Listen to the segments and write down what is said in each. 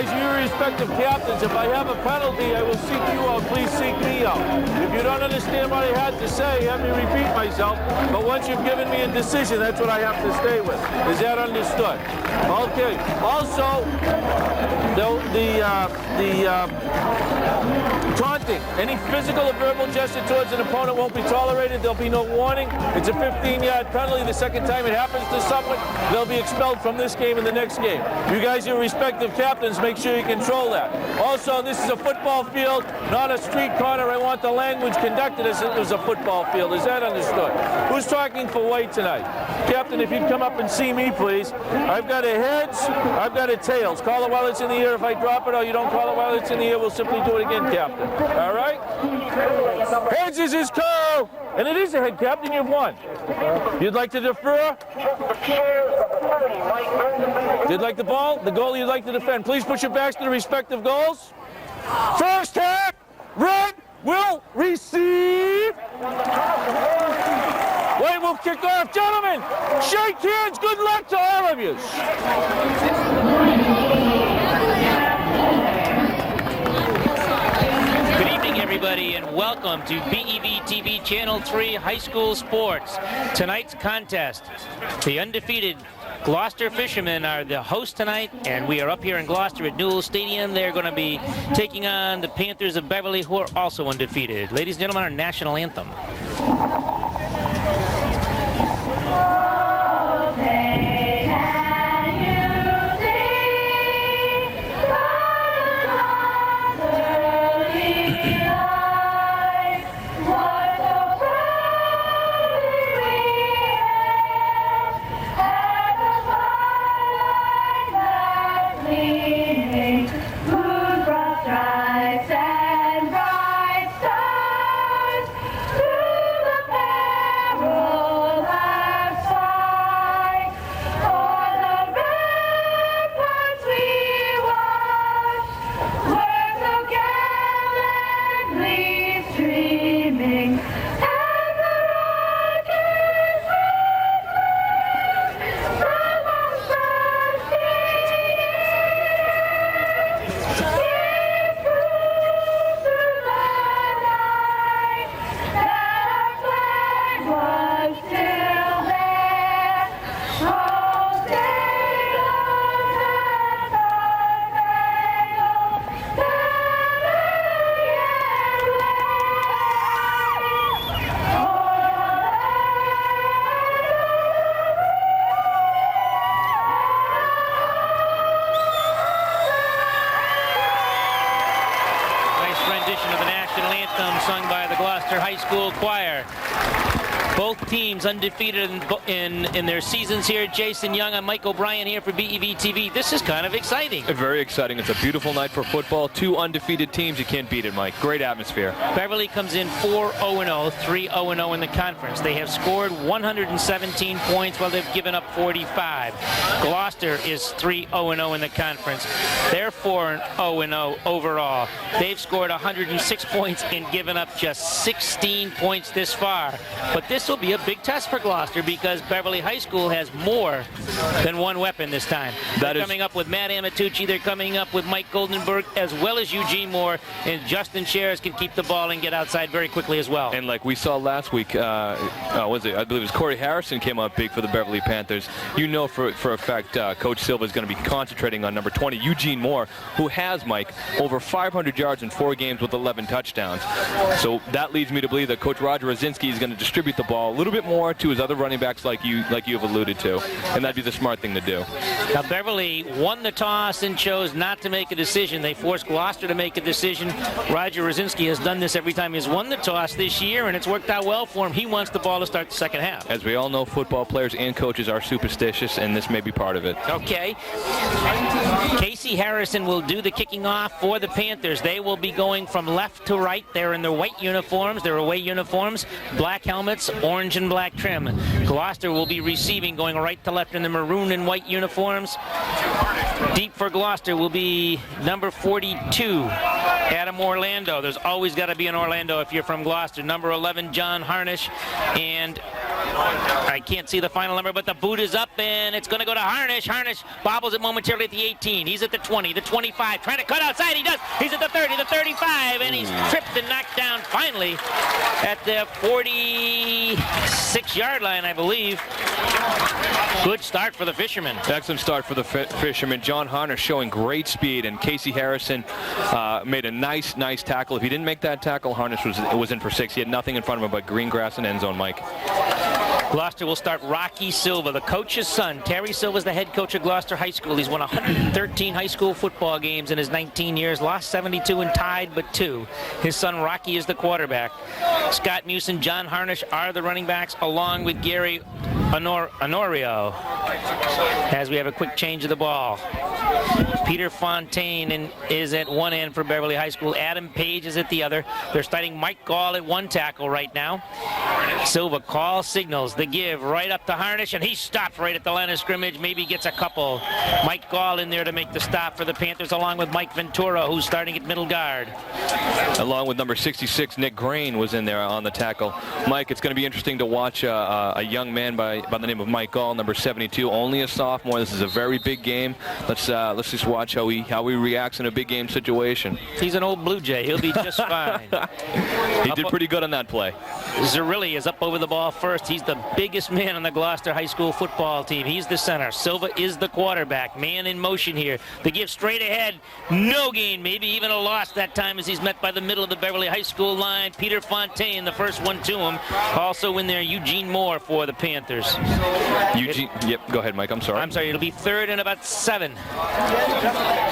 guys are your respective captains. If I have a penalty, I will seek you out. Please seek me out. If you don't understand what I had to say, have me repeat myself. But once you've given me a decision, that's what I have to stay with. Is that understood? Okay. Also, taunting. Any physical or verbal gesture towards an opponent won't be tolerated. There'll be no warning. It's a 15-yard penalty. The second time it happens to someone, they'll be expelled from this game and the next game. You guys, your respective captains, make sure you control that. Also, this is a football field, not a street corner. I want the language conducted as it was a football field. Is that understood? Who's talking for white tonight? Captain, if you'd come up and see me, please. I've got a heads, I've got a tails. Call it while it's in the air. If I drop it or you don't call it while it's in the air, we'll simply do it again, Captain. All right? Heads is his call. And it is a head, Captain. You've won. You'd like to defer? You'd like the ball? The goal you'd like to defend. Please put your backs to the respective goals. First half, red will receive. White will kick off. Gentlemen, shake hands. Good luck to all of you. Everybody, and welcome to BEV-TV Channel 3 High School Sports. Tonight's contest, the undefeated Gloucester Fishermen are the host tonight, and we are up here in Gloucester at Newell Stadium. They're going to be taking on the Panthers of Beverly, who are also undefeated. Ladies and gentlemen, our national anthem. Choir. Both teams undefeated in their seasons here. Jason Young and Mike O'Brien here for BEV-TV. This is kind of exciting. Very exciting. It's a beautiful night for football. Two undefeated teams. You can't beat it, Mike. Great atmosphere. Beverly comes in 4-0-0, 3-0-0 in the conference. They have scored 117 points while they've given up 45. Gloucester is 3-0-0 in the conference. They're 4-0-0 overall. They've scored 106 points and given up just 16 points this far. But this will be a big test for Gloucester because Beverly High School has more than one weapon this time. They're coming up with Matt Amatucci. They're coming up with Mike Goldenberg as well as Eugene Moore. And Justin Shares can keep the ball and get outside very quickly as well. And like we saw last week, I believe it was Corey Harrison came up big for the Beverly Panthers. You know for a fact Coach Silva is going to be concentrating on number 20, Eugene Moore, who has, Mike, over 500 yards in 4 games with 11 touchdowns. So that leads me to believe that Coach Roger Rosinski is going to distribute the ball a little bit more to his other running backs like you have alluded to, and that'd be the smart thing to do. Now Beverly won the toss and chose not to make a decision. They forced Gloucester to make a decision. Roger Rosinski has done this every time he's won the toss this year, and it's worked out well for him. He wants the ball to start the second half. As we all know, football players and coaches are superstitious, and this may be part of it. Okay. Casey Harrison will do the kicking off for the Panthers. They will be going from left to right. They're in their white uniforms, their away uniforms, black helmets, orange and black trim. Gloucester will be receiving, going right to left in the maroon and white uniforms. Deep for Gloucester will be number 42, Adam Orlando. There's always got to be an Orlando if you're from Gloucester. Number 11, John Harnish. And I can't see the final number, but the boot is up, and it's going to go to Harnish. Harnish bobbles it momentarily at the 18. He's at the 20, the 25, trying to cut outside. He does. He's at the 30, the 35, and he's tripped and knocked down finally at the 46-yard line, I believe. Good start for the Fishermen. Excellent start for the Fishermen. John Harnish showing great speed, and Casey Harrison made a nice tackle. If he didn't make that tackle, Harnish was in for 6. He had nothing in front of him but green grass and end zone, Mike. Gloucester will start Rocky Silva, the coach's son. Terry Silva's the head coach of Gloucester High School. He's won 113 high school football games in his 19 years, lost 72 and tied but 2. His son Rocky is the quarterback. Scott Muse and John Harnish are the running backs, along with Gary Honorio, as we have a quick change of the ball. Peter Fontaine is at one end for Beverly High School. Adam Page is at the other. They're starting Mike Gall at one tackle right now. Silva calls signals. The give right up to Harnish, and he stops right at the line of scrimmage. Maybe gets a couple. Mike Gall in there to make the stop for the Panthers, along with Mike Ventura, who's starting at middle guard. Along with number 66, Nick Grain was in there on the tackle. Mike, it's going to be interesting to watch a young man by the name of Mike Gall, number 72, only a sophomore. This is a very big game. Let's just watch how he reacts in a big game situation. He's an old Blue Jay. He'll be just fine. He did pretty good on that play. Zerilli is up over the ball first. He's the biggest man on the Gloucester High School football team. He's the center. Silva is the quarterback. Man in motion here. The give straight ahead. No gain. Maybe even a loss that time as he's met by the middle of the Beverly High School line. Peter Fontaine, the first one to him. Also in there, Eugene Moore for the Panthers. Yep, go ahead, Mike. I'm sorry. It'll be 3rd and about 7.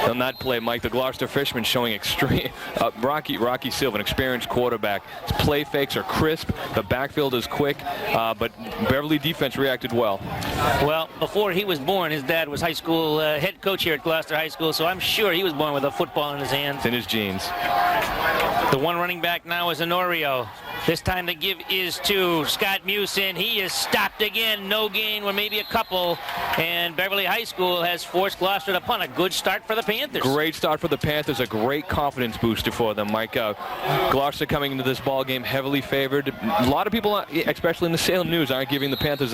On that play, Mike, the Gloucester Fishermen showing extreme. Rocky Silva, an experienced quarterback. His play fakes are crisp. The backfield is quick, but Beverly defense reacted well. Well, before he was born, his dad was high school head coach here at Gloucester High School, so I'm sure he was born with a football in his hands. It's in his genes. The one running back now is Honorio. This time the give is to Scott Musin. He is stopped again. No gain, or maybe a couple. And Beverly High School has forced Gloucester to punt. A good start for the Panthers. Great start for the Panthers. A great confidence booster for them, Mike. Gloucester coming into this ball game heavily favored. A lot of people, especially in the Salem News, aren't giving the Panthers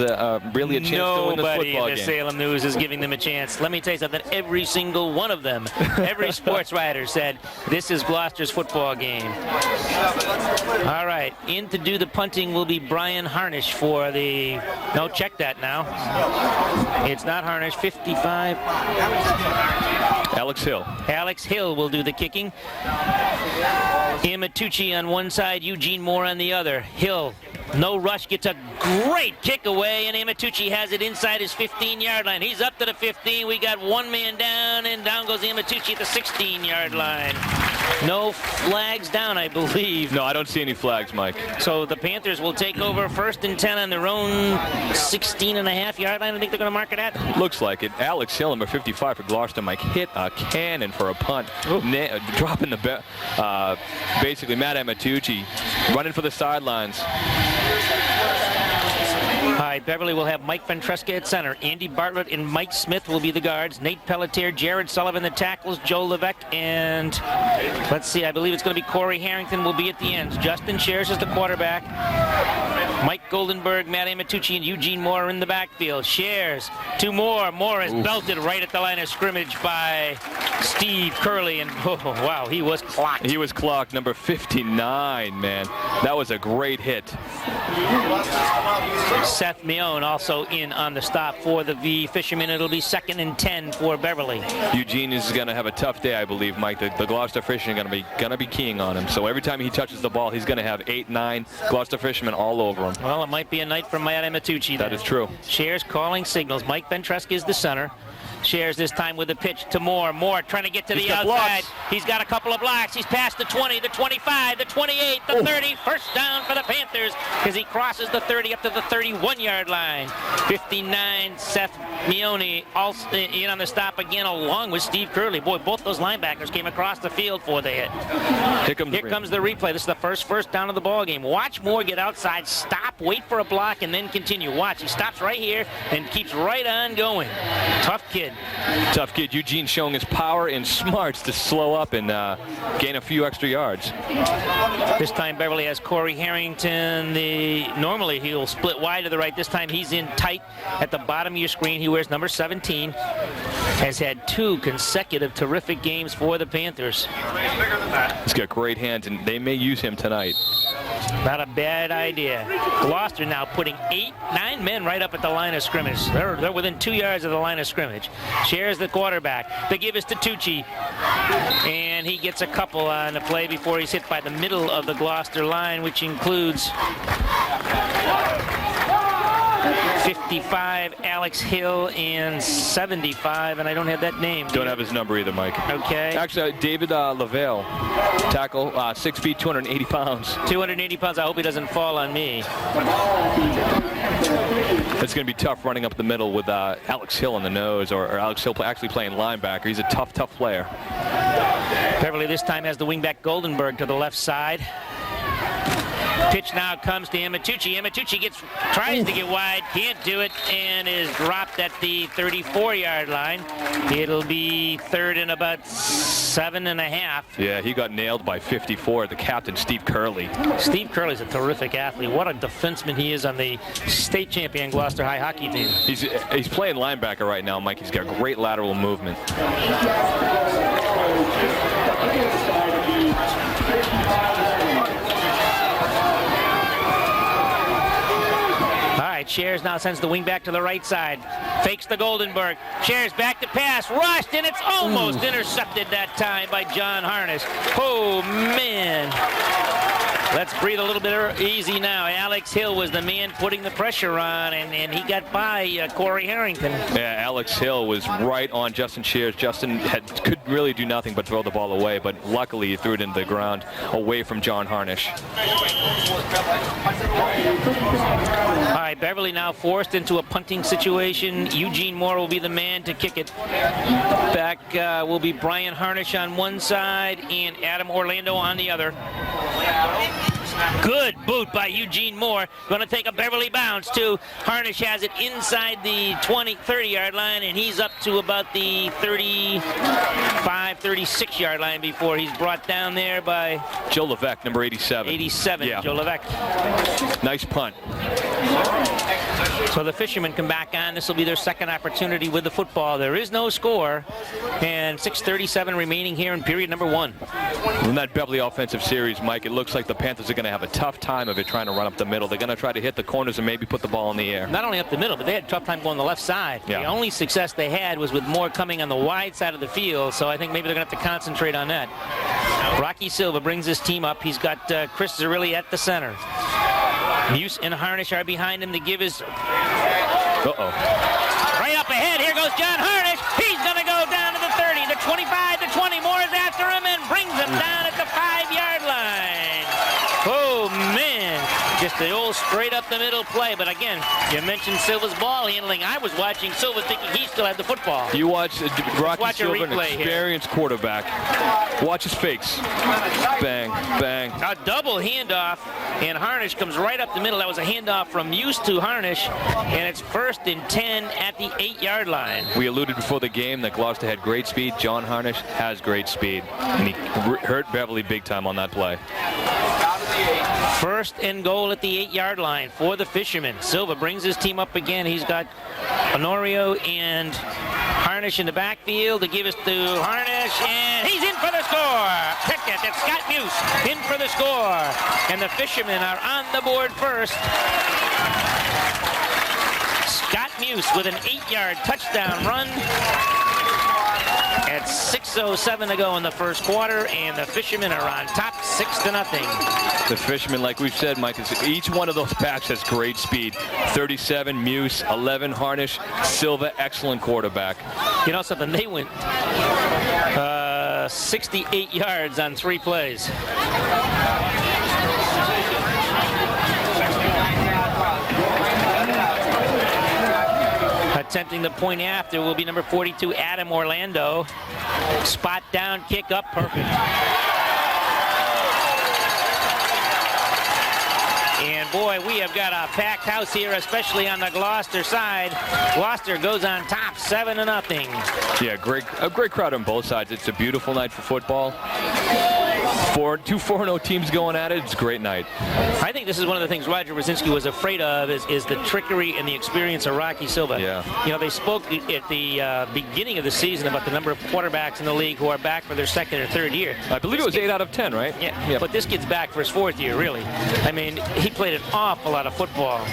really a chance to win this football game. Nobody in the Salem News is giving them a chance. Let me tell you something. Every single one of them, every sports writer said, this is Gloucester's football game. All right. In to do the punting will be Brian Harnish for the... No, check that now. It's not Harnish. 55. Alex Hill. Alex Hill will do the kicking. Amatucci on one side, Eugene Moore on the other. Hill, no rush, gets a great kick away, and Amatucci has it inside his 15-yard line. He's up to the 15. We got one man down, and down goes Amatucci at the 16-yard line. No flags down, I believe. No, I don't see any flags, Mike. So the Panthers will take over 1st and 10 on their own 16.5-yard line. I think they're going to mark it at. Looks like it. Alex Hill, number 55 for Gloucester, Mike, hit a cannon for a punt. Dropping the basically Matt Amatucci running for the sidelines. All right, Beverly will have Mike Ventresca at center. Andy Bartlett and Mike Smith will be the guards. Nate Pelletier, Jared Sullivan the tackles, Joe Levesque, and let's see, I believe it's going to be Corey Harrington will be at the ends. Justin Shares is the quarterback. Mike Goldenberg, Matt Amatucci, and Eugene Moore are in the backfield. Shares to Moore. Moore is belted right at the line of scrimmage by Steve Curley, and oh, wow, he was clocked. He was clocked, number 59, man. That was a great hit. Seth Mione also in on the stop for the Fishermen. It'll be 2nd and 10 for Beverly. Eugene is going to have a tough day, I believe, Mike. The Gloucester Fishermen are going to be keying on him. So every time he touches the ball, he's going to have 8, 9 Gloucester Fishermen all over him. Well, it might be a night for Matt Amatucci. That is true. Shares calling signals. Mike Ventresca is the center. Shares this time with a pitch to Moore. Moore trying to get to the outside. Blocks. He's got a couple of blocks. He's past the 20, the 25, the 28, the 30. First down for the Panthers because he crosses the 30 up to the 31-yard line. 59, Seth Mione also in on the stop again along with Steve Curley. Boy, both those linebackers came across the field for the hit. Here comes the replay. This is the first down of the ball game. Watch Moore get outside, stop, wait for a block, and then continue. Watch, he stops right here and keeps right on going. Tough kid. Tough kid. Eugene showing his power and smarts to slow up and gain a few extra yards. This time Beverly has Corey Harrington. Normally he'll split wide to the right. This time he's in tight at the bottom of your screen. He wears number 17. Has had 2 consecutive terrific games for the Panthers. He's got great hands, and they may use him tonight. Not a bad idea. Gloucester now putting 9 men right up at the line of scrimmage. They're within 2 yards of the line of scrimmage. Shares the quarterback. The give is to Tucci. And he gets a couple on the play before he's hit by the middle of the Gloucester line, which includes 55, Alex Hill, and 75, and I don't have that name. Don't have his number either, Mike. Okay. Actually, David Lavelle, tackle, 6 feet, 280 pounds. 280 pounds. I hope he doesn't fall on me. It's going to be tough running up the middle with Alex Hill on the nose, or Alex Hill actually playing linebacker. He's a tough player. Beverly this time has the wingback Goldenberg to the left side. Pitch now comes to Amatucci. Amatucci tries to get wide, can't do it, and is dropped at the 34-yard line. It'll be third and about 7.5. Yeah, he got nailed by 54, the captain, Steve Curley. Steve Curley's a terrific athlete. What a defenseman he is on the state champion Gloucester High hockey team. He's playing linebacker right now, Mike. He's got great lateral movement. Shares now sends the wing back to the right side. Fakes the Goldenberg. Shares back to pass. Rushed, and it's almost intercepted that time by John Harness. Oh, man. Let's breathe a little bit easy now. Alex Hill was the man putting the pressure on, and he got by Corey Harrington. Yeah, Alex Hill was right on Justin Shares. Justin could really do nothing but throw the ball away, but luckily he threw it into the ground away from John Harnish. All right, Beverly now forced into a punting situation. Eugene Moore will be the man to kick it. Back will be Brian Harnish on one side and Adam Orlando on the other. Good boot by Eugene Moore. Going to take a Beverly bounce, too. Harnish has it inside the 30-yard line, and he's up to about the 35, 36-yard line before he's brought down there by Joe Levesque, number 87. 87, yeah. Joe Levesque. Nice punt. So the Fishermen come back on. This will be their second opportunity with the football. There is no score, and 6:37 remaining here in period number 1. In that Beverly offensive series, Mike, it looks like the Panthers are going to have a tough time of it trying to run up the middle. They're going to try to hit the corners and maybe put the ball in the air. Not only up the middle, but they had a tough time going the left side. Yeah. The only success they had was with Moore coming on the wide side of the field, so I think maybe they're going to have to concentrate on that. Rocky Silva brings his team up. He's got Chris Zerilli at the center. Muse and Harnish are behind him to give his... Uh-oh. Right up ahead, here goes John Harnish. He's going to go down to the 30, the 25, the 20. Moore is after him and brings him down at the 5-yard line. Oh, man. Just the old straight up the middle play. But again, you mentioned Silva's ball handling. I was watching Silva thinking he still had the football. You watch Rocky Silva, an experienced quarterback. Watch his fakes. Bang, bang. A double handoff, and Harnish comes right up the middle. That was a handoff from Muse to Harnish, and it's 1st and 10 at the 8-yard line. We alluded before the game that Gloucester had great speed. John Harnish has great speed, and he hurt Beverly big time on that play. 1st and goal at the 8-yard line for the Fishermen. Silva brings his team up again. He's got Honorio and Harnish in the backfield to give us to Harnish, and he's in for the score. Pick it. It's Scott Muse in for the score. And the Fishermen are on the board first. Scott Muse with an 8-yard touchdown run. At 6:07 to go in the first quarter, and the Fishermen are on top 6-0. The Fishermen, like we've said, Mike, each one of those backs has great speed. 37, Muse, 11, Harnish, Silva, excellent quarterback. You know something? They went 68 yards on 3 plays. Attempting the point after will be number 42, Adam Orlando. Spot down, kick up, perfect. And boy, boy, we have got a packed house here, especially on the Gloucester side. Gloucester goes on top 7-0. Yeah, a great crowd on both sides. It's a beautiful night for football. Two 4-0 teams going at it. It's a great night. I think this is one of the things Roger Brzezinski was afraid of is the trickery and the experience of Rocky Silva. Yeah. You know, they spoke at the beginning of the season about the number of quarterbacks in the league who are back for their second or third year. I believe it was 8 out of 10, right? Yeah, Yep. But this kid's back for his fourth year, really. I mean, he played an awful lot of football.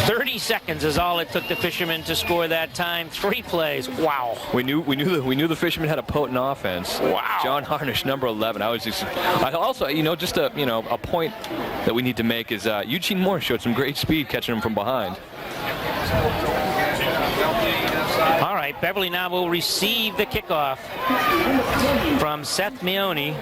30 seconds is all it took the Fishermen to score that time. 3 plays. Wow. We knew the Fishermen had a potent offense. Wow. John Harnish, number 11. I also, just a point that we need to make is Eugene Moore showed some great speed catching him from behind. All right, Beverly now will receive the kickoff from Seth Meone,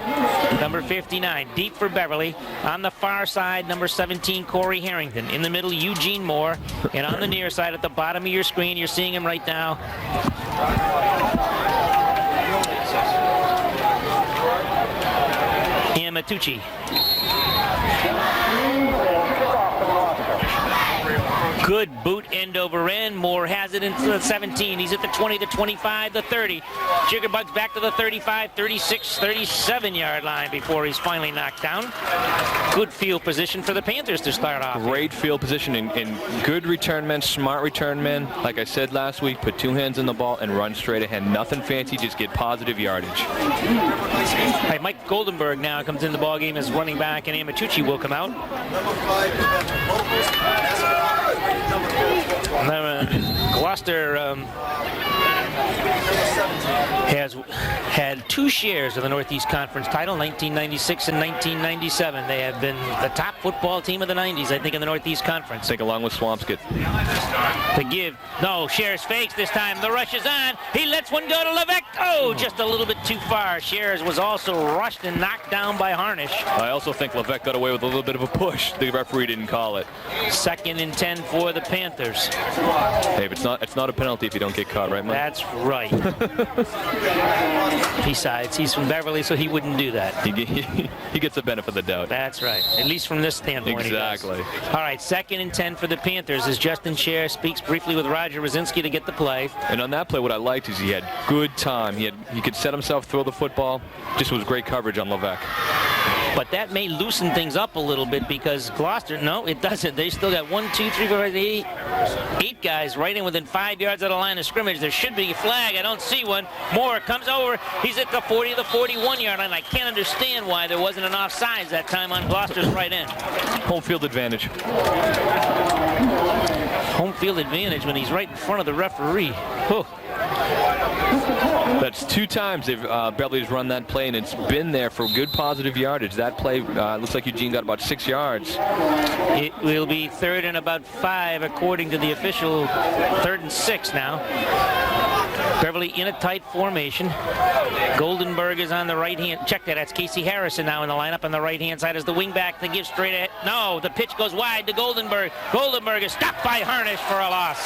number 59. Deep for Beverly. On the far side, number 17, Corey Harrington. In the middle, Eugene Moore. And on the near side, at the bottom of your screen, you're seeing him right now. Matucci. Good boot end over end. Moore has it into the 17. He's at the 20, the 25, the 30. Jiggerbug's back to the 35, 36, 37-yard line before he's finally knocked down. Good field position for the Panthers to start off. Great field position and good return men, smart return men. Like I said last week, put 2 hands on the ball and run straight ahead. Nothing fancy, just get positive yardage. Hey, Mike Goldenberg now comes in the ball game as running back, and Matucci will come out. Gloucester has had 2 shares of the Northeast Conference title, 1996 and 1997. They have been the top football team of the 90s, I think, in the Northeast Conference. I think along with Swampscott. To give. No, Shares fakes this time. The rush is on. He lets one go to Levesque. Oh, just a little bit too far. Shares was also rushed and knocked down by Harnish. I also think Levesque got away with a little bit of a push. The referee didn't call it. 2nd and 10 for the Panthers. Hey, but it's not a penalty if you don't get caught, right, Mike? That's right. Besides, he's from Beverly, so he wouldn't do that. He gets the benefit of the doubt. That's right. At least from this standpoint. Exactly. All right, 2nd and 10 for the Panthers as Justin Scher speaks briefly with Roger Brzezinski to get the play. And on that play, what I liked is he had good time. He could set himself, throw the football. Just was great coverage on Levesque. But that may loosen things up a little bit because Gloucester, no, it doesn't. They still got 1, 2, 3, 4, 5, 8 guys right in within 5 yards of the line of scrimmage. There should be a flag. I don't see one. Moore comes over. He's at the 40, the 41-yard line. I can't understand why there wasn't an offsides that time on Gloucester's right end. Home field advantage. Home field advantage when he's right in front of the referee. Oh. That's 2 times Beverly's run that play, and it's been there for good positive yardage. That play looks like Eugene got about 6 yards. It will be 3rd and about 5 according to the official. 3rd and 6 now. Beverly in a tight formation. Goldenberg is on the right hand. Check that. That's Casey Harrison now in the lineup on the right hand side as the wingback to give straight ahead. No, the pitch goes wide to Goldenberg. Goldenberg is stopped by Harnish for a loss.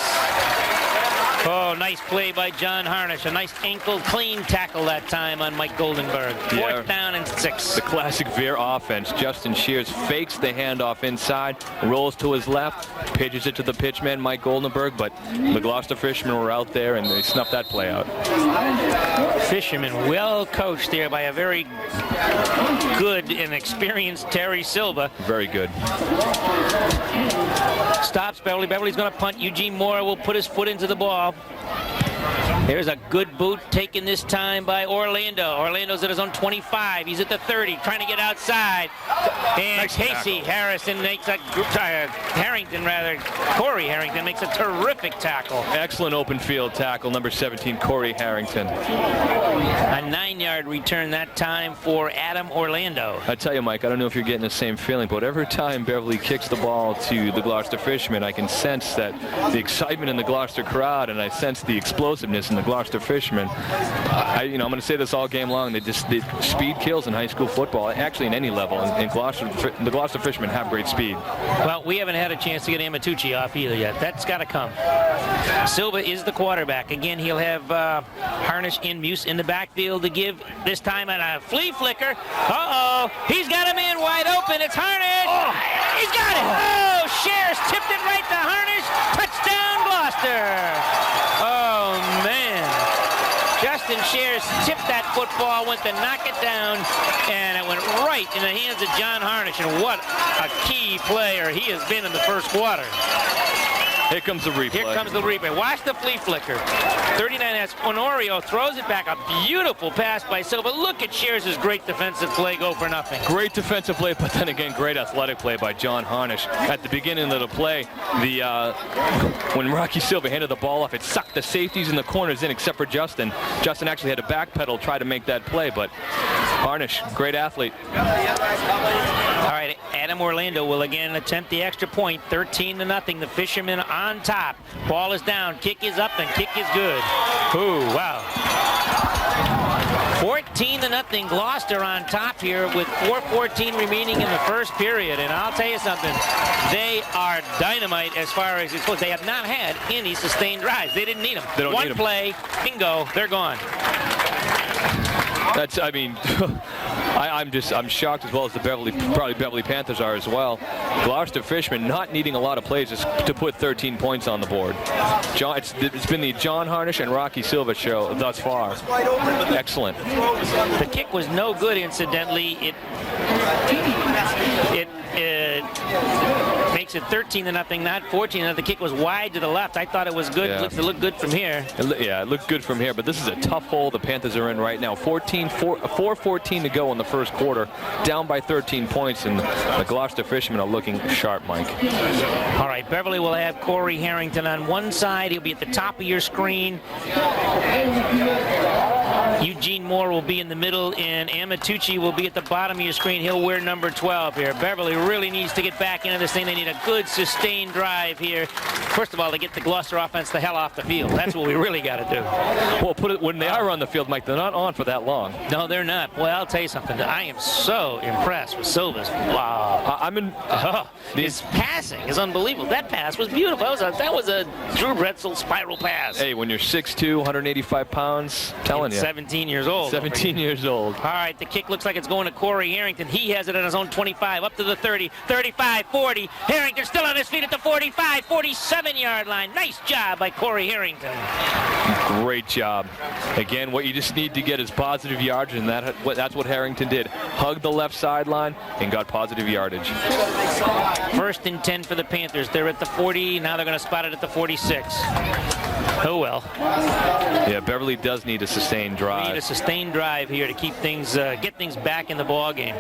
Oh, nice play by John Harnish. A nice ankle clean tackle that time on Mike Goldenberg. 4th down and 6. The classic Veer offense. Justin Shears fakes the handoff inside, rolls to his left, pitches it to the pitchman, Mike Goldenberg, but the Gloucester Fishermen were out there and they snuffed that play out. Fishermen well coached there by a very good and experienced Terry Silva. Very good. Stops Beverly. Beverly's going to punt. Eugene Moore will put his foot into the ball. There's a good boot taken this time by Orlando. Orlando's at his own 25. He's at the 30, trying to get outside. And nice Casey Harrison makes a Corey Harrington makes a terrific tackle. Excellent open field tackle, number 17, Corey Harrington. A 9-yard return that time for Adam Orlando. I tell you, Mike, I don't know if you're getting the same feeling, but every time Beverly kicks the ball to the Gloucester Fishermen, I can sense that the excitement in the Gloucester crowd, and I sense the explosiveness and the Gloucester Fishermen, I'm going to say this all game long. The speed kills in high school football, actually in any level. And the Gloucester Fishermen have great speed. Well, we haven't had a chance to get Amatucci off either yet. That's got to come. Silva is the quarterback. Again, he'll have Harnish and Muse in the backfield to give, this time on a flea flicker. Uh-oh, he's got a man wide open. It's Harnish. Oh, he's got it. Oh, Shares tipped it right to Harnish. Touchdown, Gloucester. Oh, man. Justin Shares tipped that football, went to knock it down, and it went right in the hands of John Harnish. And what a key player he has been in the first quarter. Here comes the replay. Here comes the replay. Watch the flea flicker. 39 as Honorio throws it back. A beautiful pass by Silva. Look at Shares' great defensive play go for nothing. Great defensive play, but then again, great athletic play by John Harnish. At the beginning of the play, when Rocky Silva handed the ball off, it sucked the safeties and the corners in except for Justin. Justin actually had to backpedal, try to make that play, but Harnish, great athlete. All right, Adam Orlando will again attempt the extra point. 13-0. The Fishermen on top. Ball is down. Kick is up, and kick is good. Ooh, wow. 14-0. Gloucester on top here with 4:14 remaining in the first period. And I'll tell you something, they are dynamite as far as it's supposed. They have not had any sustained drives. They didn't need them. They don't One need them. play, bingo, they're gone. I'm shocked as well as the Beverly Panthers are as well. Gloucester Fishermen not needing a lot of plays to put 13 points on the board. It's been the John Harnish and Rocky Silva show thus far. Excellent. The kick was no good, incidentally. It makes it 13-0, not 14. The kick was wide to the left. I thought it was good. Yeah. It looked good from here. It looked good from here, but this is a tough hole the Panthers are in right now. 4:14 to go in the first quarter, down by 13 points, and the Gloucester Fishermen are looking sharp, Mike. All right, Beverly will have Corey Harrington on one side. He'll be at the top of your screen. Eugene Moore will be in the middle, and Amatucci will be at the bottom of your screen. He'll wear number 12 here. Beverly really needs to get back into this thing. They need a good sustained drive here. First of all, to get the Gloucester offense the hell off the field. That's what we really got to do. Well, when they are on the field, Mike, they're not on for that long. No, they're not. Well, I'll tell you something. I am so impressed with Silva's. Wow. His passing is unbelievable. That pass was beautiful. That was a Drew Bretzel spiral pass. Hey, when you're 6'2", 185 pounds, telling you. 17 years old. 17 years old. All right, the kick looks like it's going to Corey Harrington. He has it at his own 25, up to the 30, 35, 40. Harrington still on his feet at the 45, 47-yard line. Nice job by Corey Harrington. Great job. Again, what you just need to get is positive yardage, and that's what Harrington did. Hugged the left sideline and got positive yardage. 1st and 10 for the Panthers. They're at the 40. Now they're going to spot it at the 46. Oh, well. Yeah, Beverly does need a sustained drive. We need a sustained drive here to keep things, get things back in the ball game.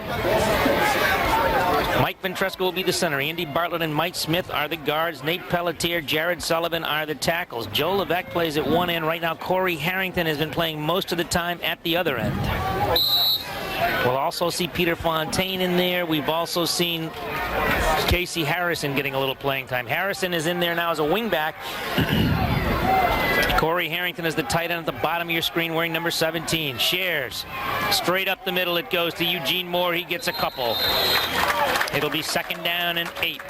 Mike Ventresco will be the center. Andy Bartlett and Mike Smith are the guards. Nate Pelletier, Jared Sullivan are the tackles. Joe Levesque plays at one end. Right now, Corey Harrington has been playing most of the time at the other end. We'll also see Peter Fontaine in there. We've also seen Casey Harrison getting a little playing time. Harrison is in there now as a wingback. Corey Harrington is the tight end at the bottom of your screen wearing number 17. Shares. Straight up the middle it goes to Eugene Moore. He gets a couple. It'll be 2nd down and 8.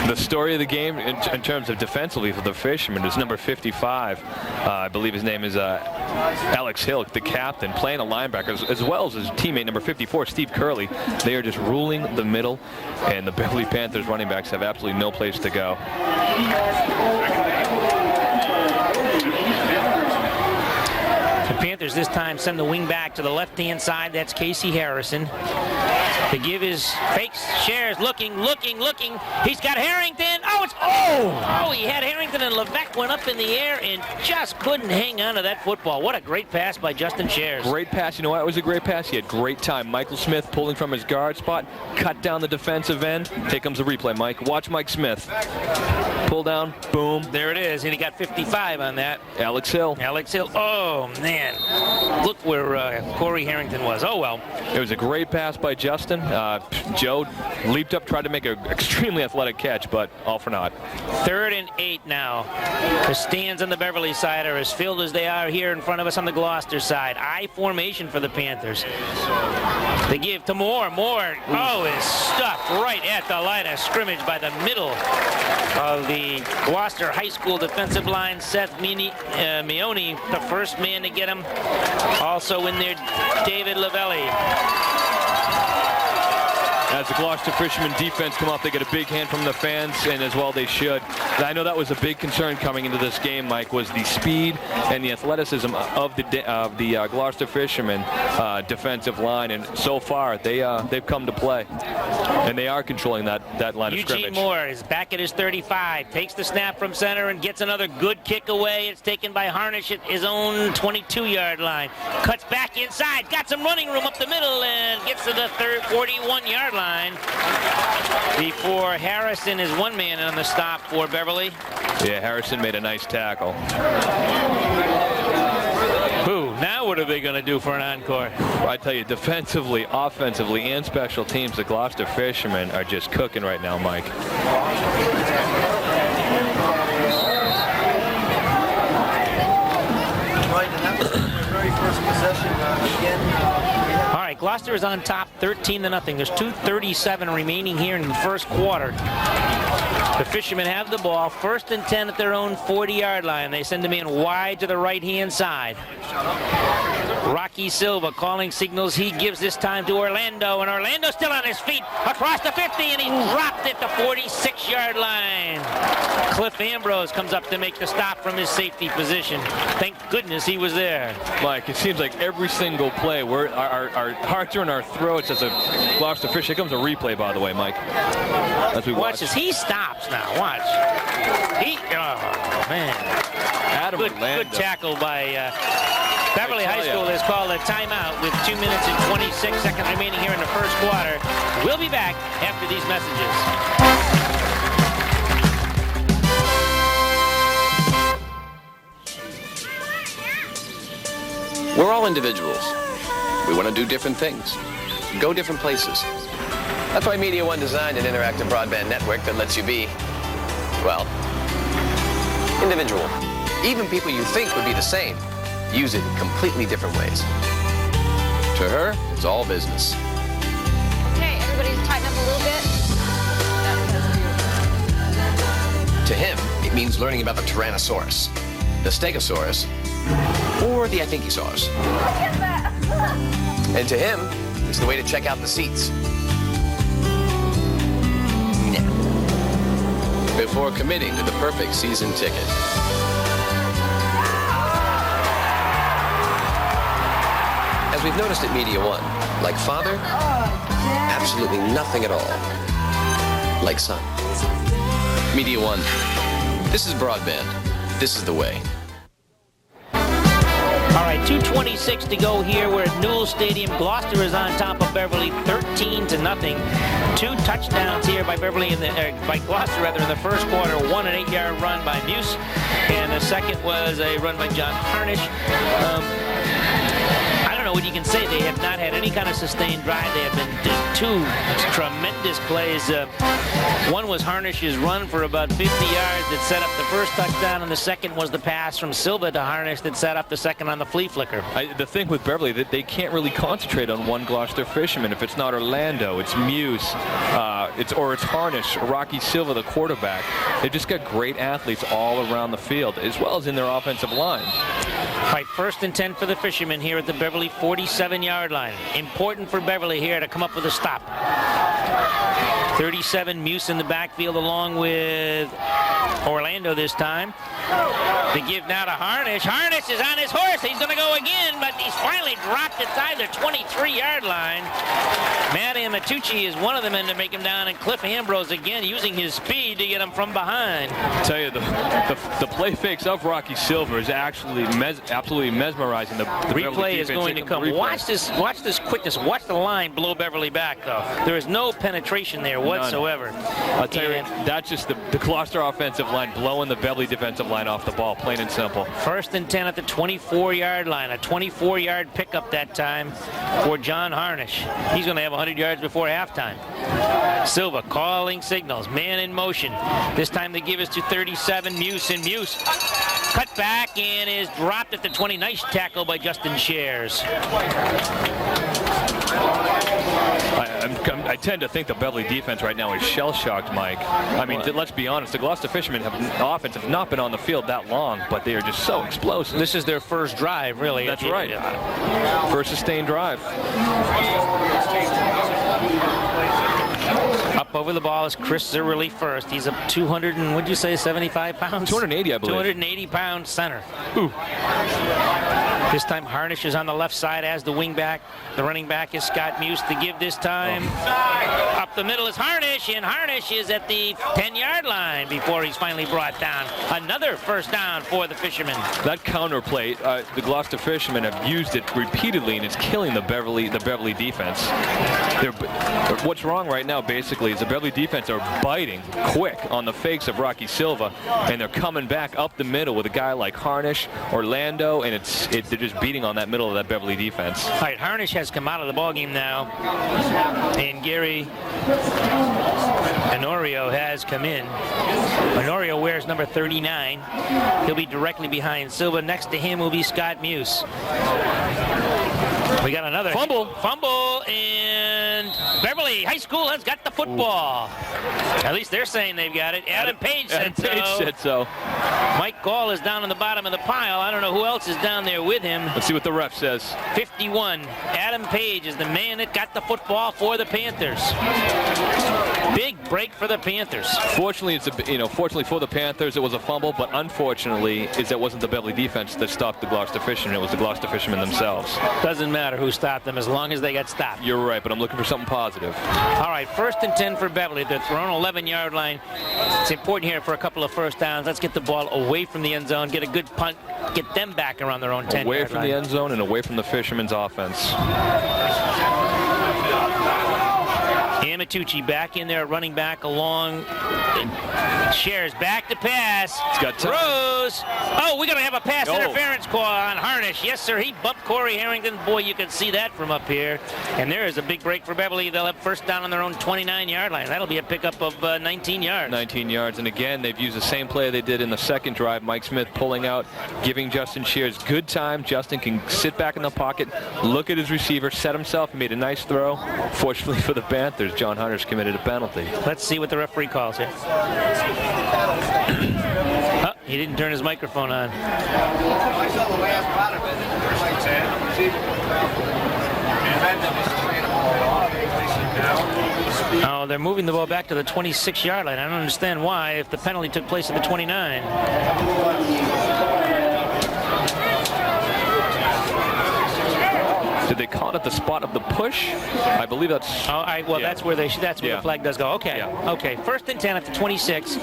The story of the game in terms of defensively for the Fishermen is number 55. I believe his name is Alex Hill, the captain, playing a linebacker, as well as his teammate number 54, Steve Curley. They are just ruling the middle, and the Beverly Panthers running backs have absolutely no place to go. The Panthers this time send the wing back to the left-hand side. That's Casey Harrison. To give his fakes, Shares looking. He's got Harrington. Oh, he had Harrington, and Levesque went up in the air and just couldn't hang on to that football. What a great pass by Justin Shares. Great pass. You know what? It was a great pass. He had great time. Michael Smith pulling from his guard spot, cut down the defensive end. Here comes the replay, Mike. Watch Mike Smith. Pull down, boom. There it is, and he got 55 on that. Alex Hill. Alex Hill. Oh, man. Look where Corey Harrington was. Oh, well. It was a great pass by Justin. Joe leaped up, tried to make an extremely athletic catch, but all for naught. 3rd and 8 now. The stands on the Beverly side are as filled as they are here in front of us on the Gloucester side. I formation for the Panthers. They give to Moore. Moore, is stuffed right at the line of scrimmage by the middle of the Gloucester High School defensive line. Seth Mione, the first man to get him. Also in there, David Lavelli. As the Gloucester Fishermen defense come up, they get a big hand from the fans, and as well they should. I know that was a big concern coming into this game, Mike, was the speed and the athleticism of the Gloucester Fishermen defensive line, and so far they've come to play, and they are controlling that line of scrimmage. Eugene Moore is back at his 35, takes the snap from center and gets another good kick away. It's taken by Harnish at his own 22-yard line. Cuts back inside, got some running room up the middle, and gets to the 41-yard line before Harrison is one man on the stop for Beverly. Yeah, Harrison made a nice tackle. Now what are they going to do for an encore? I tell you, defensively, offensively, and special teams, the Gloucester Fishermen are just cooking right now, Mike. Right, and that was their very first possession again. All right, Gloucester is on top 13-0. There's 2:37 remaining here in the first quarter. The Fishermen have the ball, 1st and 10 at their own 40-yard line. They send him in wide to the right-hand side. Rocky Silva calling signals. He gives this time to Orlando, and Orlando's still on his feet across the 50, and he dropped at the 46-yard line. Cliff Ambrose comes up to make the stop from his safety position. Thank goodness he was there. Mike, it seems like every single play, our hearts are in our throats as a Gloucester Fish. Here comes a replay, by the way, Mike. As we watch this. He stops now. Watch. Man. Adam Orlando. Good tackle by Beverly High School has called a timeout with 2 minutes and 26 seconds remaining here in the first quarter. We'll be back after these messages. We're all individuals. We want to do different things, go different places. That's why MediaOne designed an interactive broadband network that lets you be, well, individual. Even people you think would be the same use it in completely different ways. To her, it's all business. Okay, everybody tighten up a little bit. To him, it means learning about the Tyrannosaurus, the Stegosaurus, or the Athinkosaurus. And to him, it's the way to check out the seats. Before committing to the perfect season ticket. As we've noticed at MediaOne, like father, absolutely nothing at all. Like son. MediaOne, this is broadband. This is the way. All right, 2:26 to go here. We're at Newell Stadium. Gloucester is on top of Beverly, 13-0. 2 touchdowns here by Beverly by Gloucester rather in the first quarter. 1 an 8-yard run by Muse, and the second was a run by John Harnish. I don't know what you can say. They have not had any kind of sustained drive. They have been 2 tremendous plays. One was Harnish's run for about 50 yards that set up the first touchdown, and the second was the pass from Silva to Harnish that set up the second on the flea flicker. The thing with Beverly, that they can't really concentrate on one Gloucester Fisherman. If it's not Orlando, it's Muse, it's Harnish, Rocky Silva, the quarterback. They've just got great athletes all around the field, as well as in their offensive line. All right, 1st and 10 for the Fishermen here at the Beverly 47-yard line. Important for Beverly here to come up with a stop. 37, Muse in the backfield along with Orlando this time. They give now to Harnish. Harnish is on his horse. He's going to go again, but he's finally dropped inside the 23-yard line. Matt Amatucci is one of the men to make him down, and Cliff Ambrose again using his speed to get him from behind. I tell you, the play fakes of Rocky Silva is actually absolutely mesmerizing. The replay is going to come. Watch this quickness. Watch the line blow Beverly back, though. There is no penetration there whatsoever. I'll tell you, that's just the Gloucester offense defensive line blowing the Beverly defensive line off the ball, plain and simple. 1st and 10 at the 24-yard line. A 24-yard pickup that time for John Harnish. He's going to have 100 yards before halftime. Silva calling signals. Man in motion. This time the give is to 37. Muse, and Muse cut back and is dropped at the 20. Nice tackle by Justin Shares. I tend to think the Beverly defense right now is shell-shocked, Mike. I mean, let's be honest. The Gloucester Fishermen offense have not been on the field that long, but they are just so explosive. This is their first drive, really. That's right. First sustained drive. Up over the ball is Chris Zerwilly first. He's up 200 and, what'd you say, 75 pounds? 280, I believe. 280-pound center. Ooh. This time Harnish is on the left side as the wingback. The running back is Scott Muse to give this time. Up the middle is Harnish, and Harnish is at the 10-yard line before he's finally brought down. Another first down for the Fishermen. That counter play, the Gloucester Fishermen have used it repeatedly, and it's killing the Beverly defense. What's wrong right now, basically, is the Beverly defense are biting quick on the fakes of Rocky Silva, and they're coming back up the middle with a guy like Harnish, Orlando, and they're just beating on that middle of that Beverly defense. All right, Harnish has come out of the ballgame now, and Gary Honorio has come in. Honorio wears number 39. He'll be directly behind Silva. Next to him will be Scott Muse. We got another fumble, and Beverly High School has got the football. At least they're saying they've got it. Adam Page said so. Mike Gall is down on the bottom of the pile. I don't know who else is down there with him. Let's see what the ref says. 51. Adam Page is the man that got the football for the Panthers. Big break for the Panthers. Fortunately, fortunately for the Panthers, it was a fumble, but unfortunately, it wasn't the Beverly defense that stopped the Gloucester Fishermen. It was the Gloucester Fishermen themselves. Doesn't matter who stopped them as long as they got stopped. You're right, but I'm looking for something positive. All right, 1st and 10 for Beverly. They're thrown 11-yard line. It's important here for a couple of first downs. Let's get the ball away from the end zone, get a good punt, get them back around their own 10-yard line. Away from the end zone and away from the Fishermen's offense. Amatucci back in there, running back along. Shares back to pass. He's got time. Throws. Oh, we're going to have a pass interference call on Harnish. Yes, sir. He bumped Corey Harrington. Boy, you can see that from up here. And there is a big break for Beverly. They'll have first down on their own 29-yard line. That'll be a pickup of 19 yards. 19 yards. And again, they've used the same play they did in the second drive. Mike Smith pulling out, giving Justin Shears good time. Justin can sit back in the pocket, look at his receiver, set himself, made a nice throw. Fortunately for the Panthers, John Hunter's committed a penalty. Let's see what the referee calls here. Oh, he didn't turn his microphone on. Oh, they're moving the ball back to the 26-yard line. I don't understand why if the penalty took place at the 29. Did they call it at the spot of the push? I believe that's... that's where the flag does go. Okay, okay. 1st and 10 at the 26.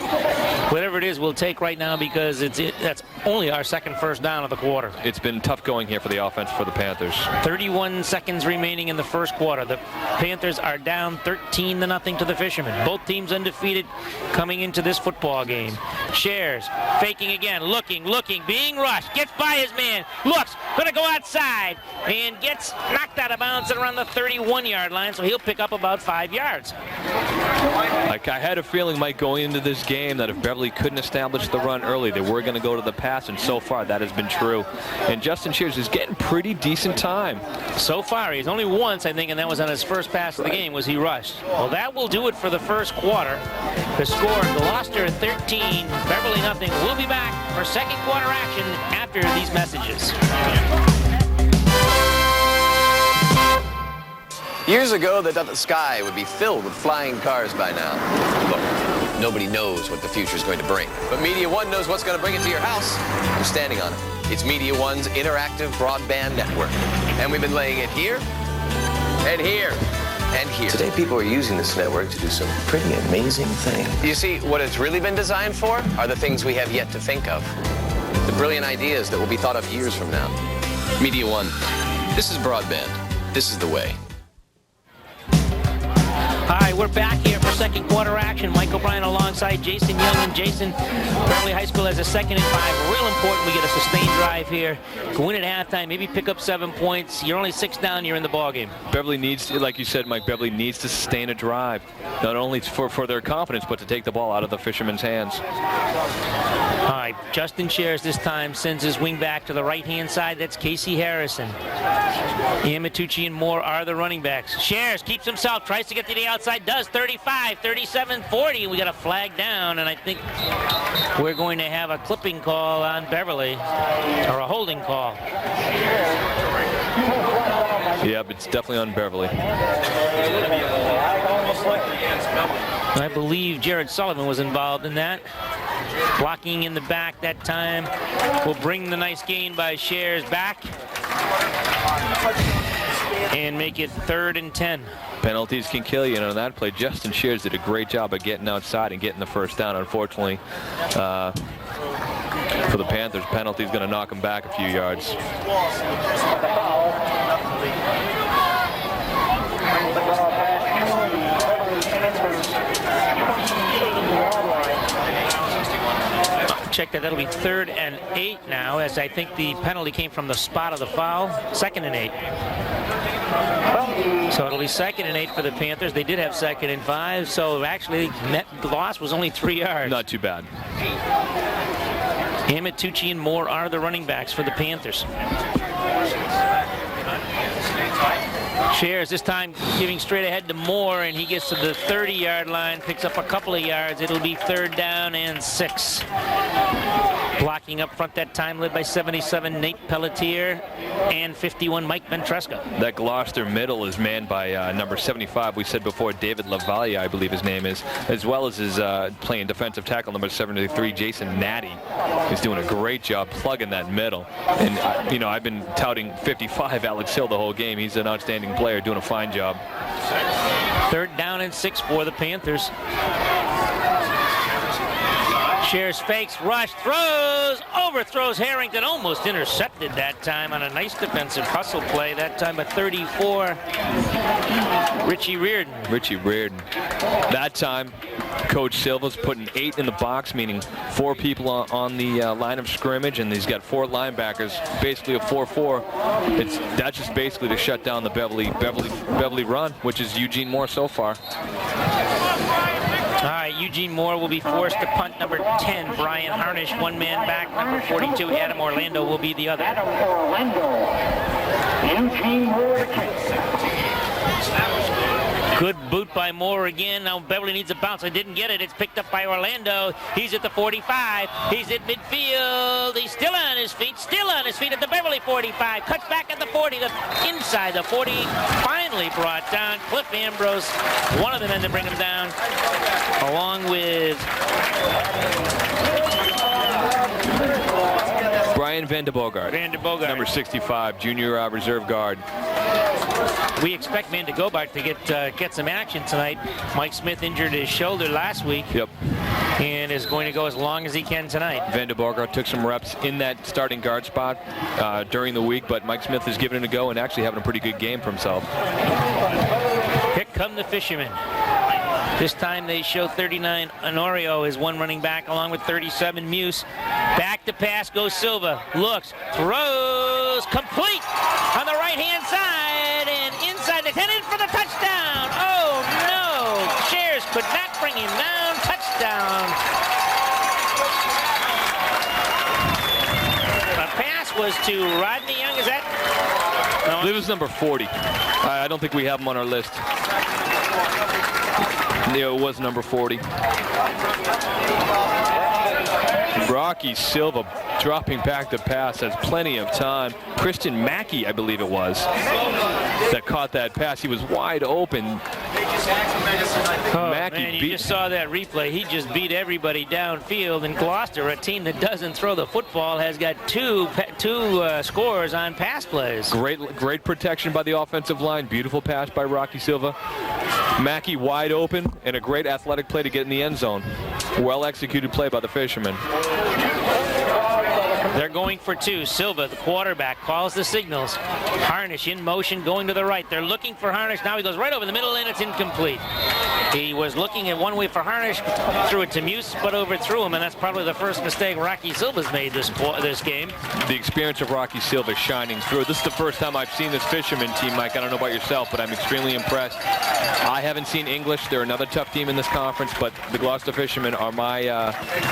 Whatever it is, we'll take right now because that's only our second first down of the quarter. It's been tough going here for the offense for the Panthers. 31 seconds remaining in the first quarter. The Panthers are down 13-0 to the Fishermen. Both teams undefeated coming into this football game. Shares, faking again, looking, being rushed, gets by his man, looks, gonna go outside, and gets knocked out of bounds at around the 31-yard line, so he'll pick up about 5 yards. I had a feeling, Mike, going into this game that if Beverly couldn't establish the run early, they were going to go to the pass, and so far that has been true. And Justin Shears is getting pretty decent time. So far, he's only once, I think, and that was on his first pass of the game, was he rushed. Well, that will do it for the first quarter. The score, Gloucester 13, Beverly 0. We'll be back for second quarter action after these messages. Years ago, they thought the sky would be filled with flying cars by now. Look, nobody knows what the future is going to bring. But MediaOne knows what's going to bring it to your house. I'm standing on it. It's MediaOne's interactive broadband network. And we've been laying it here, and here, and here. Today, people are using this network to do some pretty amazing things. You see, what it's really been designed for are the things we have yet to think of. The brilliant ideas that will be thought of years from now. MediaOne, this is broadband. This is the way. Hi, we're back here for second quarter action. Mike O'Brien alongside Jason Young and Jason. Beverly High School has a 2nd and 5. Real important we get a sustained drive here. Go in at halftime, maybe pick up 7 points. You're only 6 down, you're in the ballgame. Beverly needs, like you said, Mike, Beverly needs to sustain a drive. Not only for their confidence, but to take the ball out of the Fishermen's hands. All right, Justin Shares this time sends his wing back to the right-hand side. That's Casey Harrison. Amatucci and Moore are the running backs. Shares keeps himself, tries to get to the outside, does 35, 37, 40. We got a flag down, and I think we're going to have a clipping call on Beverly, or a holding call. Yep, it's definitely on Beverly. I believe Jared Sullivan was involved in that. Blocking in the back that time will bring the nice gain by Shares back and make it 3rd and 10. Penalties can kill you, and on that play, Justin Shares did a great job of getting outside and getting the first down. Unfortunately, for the Panthers, penalty is going to knock them back a few yards. Check that. That'll be 3rd and 8 now, as I think the penalty came from the spot of the foul. 2nd and 8. So it'll be 2nd and 8 for the Panthers. They did have 2nd and 5, so actually net loss was only 3 yards. Not too bad. Amatucci and Moore are the running backs for the Panthers. Shares this time giving straight ahead to Moore, and he gets to the 30-yard line, picks up a couple of yards. It'll be 3rd down and 6. Blocking up front that time, led by 77 Nate Pelletier and 51 Mike Ventresca. That Gloucester middle is manned by number 75. We said before, David Lavalle, I believe his name is, as well as his playing defensive tackle number 73, Jason Natty. He's doing a great job plugging that middle. And you know, I've been touting 55 Alex Hill the whole game. He's an outstanding player, doing a fine job. 3rd down and 6 for the Panthers. Shares, fakes, rush, throws, overthrows Harrington, almost intercepted that time on a nice defensive hustle play that time by 34, Richie Reardon. Richie Reardon. That time, Coach Silva's putting 8 in the box, meaning 4 people on the line of scrimmage, and he's got 4 linebackers, basically a 4-4. That's just basically to shut down the Beverly run, which is Eugene Moore so far. All right, Eugene Moore will be forced to punt. Number 10, Brian Harnish, 1 man back. Number 42, Adam Orlando will be the other. Adam Orlando. Eugene Moore to kick. Good boot by Moore again. Now Beverly needs a bounce. I didn't get it. It's picked up by Orlando. He's at the 45. He's at midfield. He's still on his feet. Still on his feet at the Beverly 45. Cuts back at the 40. Inside the 40. Finally brought down. Cliff Ambrose, one of the men to bring him down, along with Brian Vandebogart. Number 65, junior reserve guard. We expect Vandebogart to get some action tonight. Mike Smith injured his shoulder last week. Yep. And is going to go as long as he can tonight. Vandebogart took some reps in that starting guard spot during the week, but Mike Smith is giving it a go and actually having a pretty good game for himself. Here come the Fishermen. This time they show 39 Honorio as one running back, along with 37 Muse. Back to pass goes Silva. Looks, throws, complete on the right-hand side, and inside the 10 in for the touchdown. Oh, no. Shares could not bring him down. Touchdown. The pass was to Rodney Young. Is that? No. I believe it was number 40. I don't think we have him on our list. Yeah, it was number 40. Rocky Silva dropping back to pass, has plenty of time. Christian Mackey, I believe it was, that caught that pass. He was wide open. Man, you just saw that replay. He just beat everybody downfield. And Gloucester, a team that doesn't throw the football, has got two scores on pass plays. Great protection by the offensive line. Beautiful pass by Rocky Silva. Mackey wide open, and a great athletic play to get in the end zone. Well executed play by the Fishermen. They're going for two. Silva, the quarterback, calls the signals. Harnish in motion, going to the right. They're looking for Harnish. Now he goes right over the middle, and it's incomplete. He was looking at one way for Harnish, threw it to Muse, but overthrew him, and that's probably the first mistake Rocky Silva's made this game. The experience of Rocky Silva shining through. This is the first time I've seen this Fisherman team, Mike. I don't know about yourself, but I'm extremely impressed. I haven't seen English. They're another tough team in this conference, but the Gloucester Fishermen are my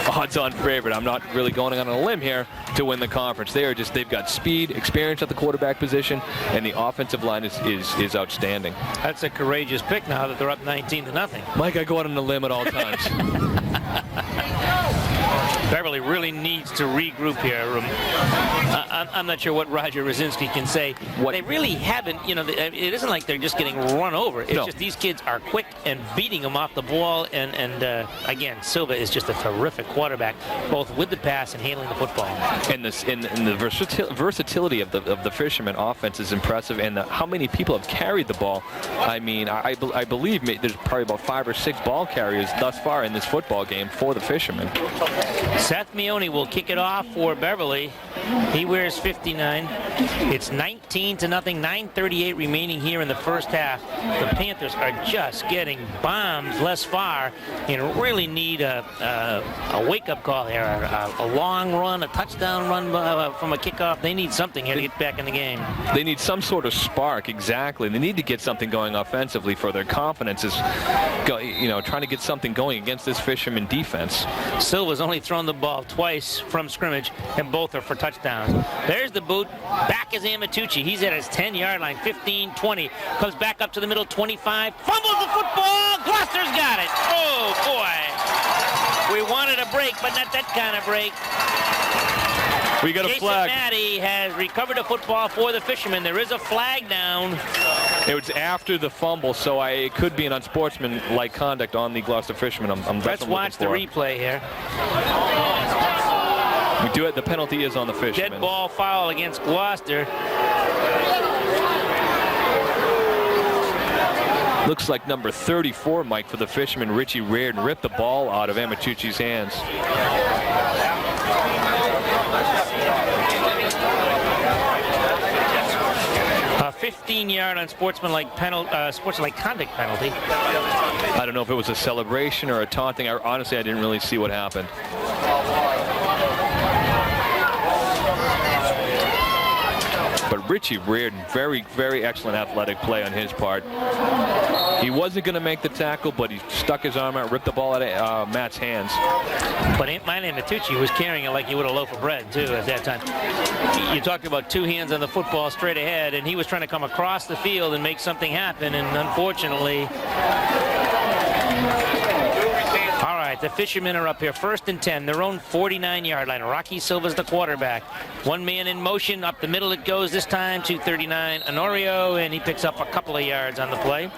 odds-on favorite. I'm not really going on a limb here to win the conference. They've got speed, experience at the quarterback position, and the offensive line is outstanding. That's a courageous pick now that they're up 19-0. Mike, I go out on a limb at all times. Beverly really needs to regroup here. I'm not sure what Roger Rosinski can say. They really haven't, it isn't like they're just getting run over. It's just these kids are quick and beating them off the ball. And again, Silva is just a terrific quarterback, both with the pass and handling the football. And the versatility of the Fisherman offense is impressive, and how many people have carried the ball. I mean, I believe there's probably about 5 or 6 ball carriers thus far in this football game for the Fishermen. Seth Mione will kick it off for Beverly. He wears 59. It's 19-0, 9:38 remaining here in the first half. The Panthers are just getting bombed less far and really need a wake-up call here, a long run, a touchdown run from a kickoff. They need something here to get back in the game. They need some sort of spark, exactly. They need to get something going offensively for their confidence is, trying to get something going against this Fisherman defense. Silva's only thrown the ball twice from scrimmage, and both are for touchdowns. There's the boot. Back is Amatucci. He's at his 10-yard line, 15, 20. Comes back up to the middle, 25. Fumbles the football. Gloucester's got it. Oh, boy. We wanted a break, but not that kind of break. We got a flag. Jason Matty has recovered a football for the Fishermen. There is a flag down. It was after the fumble, so it could be an unsportsmanlike conduct on the Gloucester Fishermen. Let's watch the replay here. We do it. The penalty is on the Fishermen. Dead ball foul against Gloucester. Looks like number 34, Mike, for the Fishermen, Richie Reardon, ripped the ball out of Amatucci's hands. A 15-yard unsportsmanlike conduct penalty. I don't know if it was a celebration or a taunting. Honestly, I didn't really see what happened. But Richie Reardon, very, very excellent athletic play on his part. He wasn't going to make the tackle, but he stuck his arm out, ripped the ball out of Matt's hands. But Amatucci was carrying it like he would a loaf of bread, too, at that time. You talked about two hands on the football straight ahead, and he was trying to come across the field and make something happen, and unfortunately... All right, the Fishermen are up here, 1st and 10, their own 49-yard line. Rocky Silva's the quarterback. One man in motion, up the middle it goes this time to 39, Honorio, and he picks up a couple of yards on the play.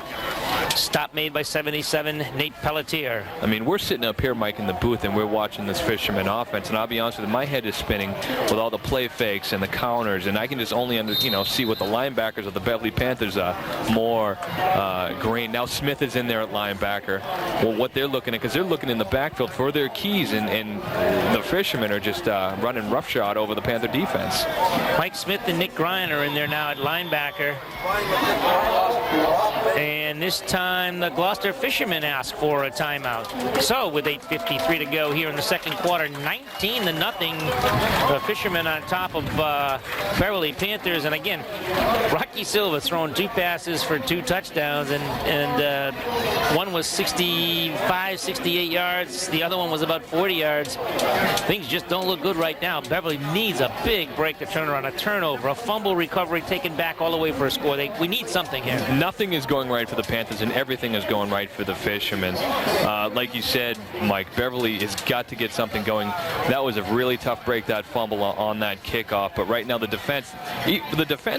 Stop made by 77, Nate Pelletier. I mean, we're sitting up here, Mike, in the booth, and we're watching this Fisherman offense, and I'll be honest with you, my head is spinning with all the play fakes and the counters, and I can just only see what the linebackers of the Beverly Panthers are. Moore, Green. Now Smith is in there at linebacker. Well, what they're looking at, because they're looking in the backfield for their keys, and the Fishermen are just running roughshod over the Panther defense. Mike Smith and Nick Griner are in there now at linebacker. And this time the Gloucester Fishermen ask for a timeout. So with 8:53 to go here in the second quarter, 19-0. The Fishermen on top of Beverly Panthers. And again, Rocky Silva throwing 2 passes for 2 touchdowns, and one was 65, 68 yards. The other one was about 40 yards. Things just don't look good right now. Beverly needs a big break to turn around, a turnover, a fumble recovery taken back all the way for a score. We need something here. Nothing is going right for the Panthers, and everything is going right for the Fishermen. Like you said, Mike, Beverly has got to get something going. That was a really tough break, that fumble on that kickoff. But right now, the defense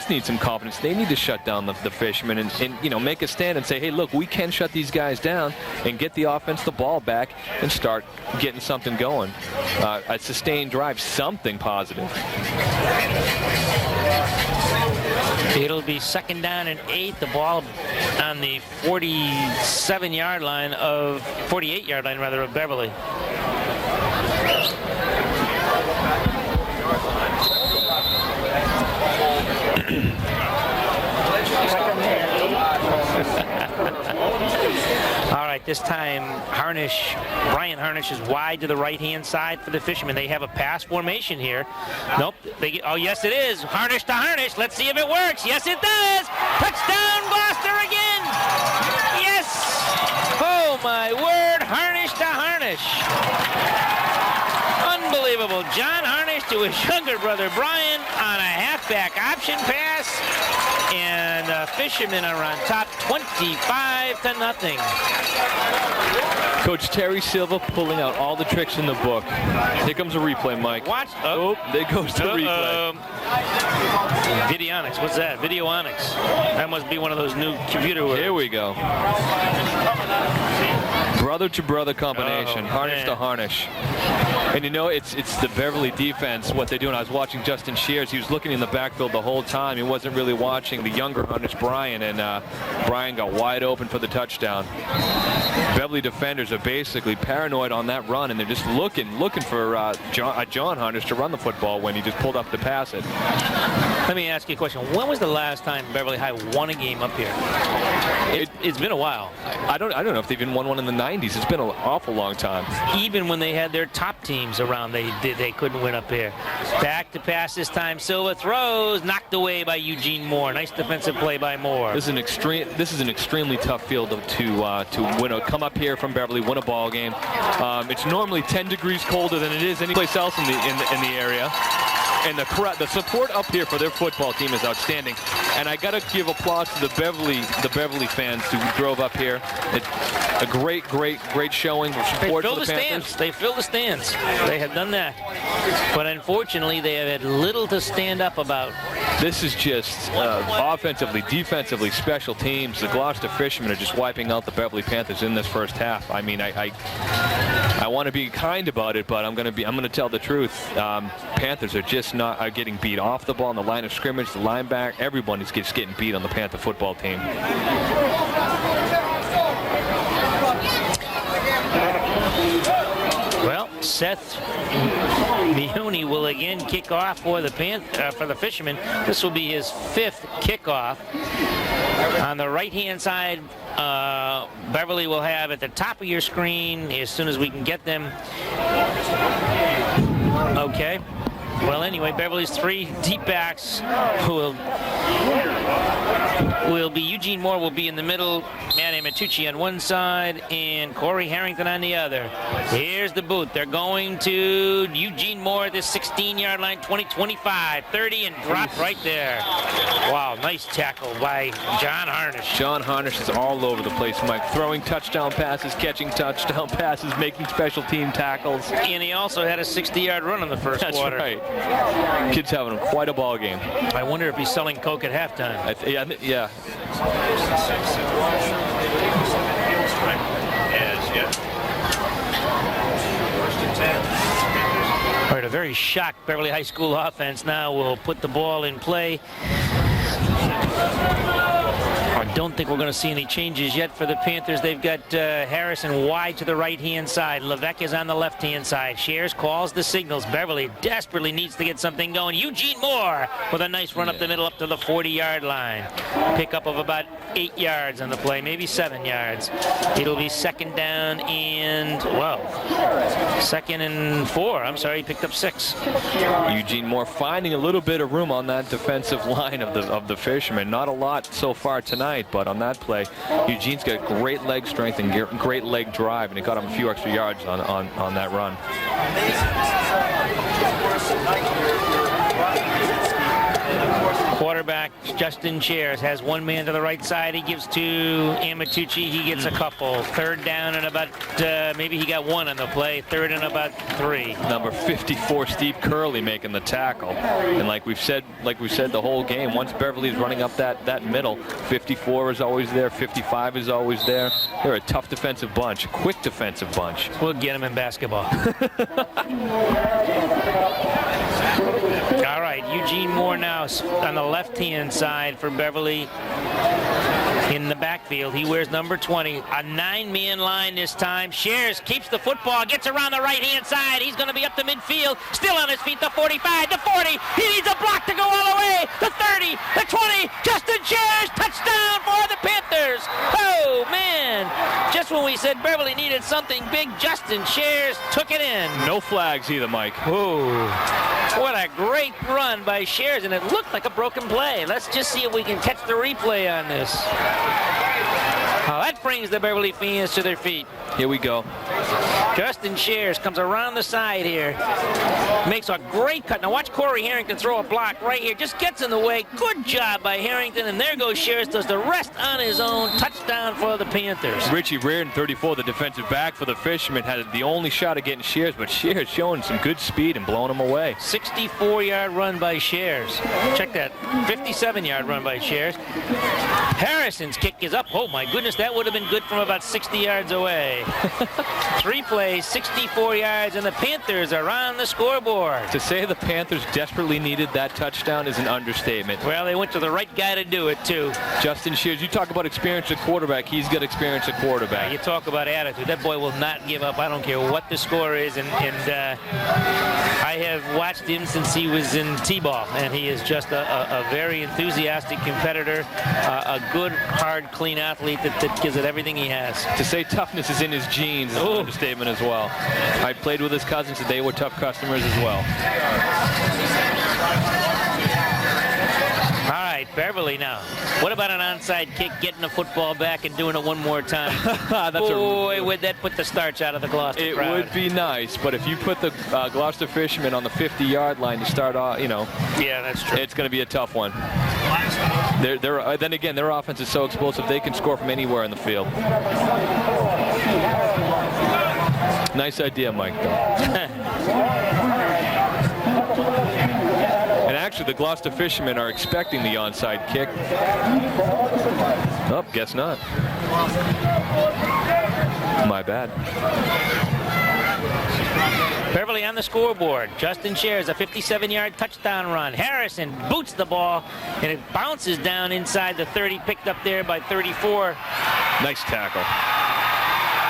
needs some confidence. They need to shut down the Fishermen and make a stand and say, hey, look, we can shut these guys down and get the offense the ball back and start getting something going. A sustained drive, something positive. It'll be 2nd down and 8. The ball on the 48-yard line of Beverly. back. This time, Brian Harnish is wide to the right-hand side for the Fishermen. They have a pass formation here. Nope. Oh, yes, it is. Harnish to Harnish. Let's see if it works. Yes, it does. Touchdown, Gloucester again. Yes. Oh, my word. Harnish to Harnish. Unbelievable. John Harnish to his younger brother, Brian, on a halfback option pass. And Fishermen are on top 25-0. Coach Terry Silva pulling out all the tricks in the book. Here comes a replay, Mike. Watch. Oh, there goes the replay. Videonics. What's that? Videonics. That must be one of those new computer words. Here we go. Brother-to-brother combination. Harnish to Harnish. And you know, it's the Beverly defense, what they do. And I was watching Justin Shears. He was looking in the backfield the whole time. He wasn't really watching the younger Harnish, Brian. And Brian got wide open for the touchdown. Beverly defenders are basically paranoid on that run, and they're just looking for John Harnish to run the football when he just pulled up to pass it. Let me ask you a question. When was the last time Beverly High won a game up here? It's been a while. I don't know if they've even won one in the 90s. It's been an awful long time. Even when they had their top teams around, they couldn't win up here. Back to pass this time. Silva throws, knocked away by Eugene Moore. Nice defensive play by Moore. This is an extremely tough field to win. Come up here from Beverly, win a ball game. It's normally 10 degrees colder than it is anyplace else in the area. And the support up here for their football team is outstanding. And I got to give applause to the Beverly fans who drove up here. It's a great showing of support for the Panthers. They fill the stands. They have done that. But unfortunately, they have had little to stand up about. This is just offensively, defensively, special teams. The Gloucester Fishermen are just wiping out the Beverly Panthers in this first half. I mean, I want to be kind about it, but I'm going to tell the truth. Panthers are just not getting beat off the ball on the line of scrimmage. The linebacker, everyone is just getting beat on the Panther football team. Well, Seth Mione will again kick off for the Fishermen. This will be his 5th kickoff. On the right-hand side, Beverly will have at the top of your screen as soon as we can get them. Okay. Well, anyway, Beverly's 3 deep backs will be Eugene Moore will be in the middle, Matt Amatucci on one side, and Corey Harrington on the other. Here's the booth. They're going to Eugene Moore at the 16-yard line, 20-25, 30, and drop right there. Wow, nice tackle by John Harnish. John Harnish is all over the place, Mike. Throwing touchdown passes, catching touchdown passes, making special team tackles. And he also had a 60-yard run in the first quarter. That's right. Kid's having quite a ball game. I wonder if he's selling Coke at halftime. Yeah. All right, a very shocked Beverly High School offense now will put the ball in play. I don't think we're going to see any changes yet for the Panthers. They've got Harrison wide to the right-hand side. Levesque is on the left-hand side. Shares calls the signals. Beverly desperately needs to get something going. Eugene Moore with a nice run up the middle up to the 40-yard line. Pickup of about 8 yards on the play, maybe 7 yards. It'll be 2nd down and, 2nd and 4. I'm sorry, he picked up 6. Eugene Moore finding a little bit of room on that defensive line of the Fishermen. Not a lot so far tonight, but on that play, Eugene's got great leg strength and great leg drive, and it got him a few extra yards on that run. Quarterback Justin Chairs has one man to the right side. He gives to Amatucci. He gets a couple. 3rd down and about, maybe he got 1 on the play. 3rd and about 3. Number 54, Steve Curley making the tackle. And like we've said the whole game, once Beverly's running up that middle, 54 is always there, 55 is always there. They're a tough defensive bunch, a quick defensive bunch. We'll get them in basketball. All right, Eugene Moore now on the left-hand side for Beverly in the backfield. He wears number 20. A 9-man line this time. Shares keeps the football, gets around the right-hand side. He's going to be up to midfield, still on his feet, the 45, the 40. He needs a block to go all the way. The 30, the 20. Justin Shares, touchdown for the Panthers. Oh, man. Just when we referee said Beverly needed something big. Justin Shares took it in. No flags either, Mike. Ooh. What a great run by Shares, and it looked like a broken play. Let's just see if we can catch the replay on this. Oh, that brings the Beverly fans to their feet. Here we go. Justin Shares comes around the side here. Makes a great cut. Now watch Corey Harrington throw a block right here. Just gets in the way. Good job by Harrington. And there goes Shares. Does the rest on his own. Touchdown for the Panthers. Richie Reardon, 34, the defensive back for the Fishermen, had the only shot at getting Shares, but Shares showing some good speed and blowing him away. 64-yard run by Shares. Check that. 57-yard run by Shares. Harrison's kick is up. Oh, my goodness. That would have been good from about 60 yards away. 3 plays, 64 yards, and the Panthers are on the scoreboard. To say the Panthers desperately needed that touchdown is an understatement. Well, they went to the right guy to do it, too. Justin Shares, you talk about experience at quarterback. He's got experience at quarterback. You talk about attitude. That boy will not give up. I don't care what the score is. And I have watched him since he was in T-ball, and he is just a very enthusiastic competitor, a good, hard, clean athlete that gives it everything he has. To say toughness is in his genes is an understatement as well. I played with his cousins, and they were tough customers as well. All right, Beverly now. What about an onside kick, getting the football back and doing it one more time? Boy, would that put the starch out of the Gloucester crowd. It would be nice, but if you put the Gloucester Fishermen on the 50-yard line to start off, yeah, that's true. It's going to be a tough one. Then again, their offense is so explosive, they can score from anywhere in the field. Nice idea, Mike, though. And actually, the Gloucester Fishermen are expecting the onside kick. Oh, guess not. My bad. Beverly on the scoreboard. Justin Shares, a 57-yard touchdown run. Harrison boots the ball, and it bounces down inside the 30, picked up there by 34. Nice tackle.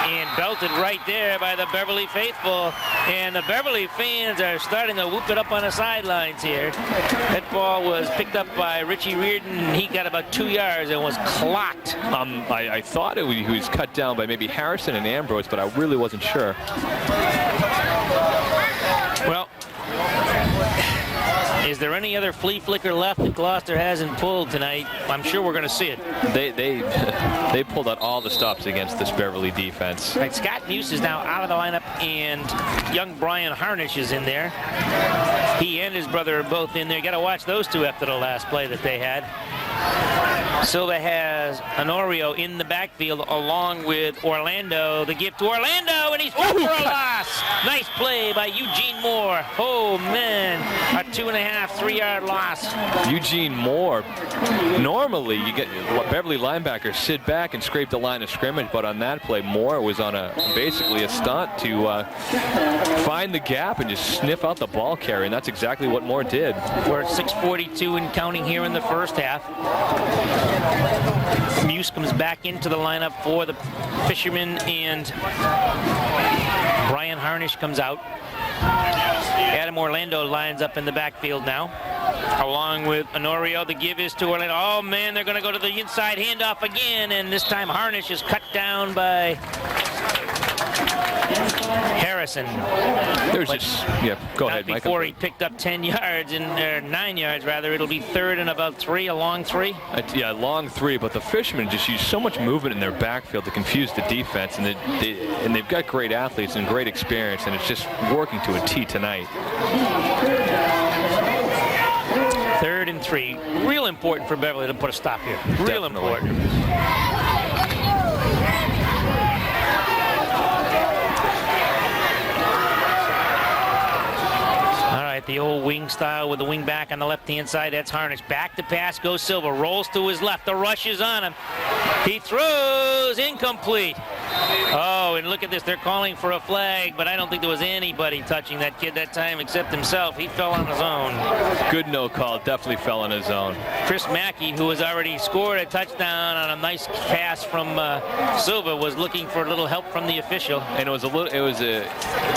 And belted right there by the Beverly faithful. And the Beverly fans are starting to whoop it up on the sidelines here. That ball was picked up by Richie Reardon. He got about 2 yards and was clocked. I thought he was cut down by maybe Harrison and Ambrose, but I really wasn't sure. Well, is there any other flea flicker left that Gloucester hasn't pulled tonight? I'm sure we're going to see it. They pulled out all the stops against this Beverly defense. Right, Scott Muse is now out of the lineup, and young Brian Harnish is in there. He and his brother are both in there. You got to watch those two after the last play that they had. Silva has Honorio in the backfield along with Orlando. The give to Orlando, and he's for a loss. Nice play by Eugene Moore. Oh, man. A 2.5, 3-yard loss. Eugene Moore. Normally, you get Beverly linebackers sit back and scrape the line of scrimmage, but on that play, Moore was on basically a stunt to find the gap and just sniff out the ball carrier, and that's exactly what Moore did. We're at 6:42 and counting here in the first half. Muse comes back into the lineup for the Fishermen, and Brian Harnish comes out. Adam Orlando lines up in the backfield now, along with Honorio. The give is to Orlando. Oh, man, they're going to go to the inside handoff again, and this time Harnish is cut down by Harrison. There's go ahead, Mike. Before he picked up 10 yards, or 9 yards rather. It'll be third and about 3, a long 3. Yeah, long 3, but the Fishermen just use so much movement in their backfield to confuse the defense, and they've got great athletes and great experience, and it's just working to a T tonight. 3rd and 3. Real important for Beverly to put a stop here. Real important. The old wing style with the wing back on the left-hand side. That's Harnish. Back to pass goes Silva. Rolls to his left. The rush is on him. He throws. Incomplete. Oh, and look at this. They're calling for a flag, but I don't think there was anybody touching that kid that time except himself. He fell on his own. Good no call. Definitely fell on his own. Chris Mackey, who has already scored a touchdown on a nice pass from Silva, was looking for a little help from the official. And it was a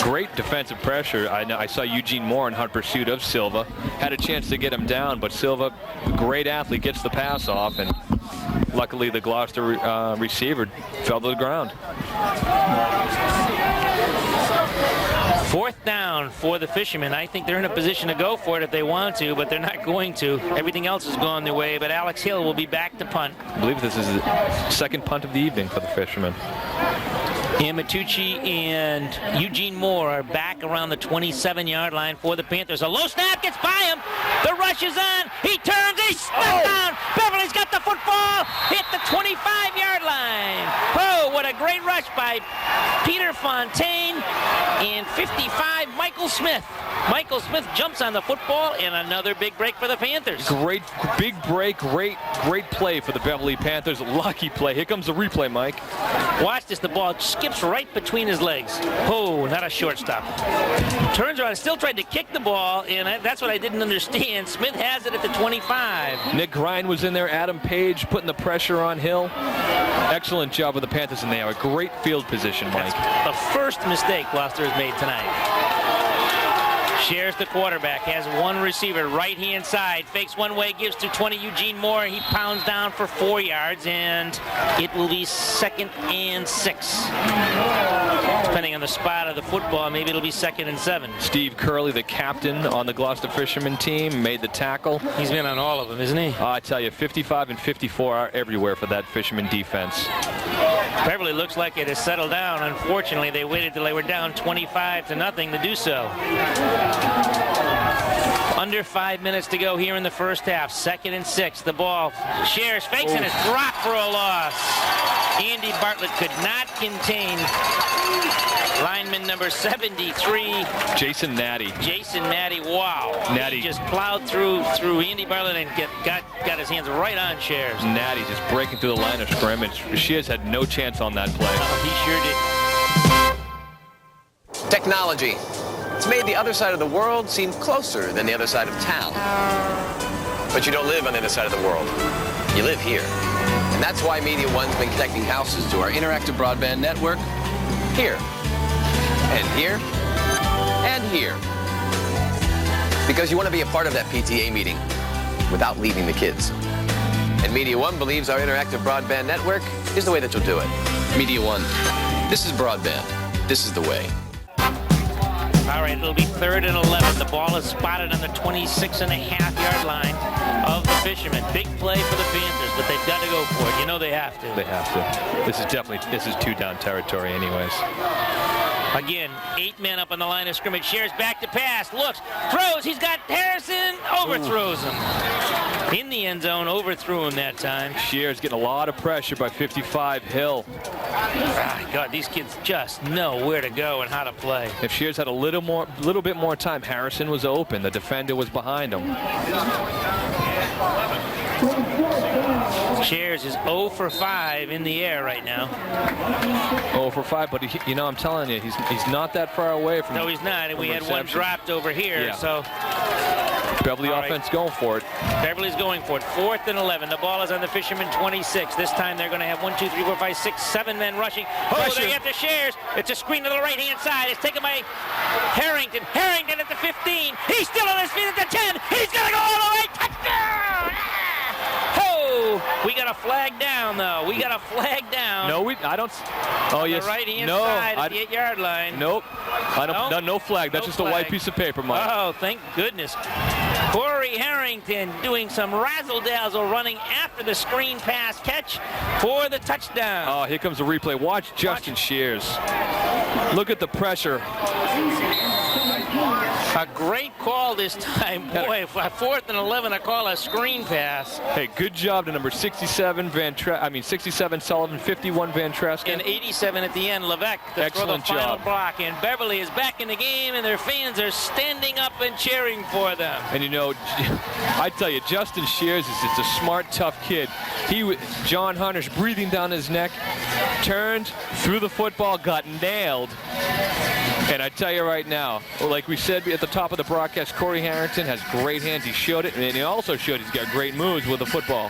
great defensive pressure. I saw Eugene Moore in hot pursuit of Silva. Had a chance to get him down, but Silva, great athlete, gets the pass off and luckily the Gloucester receiver fell to the ground. 4th down for the Fishermen. I think they're in a position to go for it if they want to, but they're not going to. Everything else has gone their way, but Alex Hill will be back to punt. I believe this is the 2nd punt of the evening for the Fishermen. Amatucci and Eugene Moore are back around the 27-yard line for the Panthers. A low snap gets by him. The rush is on. He turns. He's stepped down. Beverly's got the football. Hit the 25-yard line. Oh, what a great rush by Peter Fontaine. And 55, Michael Smith. Michael Smith jumps on the football, and another big break for the Panthers. Great big break. Great play for the Beverly Panthers. Lucky play. Here comes the replay, Mike. Watch this. The ball skips right between his legs. Oh, not a shortstop. Turns around, still tried to kick the ball, and that's what I didn't understand. Smith has it at the 25. Nick Grind was in there. Adam Page putting the pressure on Hill. Excellent job of the Panthers, and they have a great field position, Mike. That's the first mistake Gloucester has made tonight. Shares the quarterback, has one receiver, right-hand side, fakes one way, gives to 20, Eugene Moore. He pounds down for 4 yards, and it will be 2nd and 6. Depending on the spot of the football, maybe it'll be 2nd and 7. Steve Curley, the captain on the Gloucester Fishermen team, made the tackle. He's been on all of them, isn't he? I tell you, 55 and 54 are everywhere for that Fisherman defense. Beverly looks like it has settled down. Unfortunately, they waited till they were down 25-0 to do so. Under 5 minutes to go here in the first half. 2nd and 6. The ball. Shares, fakes, and it's dropped for a loss. Andy Bartlett could not contain lineman number 73. Jason Natty. Wow. Natty He just plowed through Andy Bartlett and got his hands right on Shares. Natty just breaking through the line of scrimmage. Shears had no chance on that play. He sure did. Technology. It's made the other side of the world seem closer than the other side of town. But you don't live on the other side of the world. You live here. And that's why MediaOne's been connecting houses to our interactive broadband network here, and here, and here. Because you want to be a part of that PTA meeting without leaving the kids. And MediaOne believes our interactive broadband network is the way that you'll do it. MediaOne, this is broadband. This is the way. All right, it'll be 3rd and 11. The ball is spotted on the 26.5-yard line of the Fishermen. Big play for the Panthers, but they've got to go for it. You know they have to. They have to. This is 2-down territory anyways. Again, 8 men up on the line of scrimmage. Shares back to pass. Looks, throws. He's got Harrison. Overthrows him. In the end zone, overthrew him that time. Shares getting a lot of pressure by 55 Hill. God, these kids just know where to go and how to play. If Shares had a little bit more time, Harrison was open. The defender was behind him. Shares is 0 for 5 in the air right now. 0 for 5, but I'm telling you, he's not that far away from. No, he's not. And we had one dropped over here, so. Beverly offense going for it. Beverly's going for it. 4th and 11. The ball is on the Fishermen 26. This time they're going to have 1, 2, 3, 4, 5, 6, 7 men rushing. Pressure. They get the Shares. It's a screen to the right-hand side. It's taken by Harrington. Harrington at the 15. He's still on his feet at the 10. He's going to go all the way. Touchdown! We got a flag down, though. We got a flag down. No, I don't. Oh, yes. The right-hand side at the 8-yard line. Nope. No flag. That's just a white piece of paper, Mike. Oh, thank goodness. Corey Harrington doing some razzle-dazzle running after the screen pass catch for the touchdown. Oh, here comes the replay. Watch Justin Shares. Look at the pressure. A great call this time. Boy, 4th and 11, I call a screen pass. Hey, good job to number 67 67 Sullivan, 51 Van Treska. And 87 at the end, Levesque to throw the final block. And Beverly is back in the game, and their fans are standing up and cheering for them. And I tell you, Justin Shares is just a smart, tough kid. John Hunter's breathing down his neck, turned, threw the football, got nailed. And I tell you right now, like we said at the top of the broadcast, Corey Harrington has great hands. He showed it, and he also showed he's got great moves with the football.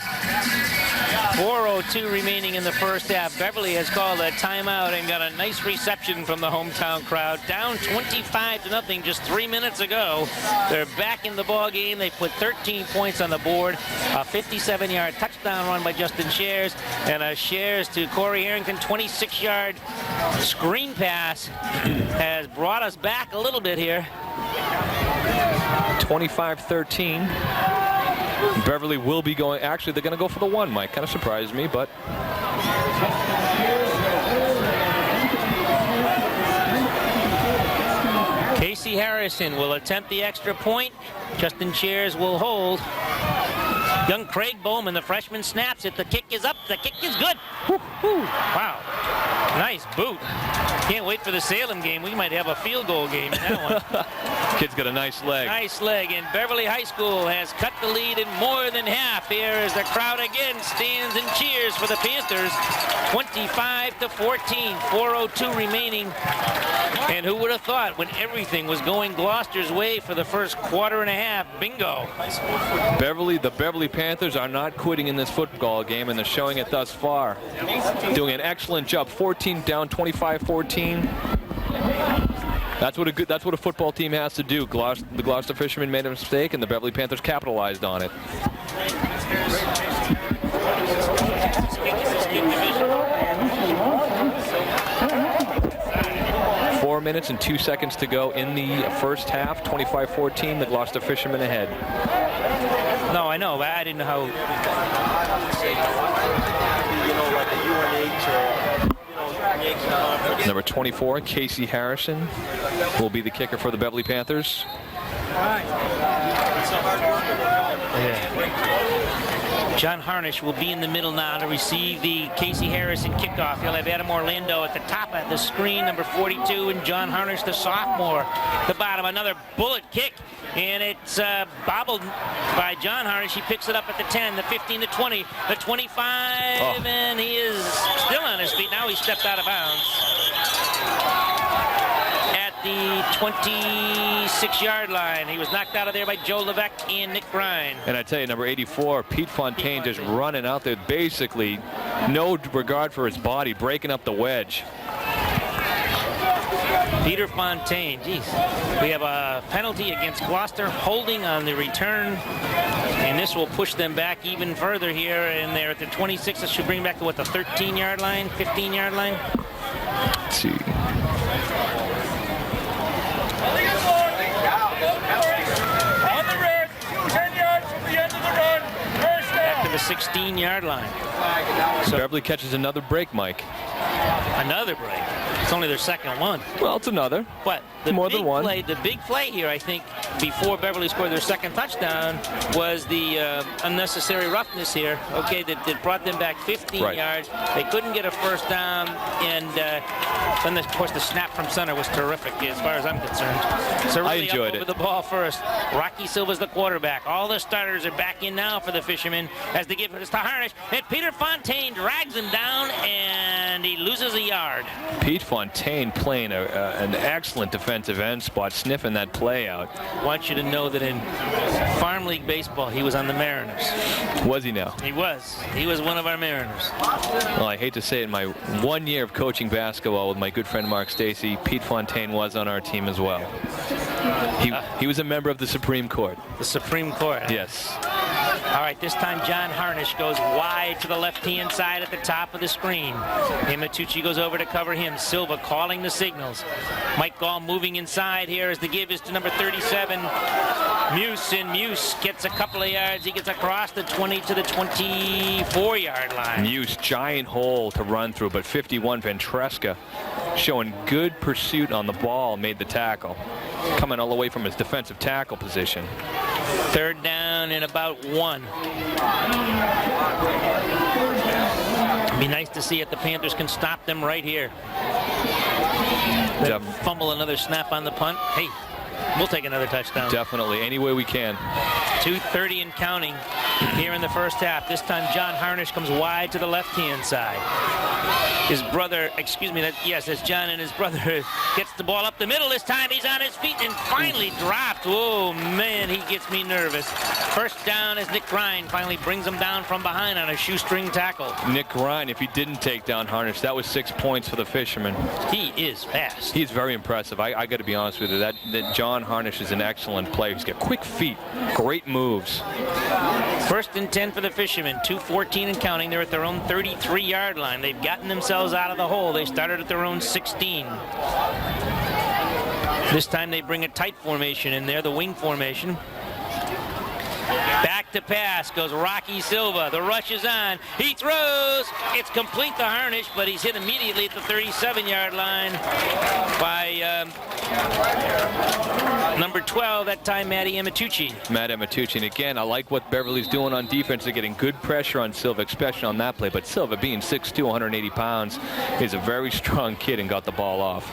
4:02 remaining in the first half. Beverly has called a timeout and got a nice reception from the hometown crowd. Down 25-0 just 3 minutes ago. They're back in the ball game. They put 13 points on the board. A 57-yard touchdown run by Justin Shares, and a Shares to Corey Harrington 26-yard screen pass has brought us back a little bit here. 25-13. Beverly will be going. Actually, they're going to go for the one, Mike. Kind of surprised me, but. Casey Harrison will attempt the extra point. Justin Shares will hold. Young Craig Bowman, the freshman, snaps it. The kick is up. The kick is good. Woo, woo. Wow. Nice boot. Can't wait for the Salem game. We might have a field goal game in that one. Kid's got a nice leg. Nice leg. And Beverly High School has cut the lead in more than half here as the crowd again stands and cheers for the Panthers. 25-14. 4:02 remaining. And who would have thought when everything was going Gloucester's way for the first quarter and a half? Bingo. The Beverly Panthers are not quitting in this football game, and they're showing it thus far. Doing an excellent job. 14 down, 25-14. That's what a football team has to do. The Gloucester Fishermen made a mistake, and the Beverly Panthers capitalized on it. 4 minutes and 2 seconds to go in the first half. 25-14, the Gloucester Fishermen ahead. No, I know, but I didn't know how. Number 24, Casey Harrison, will be the kicker for the Beverly Panthers. John Harnish will be in the middle now to receive the Casey Harrison kickoff. He'll have Adam Orlando at the top of the screen, number 42, and John Harnish, the sophomore, the bottom. Another bullet kick, and it's bobbled by John Harnish. He picks it up at the 10, the 15, the 20, the 25, and he is still on his feet. Now he stepped out of bounds at the 26-yard line. He was knocked out of there by Joe Levesque and Nick Brine. And I tell you, number 84, Pete Fontaine, just running out there, basically no regard for his body, breaking up the wedge. Peter Fontaine, geez. We have a penalty against Gloucester, holding on the return, and this will push them back even further here, and they're at the 26. This should bring back to what, the 13-yard line, 15-yard line? Let's see. On the red, 10 yards from the end of the run. First down. Back to the 16-yard line. So Beverly catches another break, Mike. Another break. It's only their second one. Well, it's another. But the more than one. The big play here, I think, before Beverly scored their second touchdown, was the unnecessary roughness here. Okay, that brought them back 15 yards. They couldn't get a first down, and then, of course, the snap from center was terrific, as far as I'm concerned. So really I enjoyed over the ball first. Rocky Silva's the quarterback. All the starters are back in now for the Fishermen as they give it to Harnish, and Peter Fontaine drags him down, and he loses a yard. Pete Fontaine playing an excellent defensive end spot, sniffing that play out. I want you to know that in Farm League baseball, he was on the Mariners. Was he now? He was. He was one of our Mariners. Well, I hate to say it, in my 1 year of coaching basketball with my good friend Mark Stacy, Pete Fontaine was on our team as well. He was a member of the Supreme Court. The Supreme Court. Yes. All right, this time John Harnish goes wide to the left-hand side at the top of the screen. Imatucci goes over to cover him. Silva calling the signals. Mike Gall moving inside here as the give is to number 37, Muse, and Muse gets a couple of yards. He gets across the 20 to the 24-yard line. Muse, giant hole to run through, but 51, Ventresca, showing good pursuit on the ball, made the tackle. Coming all the way from his defensive tackle position. Third down and about 1. It'd be nice to see if the Panthers can stop them right here. They fumble another snap on the punt. Hey, we'll take another touchdown. Definitely, any way we can. 2:30 and counting here in the first half. This time John Harnish comes wide to the left-hand side. His brother, that's John, and his brother gets the ball up the middle. This time he's on his feet and finally dropped. Oh, man, he gets me nervous. First down as Nick Grine finally brings him down from behind on a shoestring tackle. Nick Grine, if he didn't take down Harnish, that was 6 points for the Fisherman. He is fast. He's very impressive. I got to be honest with you. That John Harnish is an excellent player. He's got quick feet, great moves. First and 10 for the Fishermen. 2:14 and counting. They're at their own 33-yard line. They've gotten themselves out of the hole. They started at their own 16. This time they bring a tight formation in there, the wing formation. Back to pass goes Rocky Silva. The rush is on. He throws. It's complete to Harnish, but he's hit immediately at the 37-yard line by number 12, that time, Matty Amatucci. Matt Amatucci. And again, I like what Beverly's doing on defense. They're getting good pressure on Silva, especially on that play. But Silva, being 6'2", 180 pounds, is a very strong kid and got the ball off.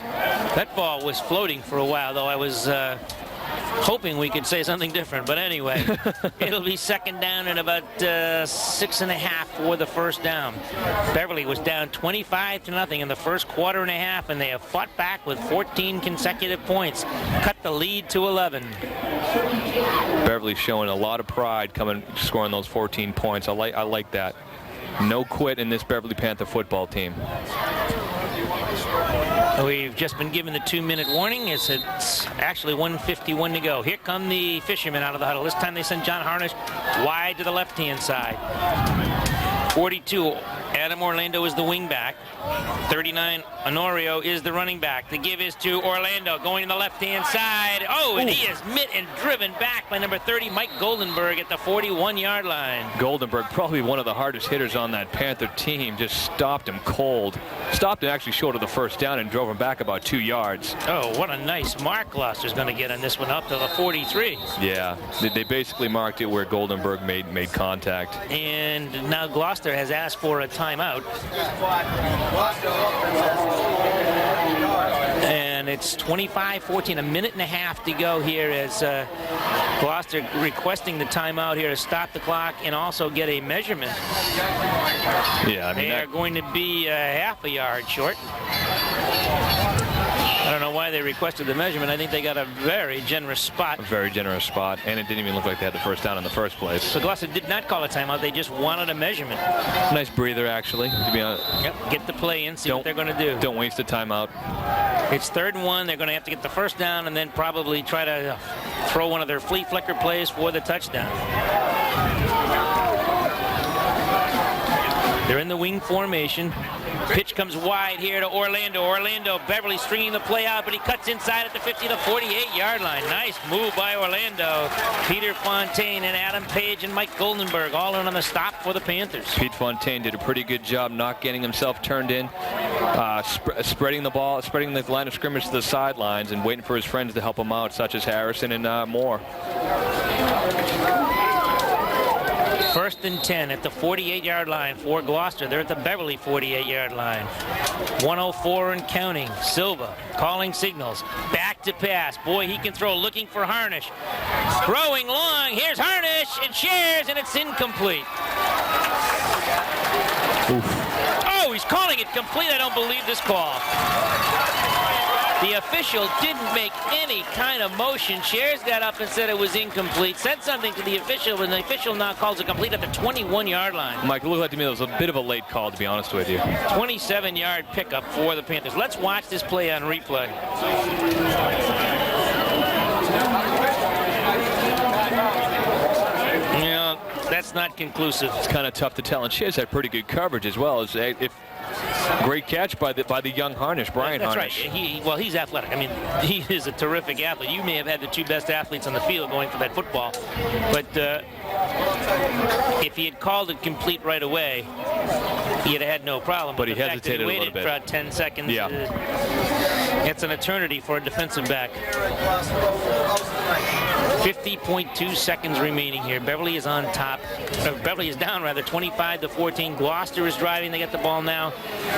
That ball was floating for a while, though. I was hoping we could say something different, but anyway, it'll be second down and about 6.5 for the first down. Beverly was down 25-0 in the first quarter and a half, and they have fought back with 14 consecutive points, cut the lead to 11. Beverly's showing a lot of pride scoring those 14 points. I like that. No quit in this Beverly Panther football team. We've just been given the 2-minute warning. It's actually 1:51 to go. Here come the Fishermen out of the huddle. This time they send John Harnish wide to the left-hand side. 42, Adam Orlando is the wingback. 39, Honorio is the running back. The give is to Orlando, going to the left-hand side. Oh, and he is met and driven back by number 30, Mike Goldenberg, at the 41-yard line. Goldenberg, probably one of the hardest hitters on that Panther team, just stopped him cold. Stopped and actually short of the first down and drove him back about 2 yards. Oh, what a nice mark Gloucester's going to get on this one, up to the 43. Yeah, they basically marked it where Goldenberg made contact. And now Gloucester has asked for a timeout. And it's 25-14, a minute and a half to go here as Gloucester requesting the timeout here to stop the clock and also get a measurement. Yeah, I mean, they are going to be half a yard short. I don't know why they requested the measurement. I think they got a very generous spot. A very generous spot, and it didn't even look like they had the first down in the first place. So Gloucester did not call a timeout. They just wanted a measurement. Nice breather, actually, to be honest. Yep, get the play in, see what they're going to do. Don't waste a timeout. It's 3rd and 1. They're going to have to get the first down and then probably try to throw one of their flea flicker plays for the touchdown. They're in the wing formation. Pitch comes wide here to Orlando. Beverly stringing the play out, but he cuts inside at the 50 to 48-yard line. Nice move by Orlando. Peter Fontaine and Adam Page and Mike Goldenberg all in on the stop for the Panthers. Pete Fontaine did a pretty good job not getting himself turned in, spreading the ball, spreading the line of scrimmage to the sidelines and waiting for his friends to help him out, such as Harrison and Moore. 1st and 10 at the 48-yard line for Gloucester. They're at the Beverly 48-yard line. 1:04 and counting. Silva calling signals. Back to pass. Boy, he can throw, looking for Harnish. Throwing long. Here's Harnish. It shares, and it's incomplete. Oof. Oh, he's calling it complete. I don't believe this call. The official didn't make any kind of motion. Shares got up and said it was incomplete. Said something to the official, and the official now calls it complete at the 21-yard line. Mike, it looked like to me it was a bit of a late call, to be honest with you. 27-yard pickup for the Panthers. Let's watch this play on replay. Yeah, that's not conclusive. It's kind of tough to tell, and Shares had pretty good coverage as well. Great catch by the young Harnish, Brian Harnish. That's right. He's athletic. I mean, he is a terrific athlete. You may have had the 2 best athletes on the field going for that football, but if he had called it complete right away, he'd have had no problem. But he hesitated a little bit. Waited for about 10 seconds. Yeah. It's an eternity for a defensive back. 50.2 seconds remaining here. Beverly is on top. Beverly is down, rather, 25-14. Gloucester is driving. They get the ball now.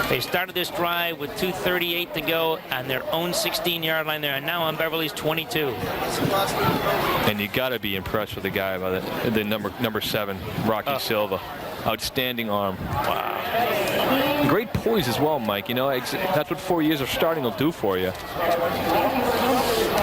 They started this drive with 2:38 to go on their own 16-yard line. They are now on Beverly's 22. And you got to be impressed with the guy by the number 7, Rocky Silva. Outstanding arm. Wow. Great poise as well, Mike. You know, that's what 4 years of starting will do for you.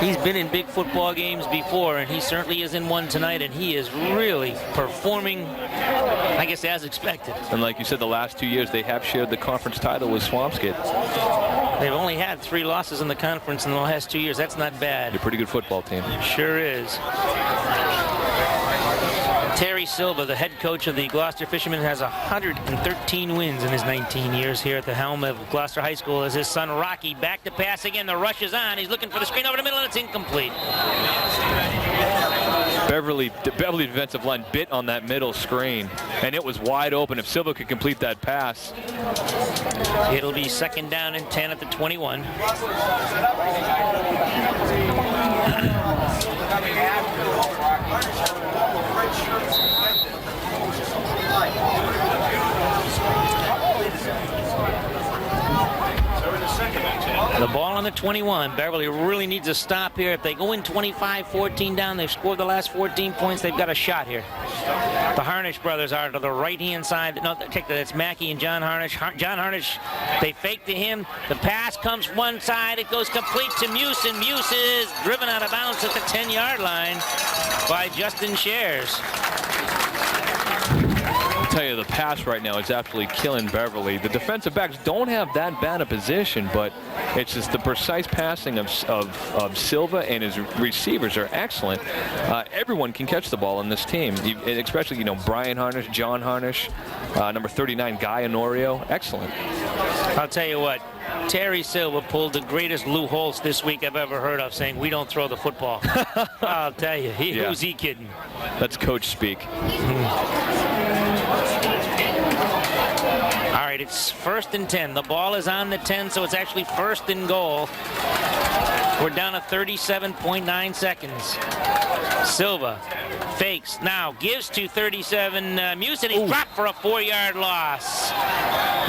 He's been in big football games before, and he certainly is in one tonight, and he is really performing, I guess, as expected. And like you said, the last 2 years, they have shared the conference title with Swampscott. They've only had 3 losses in the conference in the last 2 years. That's not bad. They're a pretty good football team. Sure is. Terry Silva, the head coach of the Gloucester Fishermen, has 113 wins in his 19 years here at the helm of Gloucester High School. As his son Rocky back to pass again. The rush is on. He's looking for the screen over the middle, and it's incomplete. The Beverly defensive line bit on that middle screen, and it was wide open. If Silva could complete that pass. It'll be 2nd down and 10 at the 21. The ball on the 21. Beverly really needs a stop here. If they go in 25-14 down, they've scored the last 14 points. They've got a shot here. The Harnish brothers are to the right-hand side. No, take that. It's Mackey and John Harnish. John Harnish, they fake to him. The pass comes one side. It goes complete to Muse, and Muse is driven out of bounds at the 10-yard line by Justin Shares. I'll tell you, the pass right now is absolutely killing Beverly. The defensive backs don't have that bad a position, but it's just the precise passing of Silva, and his receivers are excellent. Everyone can catch the ball in this team, especially, you know, Brian Harnish, John Harnish, number 39, Guy Honorio. Excellent. I'll tell you what, Terry Silva pulled the greatest Lou Holtz this week I've ever heard of, saying we don't throw the football. I'll tell you, who's he kidding? That's coach speak. All right, it's 1st and 10. The ball is on the 10, so it's actually 1st and goal. We're down to 37.9 seconds. Silva fakes, now gives to 37 Muse, and he's dropped for a 4-yard loss.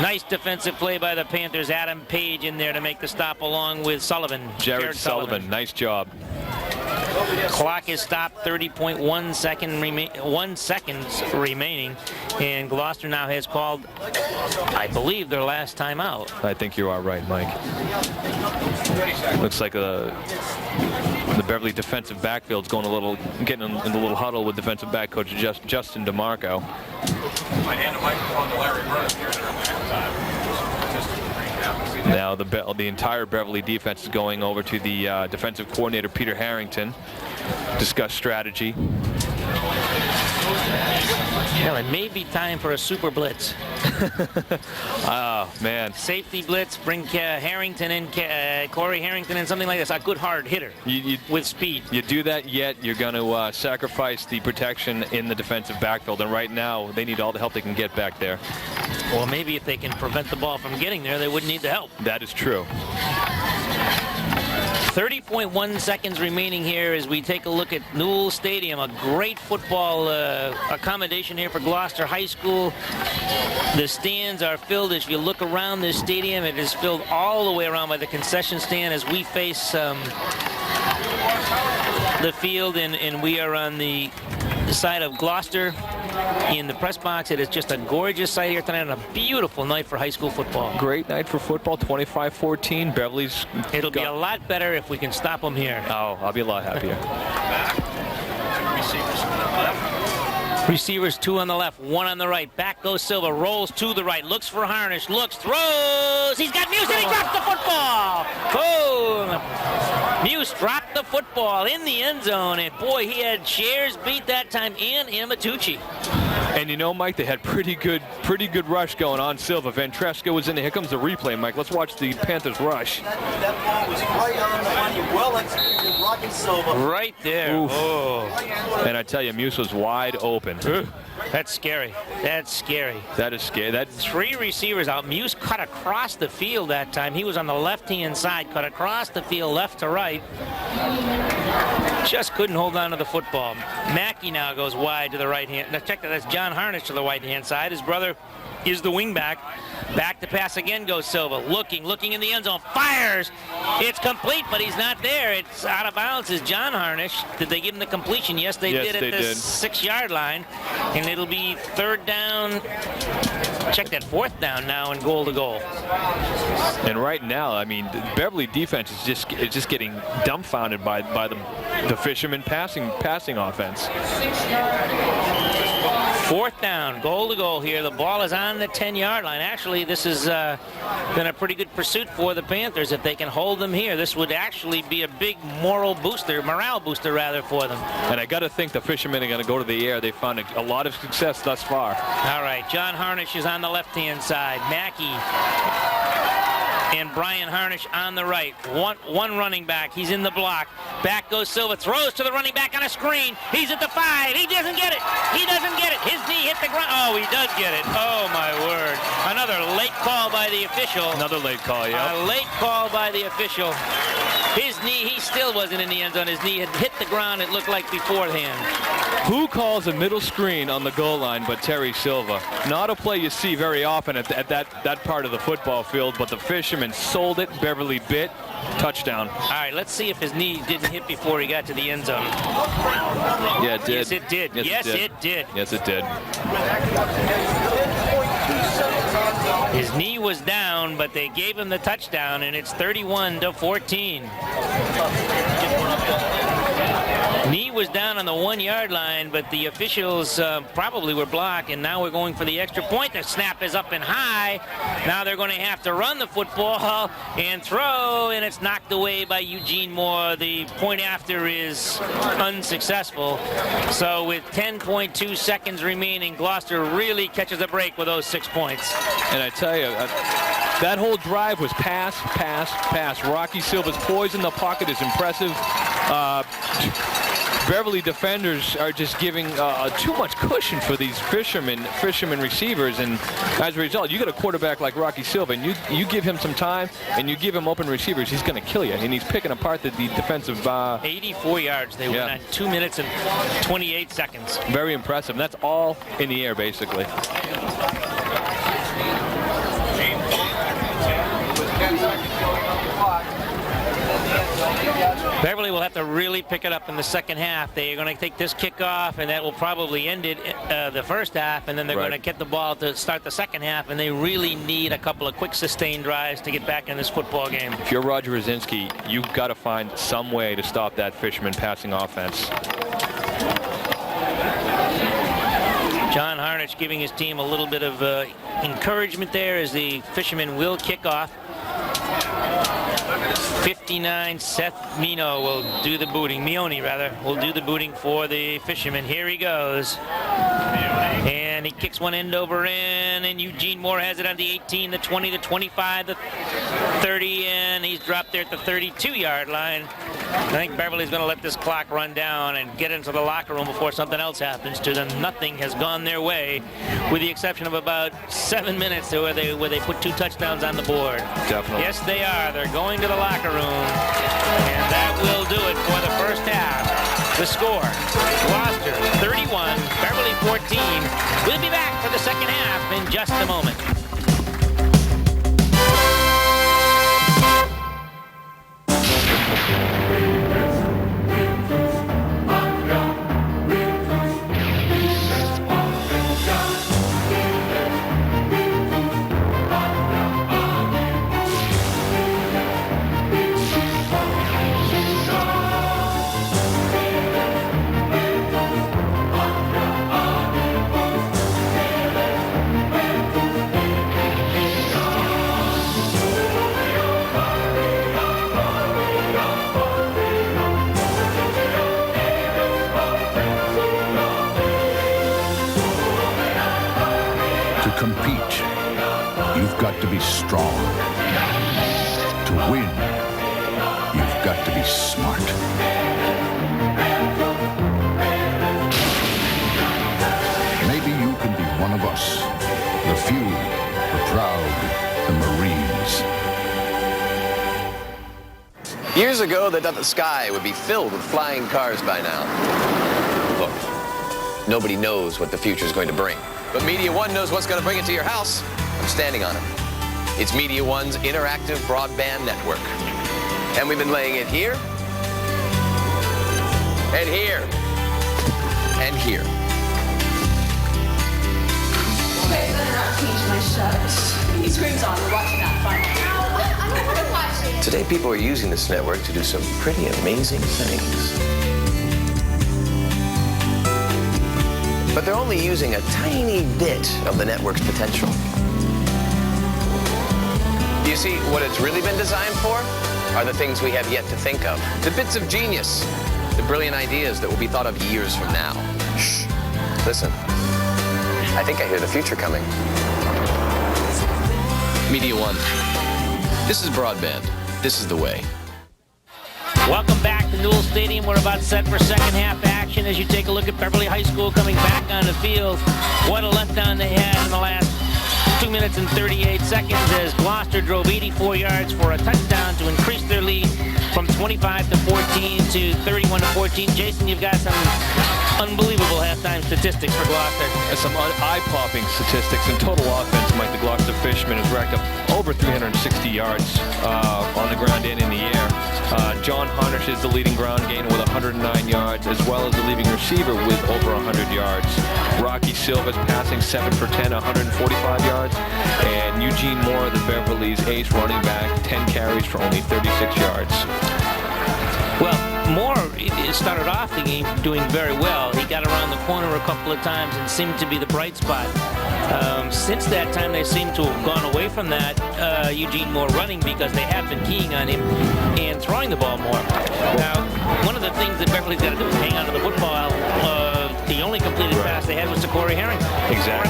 Nice defensive play by the Panthers. Adam Page in there to make the stop along with Sullivan. Jared Sullivan, nice job. Clock is stopped, 30.1 seconds remaining, and Gloucester now has called, I believe, their last time out. I think you are right, Mike. Looks like the Beverly defensive backfield's getting in a little huddle with defensive back coach Justin DeMarco. Now the entire Beverly defense is going over to the defensive coordinator, Peter Harrington, discuss strategy. Well, it may be time for a super blitz. Oh, man. Safety blitz, bring Harrington in, Corey Harrington in, something like this. A good hard hitter with speed. You do that, yet you're going to sacrifice the protection in the defensive backfield. And right now, they need all the help they can get back there. Well, maybe if they can prevent the ball from getting there, they wouldn't need the help. That is true. 30.1 seconds remaining here as we take a look at Newell Stadium. A great football accommodation here for Gloucester High School. The stands are filled. As you look around this stadium, it is filled all the way around by the concession stand as we face the field, and we are on the side of Gloucester in the press box. It is just a gorgeous sight here tonight and a beautiful night for high school football. Great night for football, 25-14. Beverly's... It'll be a lot better if we can stop them here. Oh, I'll be a lot happier. Receivers, 2 on the left, 1 on the right. Back goes Silva, rolls to the right, looks for Harnish, looks, throws. He's got Muse, and he drops the football. Boom. Muse dropped the football in the end zone, and boy, he had Shares beat that time, and Amatucci. And you know, Mike, they had pretty good rush going on. Silva, Ventresca was in there. Here comes the replay, Mike. Let's watch the Panthers rush. That ball was right on the money. Well executed, Rocky Silva. Right there. Oh. And I tell you, Muse was wide open. That's scary. That's scary. That is scary. That's 3 receivers out. Muse cut across the field that time. He was on the left-hand side, cut across the field left to right. Just couldn't hold on to the football. Mackey now goes wide to the right hand. Now check that. That's John Harnish to the right-hand side. His brother is the wingback. Back to pass again goes Silva. Looking in the end zone. Fires. It's complete, but he's not there. It's out of bounds. Is John Harnish. Did they give him the completion? Yes, they did at the 6-yard line. And it'll be 3rd down. Check that, 4th down now and goal to goal. And right now, I mean, the Beverly defense is just getting dumbfounded by the Fisherman passing offense. 4th down, goal to goal here. The ball is on the 10-yard line. Actually, this has been a pretty good pursuit for the Panthers. If they can hold them here, this would actually be a big morale booster for them. And I got to think the Fishermen are going to go to the air. They found a lot of success thus far. All right, John Harnish is on the left-hand side. Mackey and Brian Harnish on the right. One running back. He's in the block. Back goes Silva. Throws to the running back on a screen. He's at the 5. He doesn't get it. His knee hit the ground. Oh, he does get it. Oh, my word. Another late call by the official. Another late call, yeah. A late call by the official. His knee, he still wasn't in the end zone. His knee had hit the ground, it looked like beforehand. Who calls a middle screen on the goal line but Terry Silva? Not a play you see very often at that part of the football field, but the Fishermen sold it. Beverly bit. Touchdown. All right, let's see if his knee didn't hit before he got to the end zone. Yeah, it did. Yes, it did. Yes, it did. Yes, it did. His knee was down, but they gave him the touchdown, and it's 31-14. Knee was down on the 1-yard line, but the officials probably were blocked, and now we're going for the extra point. The snap is up and high. Now they're going to have to run the football and throw, and it's knocked away by Eugene Moore. The point after is unsuccessful. So with 10.2 seconds remaining, Gloucester really catches a break with those 6 points. And I tell you, that whole drive was pass, pass, pass. Rocky Silva's poise in the pocket is impressive. Beverly defenders are just giving too much cushion for these fishermen receivers, and as a result, you get a quarterback like Rocky Silva, and you give him some time, and you give him open receivers, he's going to kill you, and he's picking apart the defensive. 84 yards they went on 2 minutes and 28 seconds. Very impressive. And that's all in the air, basically. Beverly will have to really pick it up in the second half. They are going to take this kickoff, and that will probably end it the first half, and then they're going to get the ball to start the second half, and they really need a couple of quick sustained drives to get back in this football game. If you're Roger Rosinski, you've got to find some way to stop that Fisherman passing offense. John Harnish giving his team a little bit of encouragement there as the Fishermen will kick off. 59, Seth Mino will do the booting. Mione, rather, will do the booting for the Fishermen. Here he goes. And he kicks one end over end, and Eugene Moore has it on the 18, the 20, the 25, the 30, and he's dropped there at the 32-yard line. I think Beverly's going to let this clock run down and get into the locker room before something else happens to them. Nothing has gone their way, with the exception of about 7 minutes where they put 2 touchdowns on the board. Definitely. Yes, they are. They're going to the locker room, and that will do it for the first half. The score, Gloucester 31, Beverly 14. We'll be back for the second half in just a moment. Compete, you've got to be strong. To win, you've got to be smart. Maybe you of us. The few, the proud, the Marines. Years ago, they thought the sky would be filled with flying cars by now. Look, nobody knows what the future is going to bring. But MediaOne knows what's going to bring it to your house. I'm standing on it. It's MediaOne's interactive broadband network. And we've been laying it here, and here, and here. Okay, better not change my shirts. He screams on, we're watching that final. No, I don't want to watch it. Today, people are using this network to do some pretty amazing things. But they're only using a tiny bit of the network's potential. You see, what it's really been designed for are the things we have yet to think of. The bits of genius, the brilliant ideas that will be thought of years from now. Shh, listen. I think I hear the future coming. MediaOne. This is broadband. This is the way. Welcome back to Newell Stadium. We're about set for second half action as you take a look at Beverly High School coming back on the field. What a letdown they had in the last 2 minutes and 38 seconds as Gloucester drove 84 yards for a touchdown to increase their lead from 25 to 14 to 31 to 14. Jason, you've got some unbelievable halftime statistics for Gloucester. Some eye-popping statistics. In total offense, Mike, the Gloucester Fishermen has racked up over 360 yards on the ground and in the air. John Harnish is the leading ground gainer with 109 yards, as well as the leading receiver with over 100 yards. Rocky Silva's passing 7 for 10, 145 yards. And Eugene Moore, the Beverly's ace running back, 10 carries for only 36 yards. Well, Moore started off the game doing very well. He got around the corner a couple of times and seemed to be the bright spot. Since that time, they seem to have gone away from that Eugene Moore running because they have been keying on him and throwing the ball more. Now, one of the things that Beverly's got to do is hang on to the football. The only completed pass they had was to Corey Herring. Exactly.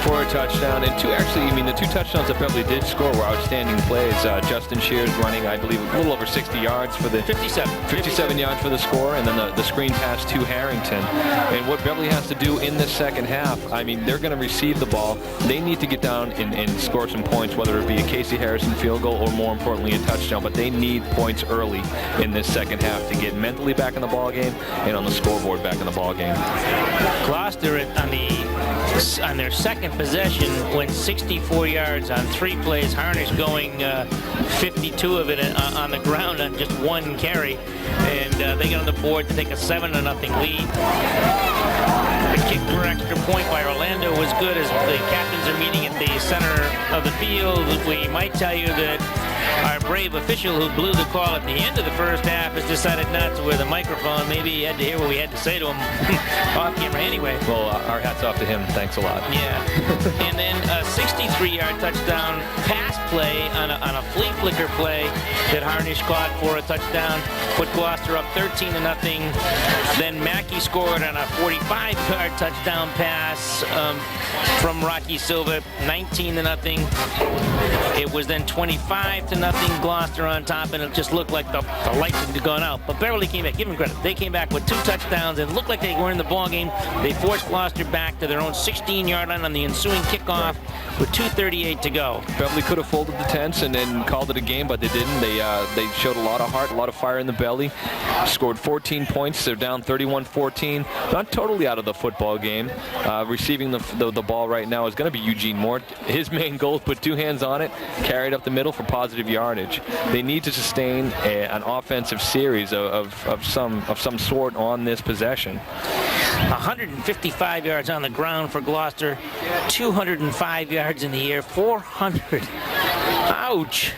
For a touchdown. And the two touchdowns that Beverly did score were outstanding plays. Justin Shears running, I believe, a little over 60 yards for the 57 yards for the score, and then the screen pass to Harrington. And what Beverly has to do in the second half, they're going to receive the ball. They need to get down and score some points, whether it be a Casey Harrison field goal or, more importantly, a touchdown. But they need points early in this second half to get mentally back in the ball game and on the scoreboard back in the ball game. Gloucester on their second possession went 64 yards on 3 plays. Harnish going 52 of it on the ground on just 1 carry, and they get on the board to take a 7-0 lead. The kick for extra point by Orlando was good as the captains are meeting at the center of the field. We might tell you that our brave official who blew the call at the end of the first half has decided not to wear the microphone. Maybe he had to hear what we had to say to him off camera anyway. Well, our hats off to him. Thanks a lot. Yeah. And then a 63-yard touchdown pass play on a flea flicker play that Harnish caught for a touchdown, put Gloucester up 13-0. Then Mackey scored on a 45-yard touchdown pass from Rocky Silva, 19-0. It was then 25-0, Gloucester on top, and it just looked like the lights had gone out. But Beverly came back. Give them credit. They came back with 2 touchdowns and looked like they were in the ball game. They forced Gloucester back to their own 16-yard line on the ensuing kickoff with 2:38 to go. Beverly could have folded the tents and then called it a game, but they didn't. They showed a lot of heart, a lot of fire in the belly. Scored 14 points. They're down 31-14. Not totally out of the football game. Receiving the ball right now is going to be Eugene Moore. His main goal is put 2 hands on it, carry it up the middle for positive yardage. They need to sustain an offensive series of some sort on this possession. 155 yards on the ground for Gloucester, 205 yards in the air, 400. Ouch.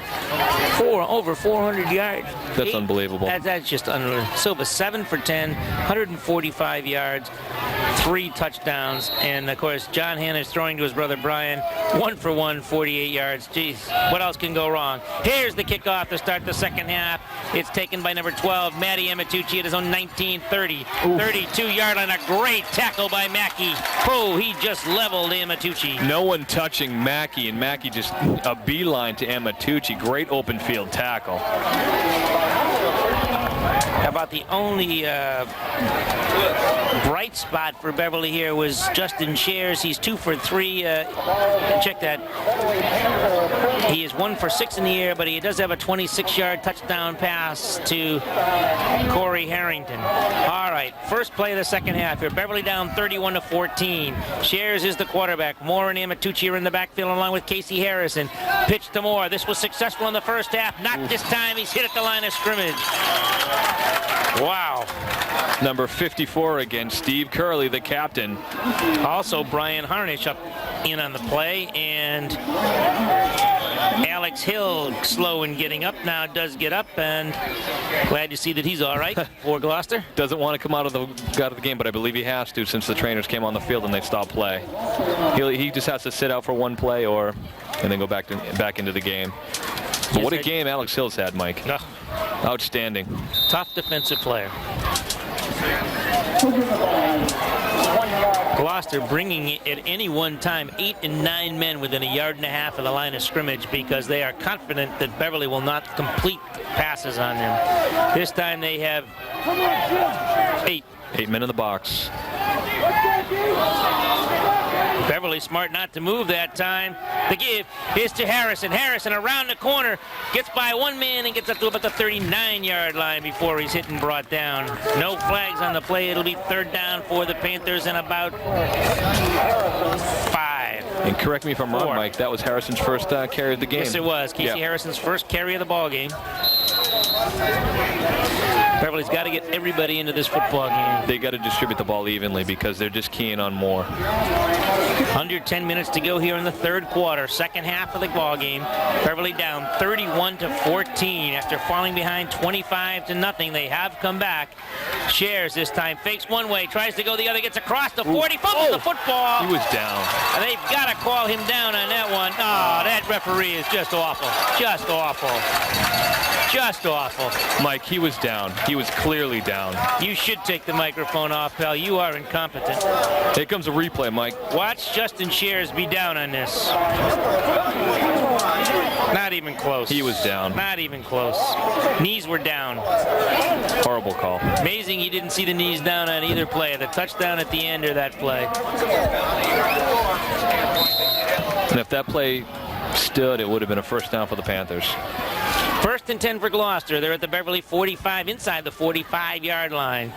Over 400 yards. That's unbelievable. That's just unreal. Silva 7 for 10, 145 yards, 3 touchdowns, and of course John Hanna's throwing to his brother Brian, 1 for 1, 48 yards. Jeez, what else can go wrong? Here's the kickoff to start the second half. It's taken by number 12, Matty Amatucci at his own 19-30, 32-yard line. A great tackle by Mackey. Oh, he just leveled Amatucci. No one touching Mackey, and Mackey just a beeline to Amatucci. Great open field tackle. How about the only bright spot for Beverly here was Justin Shares. He's 2 for 3. Check that. He is 1 for 6 in the air, but he does have a 26-yard touchdown pass to Corey Harrington. All right, first play of the second half here. Beverly down 31-14. Shares is the quarterback. Moore and Amatucci are in the backfield along with Casey Harrison. Pitch to Moore. This was successful in the first half. Not this time. He's hit at the line of scrimmage. Wow. Number 54 again, Steve Curley, the captain. Also, Brian Harnish up in on the play, and Alex Hill, slow in getting up, now does get up, and glad to see that he's all right for Gloucester. Doesn't want to come out of the game, but I believe he has to since the trainers came on the field and they stopped play. He just has to sit out for one play and then go back into the game. But what a game Alex Hill's had, Mike. Outstanding. Tough defensive player. Gloucester bringing at any one time 8 and 9 men within 1.5 yards of the line of scrimmage because they are confident that Beverly will not complete passes on them. This time they have 8. 8 men in the box. Beverly smart not to move that time. The give is to Harrison. Harrison around the corner, gets by one man and gets up to about the 39-yard line before he's hit and brought down. No flags on the play. It'll be third down for the Panthers and about 5. And correct me if I'm wrong, Mike, that was Harrison's first carry of the game. Yes, it was. Casey Harrison's first carry of the ball game. Beverly's got to get everybody into this football game. They got to distribute the ball evenly because they're just keying on more. Under 10 minutes to go here in the third quarter, second half of the ball game. Beverly down 31-14 after falling behind 25-0. They have come back. Shares this time, fakes one way, tries to go the other, gets across the 40, fumbles the football. He was down. And they've got to call him down on that one. Oh, that referee is just awful. Just awful. Just awful. Mike, he was down. He was clearly down. You should take the microphone off, pal. You are incompetent. Here comes a replay, Mike. Watch Justin Shares be down on this. Not even close. He was down. Not even close. Knees were down. Horrible call. Amazing he didn't see the knees down on either play. The touchdown at the end or that play. And if that play stood, it would have been a first down for the Panthers. First and 10 for Gloucester. They're at the Beverly 45, inside the 45-yard line.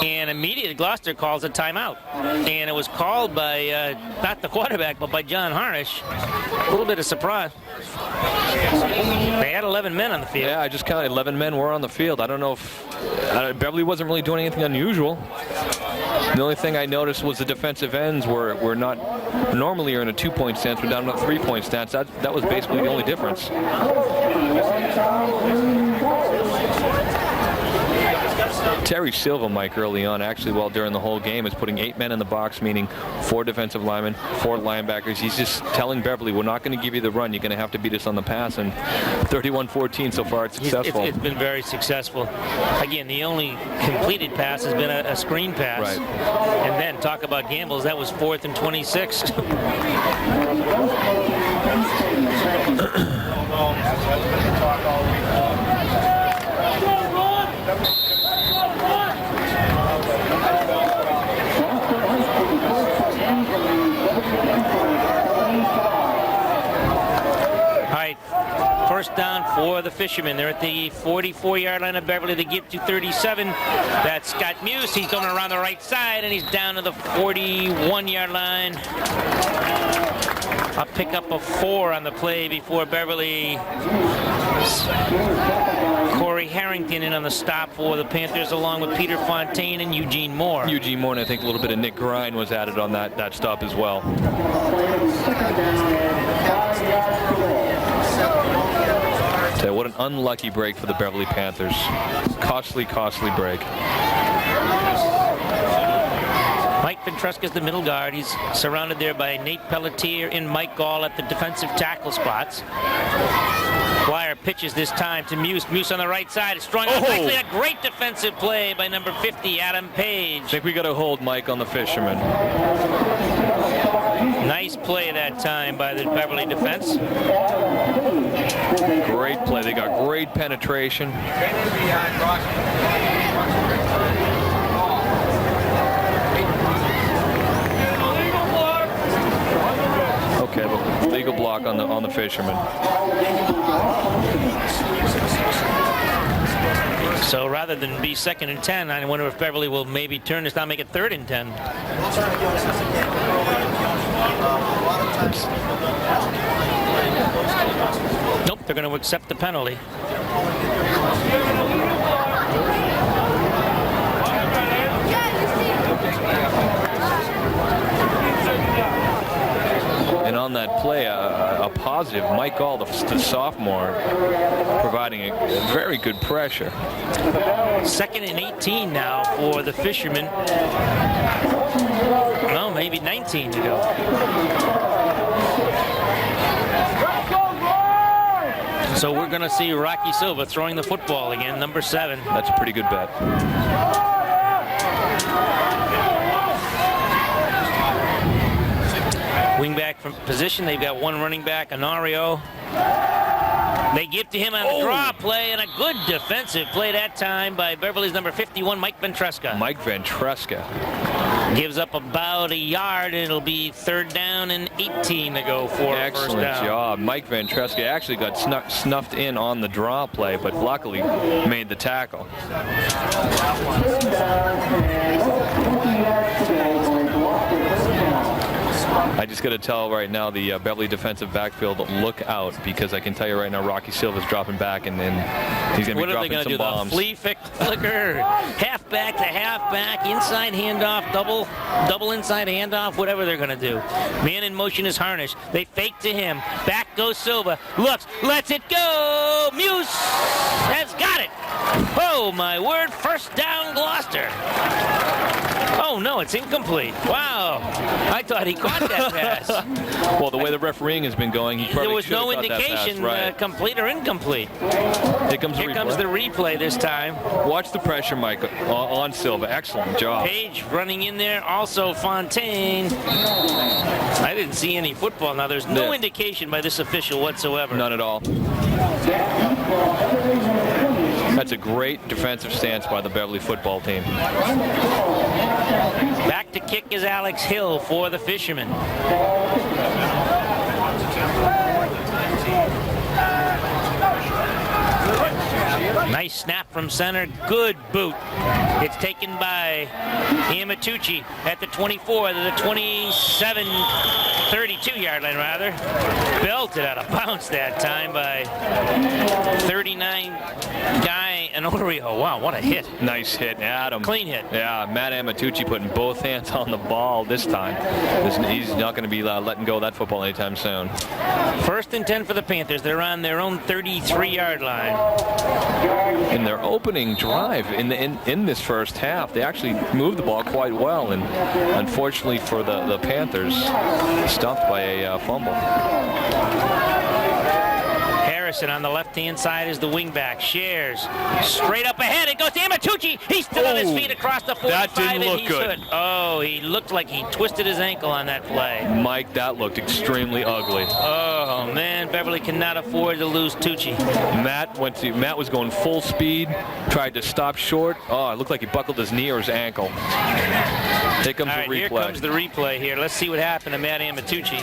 And immediately Gloucester calls a timeout. And it was called by, not the quarterback, but by John Harnish. A little bit of surprise. They had 11 men on the field. Yeah, I just counted 11 men were on the field. I don't know if Beverly wasn't really doing anything unusual. The only thing I noticed was the defensive ends were not normally are in a 2-point stance. We're down to a 3-point stance. That was basically the only difference. Terry Silva, Mike, early on, actually, during the whole game, is putting 8 men in the box, meaning 4 defensive linemen, 4 linebackers. He's just telling Beverly, we're not going to give you the run. You're going to have to beat us on the pass. And 31-14 so far, it's successful. It's been very successful. Again, the only completed pass has been a screen pass. Right. And then talk about gambles. That was 4th and 26. First down for the Fishermen. They're at the 44-yard line of Beverly. They give to 37. That's Scott Muse. He's going around the right side, and he's down to the 41-yard line. A pickup of 4 on the play before Beverly. Corey Harrington in on the stop for the Panthers, along with Peter Fontaine and Eugene Moore. Eugene Moore, and I think a little bit of Nick Grind was added on that stop as well. So what an unlucky break for the Beverly Panthers. Costly break. Mike Ventruska's the middle guard. He's surrounded there by Nate Pelletier and Mike Gall at the defensive tackle spots. Flyer pitches this time to Muse. Muse on the right side is strong. Nicely, a great defensive play by number 50, Adam Page. I think we got to hold Mike on the Fisherman. Nice play that time by the Beverly defense. Great great play. They got great penetration. Okay, but legal block on the fisherman. So rather than be 2nd and 10, I wonder if Beverly will maybe turn this down, make it 3rd and 10. Nope, they're going to accept the penalty. And on that play, a positive, Mike Gall, the sophomore, providing a very good pressure. 2nd and 18 now for the fishermen. No, maybe 19 to go. So we're going to see Rocky Silva throwing the football again, number 7. That's a pretty good bet. Wingback from position. They've got one running back, Anario. They give to him on the draw play, and a good defensive play that time by Beverly's number 51, Mike Ventresca. Mike Ventresca. Gives up about a yard, and it'll be 3rd down and 18 to go for a first down. Excellent job. Mike Ventresca actually got snuffed in on the draw play, but luckily made the tackle. I just got to tell right now the Beverly defensive backfield, look out, because I can tell you right now Rocky Silva's dropping back, and then he's going to be dropping some bombs. What are they going to do? The flea flicker, halfback to halfback, inside handoff, double inside handoff, whatever they're going to do. Man in motion is Harnish. They fake to him. Back goes Silva. Looks, lets it go. Muse has got it. Oh, my word. First down, Gloucester. Oh, no, it's incomplete. Wow. I thought he caught that pass. Well, the way the refereeing has been going, he probably there was should have no caught that indication, pass. Right. complete or incomplete. Here comes the replay this time. Watch the pressure, Mike, on Silva. Excellent job. Page running in there. Also Fontaine. I didn't see any football. Now, there's no indication by this official whatsoever. None at all. That's a great defensive stance by the Beverly football team. Back to kick is Alex Hill for the fishermen. Nice snap from center. Good boot. It's taken by Amatucci at the 24, the 27, 32-yard line, rather. Belted out of bounds that time by 39 Guy Anario. Wow, what a hit. Nice hit, Adam. Clean hit. Yeah, Matt Amatucci putting both hands on the ball this time. He's not going to be letting go of that football anytime soon. 1st and 10 for the Panthers. They're on their own 33-yard line. In their opening drive in this first half, they actually moved the ball quite well, and unfortunately for the Panthers, stuffed by a fumble. Harrison on the left-hand side is the wingback. Shares straight up ahead. It goes to Amatucci. He's still on his feet across the 45. That didn't look good. Oh, he looked like he twisted his ankle on that play. Mike, that looked extremely ugly. Oh man, Beverly cannot afford to lose Tucci. Matt was going full speed, tried to stop short. Oh, it looked like he buckled his knee or his ankle. Here comes the replay. Here comes the replay here. Let's see what happened to Matt Amatucci.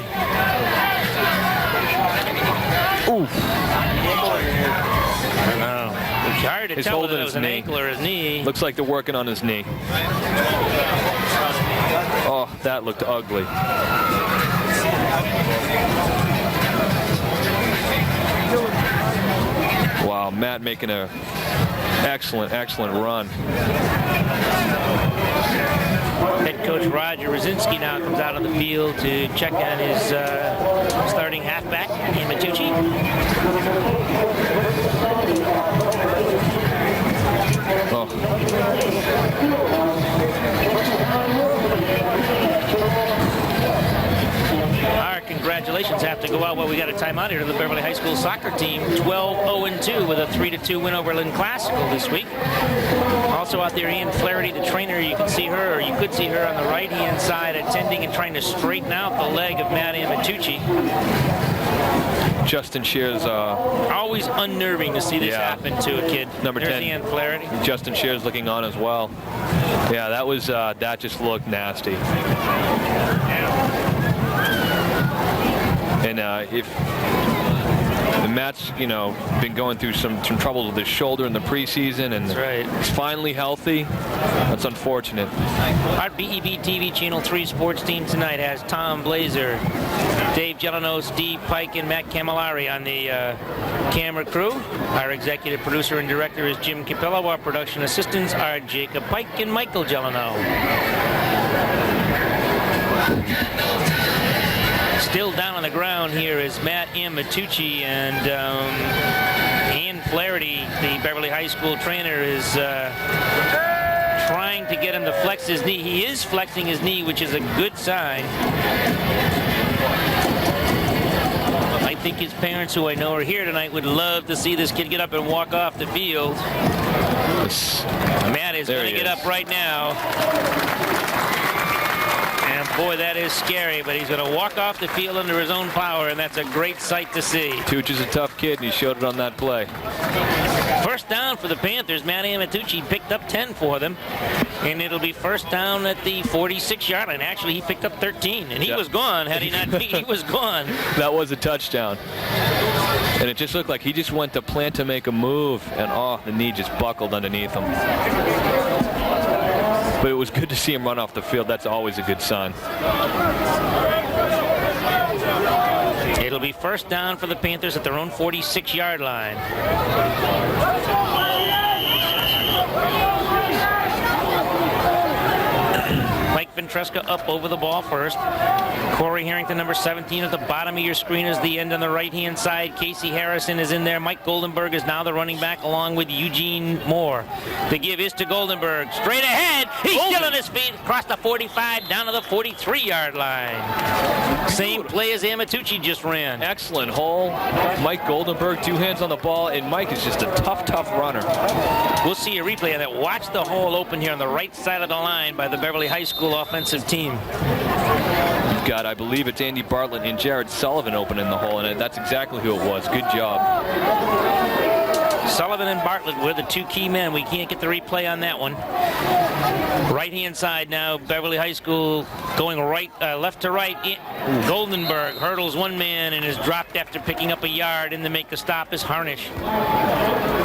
Oof. It's hard to tell whether it was an ankle or his knee. Looks like they're working on his knee. Oh, that looked ugly. Wow, Matt making a excellent run. Head coach Roger Rosinski now comes out on the field to check on his starting halfback, Amatucci. Our congratulations have to go out. Well, we got a timeout here to the Beverly High School soccer team, 12-0-2 with a 3-2 win over Lynn Classical this week. Also out there, Ian Flaherty, the trainer. You can see her, or you could see her on the right-hand side, attending and trying to straighten out the leg of Matt Amatucci. Justin Shears. Always unnerving to see this happen to a kid. Number 10. There's the Flaherty. Justin Shears looking on as well. Yeah, that was that just looked nasty. And if Matt's, been going through some troubles with his shoulder in the preseason, and he's finally healthy. That's unfortunate. Our BEV-TV Channel 3 sports team tonight has Tom Blaser, Dave Gelineau, Steve Pike, and Matt Camilleri on the camera crew. Our executive producer and director is Jim Capillo. Our production assistants are Jacob Pike and Michael Gelineau. Still down on the ground here is Matt Amatucci, and Ian Flaherty, the Beverly High School trainer, is trying to get him to flex his knee. He is flexing his knee, which is a good sign. I think his parents, who I know are here tonight, would love to see this kid get up and walk off the field. Matt is going to get up right now. And boy, that is scary, but he's going to walk off the field under his own power, and that's a great sight to see. Tooch is a tough kid, and he showed it on that play. First down for the Panthers. Matt Amatucci picked up 10 for them, and it'll be first down at the 46-yard line. Actually, he picked up 13, and he was gone. Had he not been, he was gone. That was a touchdown. And it just looked like he just went to plant to make a move, and the knee just buckled underneath him. But it was good to see him run off the field. That's always a good sign. It'll be first down for the Panthers at their own 46-yard line. Mike Ventresca up over the ball first. Corey Harrington, number 17, at the bottom of your screen is the end on the right-hand side. Casey Harrison is in there. Mike Goldenberg is now the running back, along with Eugene Moore. The give is to Goldenberg. Straight ahead. He's still on his feet. Across the 45, down to the 43-yard line. Same play as Amatucci just ran. Excellent hole. Mike Goldenberg, 2 hands on the ball, and Mike is just a tough runner. We'll see a replay of that. Watch the hole open here on the right side of the line by the Beverly High School offensive team. You've got, I believe it's Andy Bartlett and Jared Sullivan open in the hole, and that's exactly who it was. Good job. Sullivan and Bartlett were the 2 key men. We can't get the replay on that one. Right-hand side now, Beverly High School going left to right. Goldenberg hurdles one man and is dropped after picking up a yard. In to make the stop is Harnish.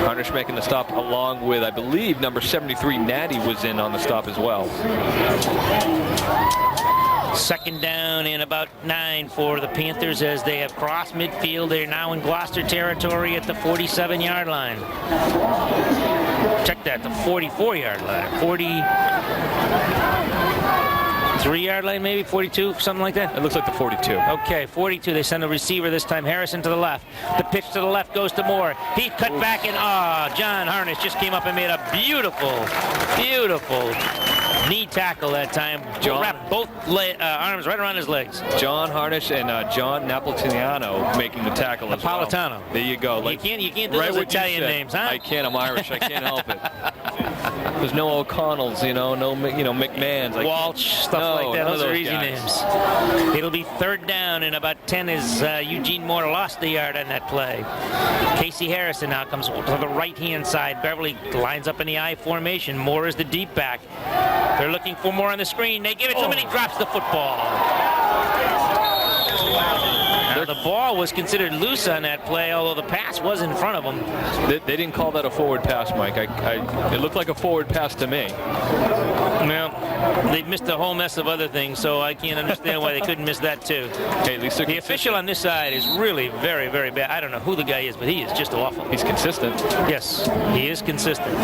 Harnish making the stop along with, I believe, number 73, Natty was in on the stop as well. Second down and about 9 for the Panthers as they have crossed midfield. They're now in Gloucester territory at the 47-yard line. Check that, the 44-yard line. 43-yard line, maybe 42, something like that. It looks like the 42. Okay, 42. They send a receiver this time. Harrison to the left. The pitch to the left goes to Moore. He cut back, and John Harnish just came up and made a beautiful knee tackle that time. John wrapped both arms right around his legs. John Harnish and John Napolitano making the tackle as well. Napolitano. There you go. You can't do those Italian names, huh? I can't. I'm Irish. I can't help it. There's no O'Connells, no, McMahons. Walsh, stuff like that. Those are easy names. It'll be third down and about 10 as Eugene Moore lost the yard on that play. Casey Harrison now comes to the right-hand side. Beverly lines up in the I formation. Moore is the deep back. They're looking for Moore on the screen. They give it to him and he drops the football. Now, the ball was considered loose on that play, although the pass was in front of him. They didn't call that a forward pass, Mike. It looked like a forward pass to me. Well, they've missed a whole mess of other things, so I can't understand why they couldn't miss that too. Hey, at least the official on this side is really very, very bad. I don't know who the guy is, but he is just awful. He's consistent. Yes, he is consistent.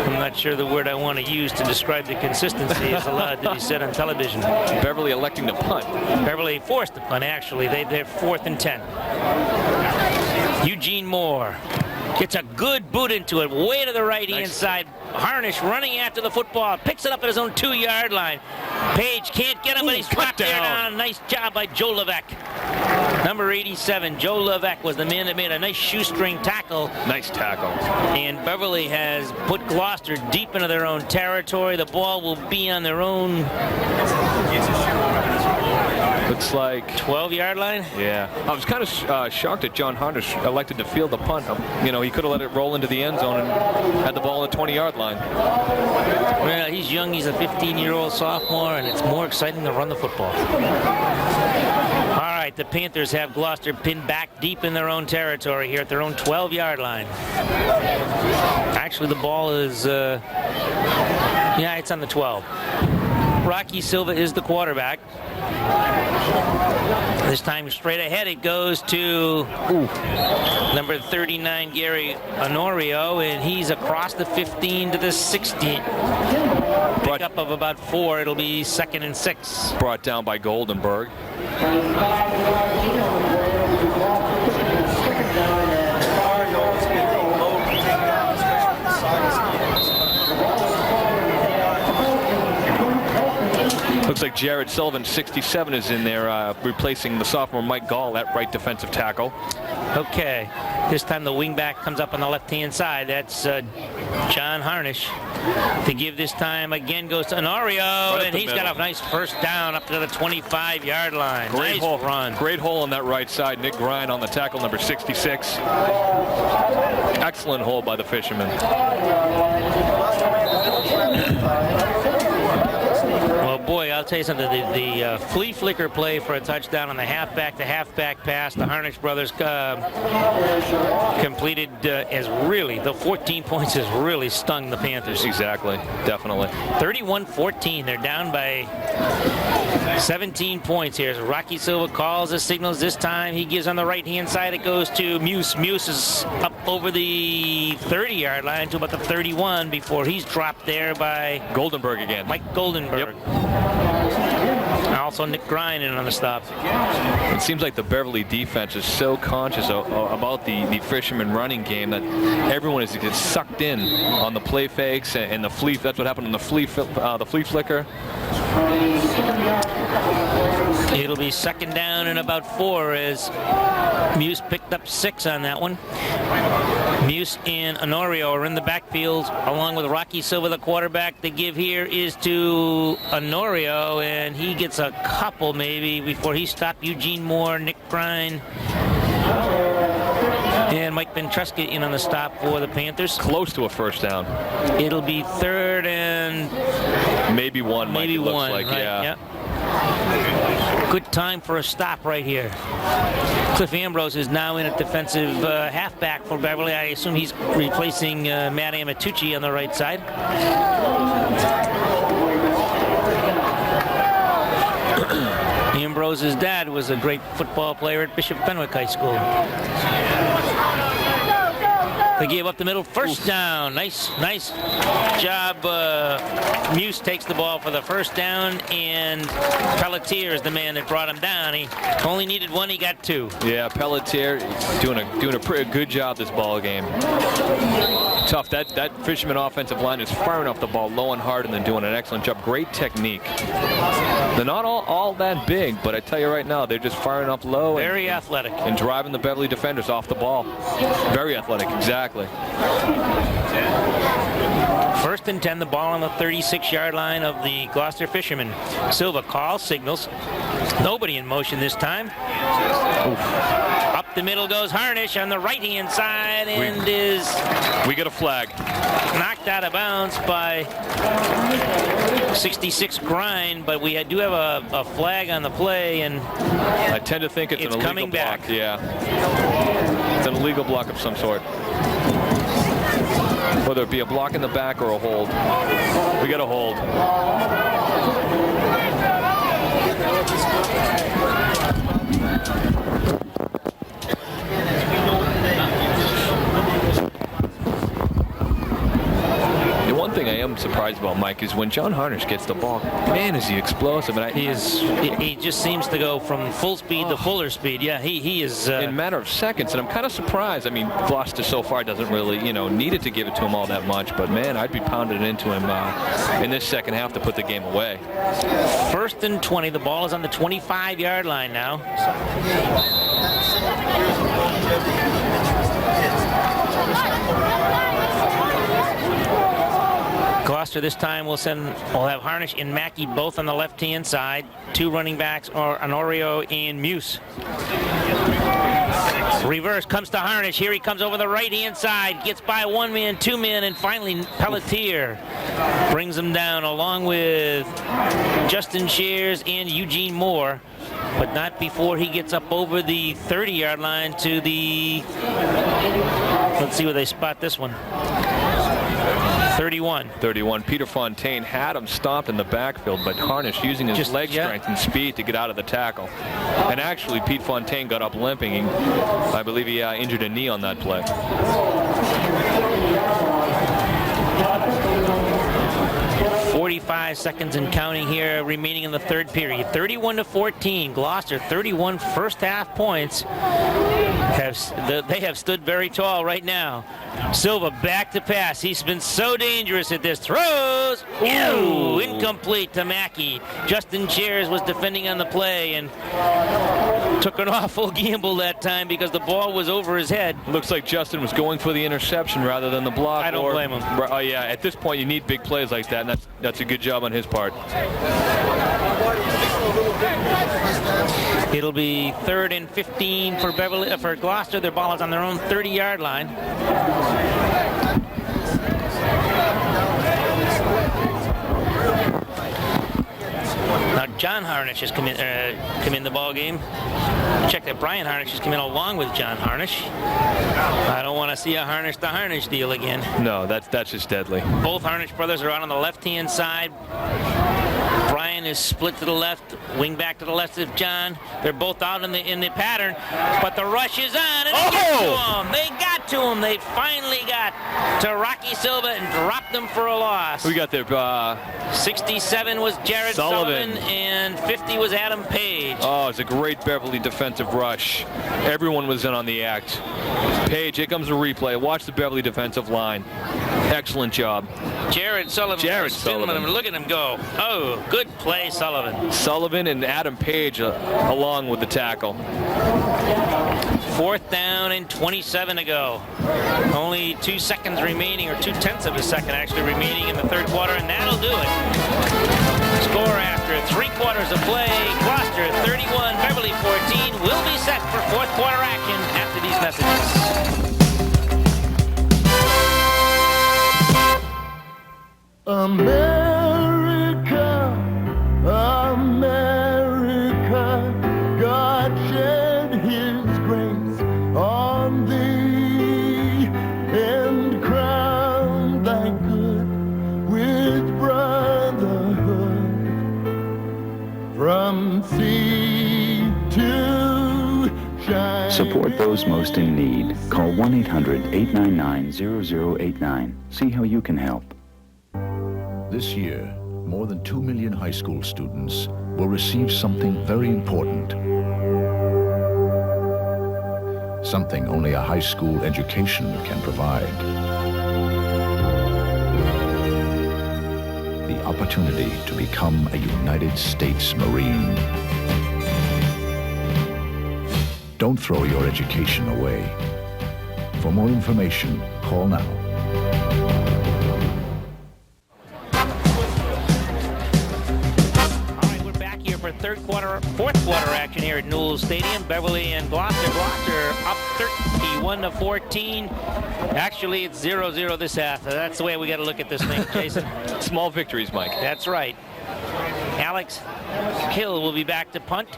I'm not sure the word I want to use to describe the consistency is allowed to be said on television. Beverly electing to punt. Beverly forced the punt, actually. They're 4th and 10. Eugene Moore gets a good boot into it, way to the right-hand side. Harnish running after the football, picks it up at his own 2-yard line. Page can't get him, but he's dropped down. Nice job by Joe Levesque. Number 87, Joe Levesque was the man that made a nice shoestring tackle. Nice tackle. And Beverly has put Gloucester deep into their own territory. The ball will be on their own Looks like 12-yard line. Yeah, I was kind of shocked that John Harnish elected to field the punt. You know, he could have let it roll into the end zone and had the ball on the 20-yard line. Well, he's young. He's a 15-year-old sophomore, and it's more exciting to run the football. All right, the Panthers have Gloucester pinned back deep in their own territory here at their own 12-yard line. Actually, the ball is, yeah, it's on the 12. Rocky Silva is the quarterback. This time straight ahead it goes to number 39, Gary Honorio, and he's across the 15 to the 16. Pickup of about 4. It'll be 2nd and 6. Brought down by Goldenberg. Looks like Jared Sullivan, 67, is in there, replacing the sophomore Mike Gall at right defensive tackle. Okay, this time the wingback comes up on the left-hand side. That's John Harnish. To give this time again goes to Honorio, and he's got a nice first down up to the 25-yard line. Great nice run. Great hole on that right side. Nick Grine on the tackle, number 66. Excellent hole by the Fishermen. Well, boy, I'll tell you something. The flea flicker play for a touchdown on the halfback pass, the Harnish brothers completed the 14 points has really stung the Panthers. Exactly, definitely. 31-14. They're down by 17 points here. So Rocky Silva calls the signals this time. He gives on the right-hand side. It goes to Muse. Muse is up over the 30-yard line to about the 31 before he's dropped there by Goldenberg again. Mike Goldenberg. Yep. Also Nick Grine in on the stop. It seems like the Beverly defense is so conscious about the Fisherman running game that everyone gets sucked in on the play fakes and the flea. That's what happened on the flea flicker. It'll be 2nd down and about 4 as Muse picked up 6 on that one. Muse and Honorio are in the backfield along with Rocky Silva, the quarterback. The give here is to Honorio, and he gets a couple maybe before he stopped. Eugene Moore, Nick Grine, and Mike Ventresca in on the stop for the Panthers. Close to a first down. It'll be 3rd and maybe 1. Maybe it looks 1. like, right, yeah. Yep. Good time for a stop right here. Cliff Ambrose is now in at defensive halfback for Beverly. I assume he's replacing Matt Amatucci on the right side. Ambrose's dad was a great football player at Bishop Fenwick High School. They gave up the middle. First down. Nice job. Muse takes the ball for the first down, and Pelletier is the man that brought him down. He only needed 1. He got 2. Yeah, Pelletier doing a pretty good job this ball game. Tough. That Fisherman offensive line is firing off the ball low and hard and then doing an excellent job. Great technique. They're not all that big, but I tell you right now, they're just firing up low. Very athletic. And driving the Beverly defenders off the ball. Very athletic, exactly. 1st and 10, the ball on the 36-yard line of the Gloucester Fishermen. Silva calls, signals. Nobody in motion this time. Oof. Up the middle goes Harnish on the right-hand side, and we get a flag. Knocked out of bounds by 66 Grine, but we do have a flag on the play, and I tend to think it's an illegal coming block. back. Yeah, it's an illegal block of some sort. Whether it be a block in the back or a hold. We got a hold. The one thing I am surprised about, Mike, is when John Harnish gets the ball, man, is he explosive. And he just seems to go from full speed to fuller speed. Yeah, he is. In a matter of seconds, and I'm kind of surprised. I mean, Gloucester so far doesn't really, needed to give it to him all that much, but man, I'd be pounding it into him in this second half to put the game away. 1st and 20. The ball is on the 25-yard line now. Gloucester Gloucester this time will have Harnish and Mackey both on the left-hand side. 2 running backs are Honorio and Muse. Reverse comes to Harnish. Here he comes over the right-hand side. Gets by 1 man, 2 men, and finally Pelletier brings him down along with Justin Shears and Eugene Moore, but not before he gets up over the 30-yard line to the, let's see where they spot this one. 31. Peter Fontaine had him stopped in the backfield, but Harnish using his leg strength and speed to get out of the tackle. And actually, Pete Fontaine got up limping. I believe he injured a knee on that play. 45 seconds and counting here remaining in the third period. 31-14. Gloucester 31 first half points. They have stood very tall right now. Silva back to pass. He's been so dangerous at this. Throws. Ew, incomplete to Mackey. Justin Shears was defending on the play and took an awful gamble that time because the ball was over his head. Looks like Justin was going for the interception rather than the block. I don't blame him. Oh yeah, at this point you need big plays like that, and that's a good job on his part. It'll be 3rd and 15 for for Gloucester. Their ball is on their own 30-yard line. Now John Harnish has come in the ball game. Check that Brian Harnish has come in along with John Harnish. I don't want to see a Harnish to Harnish deal again. No, that's just deadly. Both Harnish brothers are out on the left-hand side. Brian is split to the left, wing back to the left of John. They're both out in the pattern, but the rush is on, and they get to him. They got to him. They finally got to Rocky Silva and dropped them for a loss. We got there. 67 was Jared Sullivan, and 50 was Adam Page. Oh, it's a great Beverly defensive rush. Everyone was in on the act. Page, here comes a replay. Watch the Beverly defensive line. Excellent job. Jared Sullivan. Look at him go. Oh, good play, Sullivan. Sullivan and Adam Page along with the tackle. 4th down and 27 to go. Only 2 seconds remaining, or 2/10 of a second actually remaining in the third quarter, and that'll do it. Score after 3 quarters of play. Gloucester 31, Beverly 14. Will be set for 4th quarter action after these messages. America, America, God shed his grace on thee and crowned thy good with brotherhood from sea to shining. Support those most in need. Call 1-800-899-0089. See how you can help. This year, more than 2 million high school students will receive something very important. Something only a high school education can provide. The opportunity to become a United States Marine. Don't throw your education away. For more information, call now. Fourth quarter action here at Newell Stadium. Beverly and Gloucester. Gloucester up 31-14. Actually, it's 0-0 this half. That's the way we got to look at this thing, Jason. Small victories, Mike. That's right. Alex Hill will be back to punt.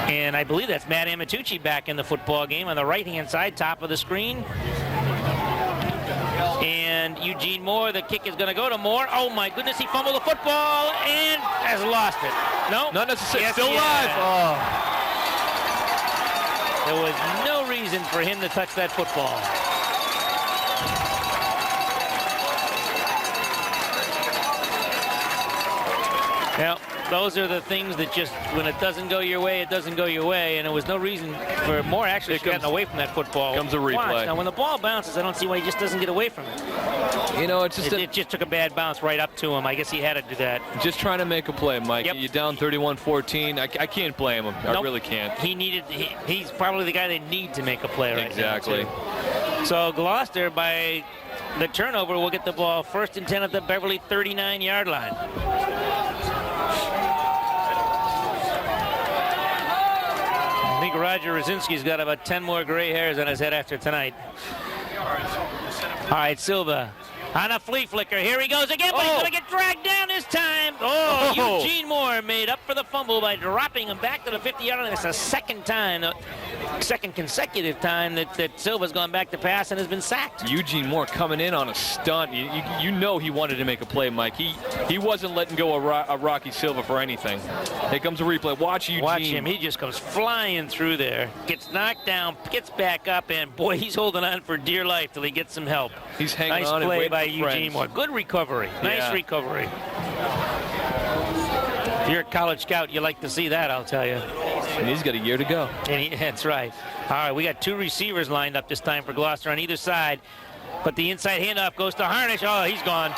And I believe that's Matt Amatucci back in the football game on the right-hand side, top of the screen. And Eugene Moore, the kick is going to go to Moore. Oh my goodness, he fumbled the football and has lost it. No? Not necessarily. Yes, still alive. Oh. There was no reason for him to touch that football. Now, those are the things that just, when it doesn't go your way, it doesn't go your way, and there was no reason for Moore actually getting away from that football. Comes a replay. Watch. Now, when the ball bounces, I don't see why he just doesn't get away from it. You know, it's just it just took a bad bounce right up to him. I guess he had to do that. Just trying to make a play, Mike. Yep. You're down 31-14. I can't blame him. Nope. I really can't. He's probably the guy they need to make a play right now. Exactly. So Gloucester, by the turnover will get the ball 1st and 10 at the Beverly 39-yard line. I think Roger Rosinski's got about 10 more gray hairs on his head after tonight. All right, Silva on a flea flicker. Here he goes again, but he's going to get dragged down this time. Eugene Moore made up for the fumble by dropping him back to the 50-yard line. It's the second consecutive time that Silva's gone back to pass and has been sacked. Eugene Moore coming in on a stunt. You know he wanted to make a play, Mike. He wasn't letting go of Rocky Silva for anything. Here comes a replay. Watch Eugene. Watch him. He just comes flying through there. Gets knocked down, gets back up, and boy, he's holding on for dear life till he gets some help. He's hanging on. Nice play by Eugene Moore. Good recovery. Nice recovery. If you're a college scout, you like to see that, I'll tell you. And he's got a year to go. That's right. All right, we got 2 receivers lined up this time for Gloucester on either side. But the inside handoff goes to Harnish. Oh, he's gone.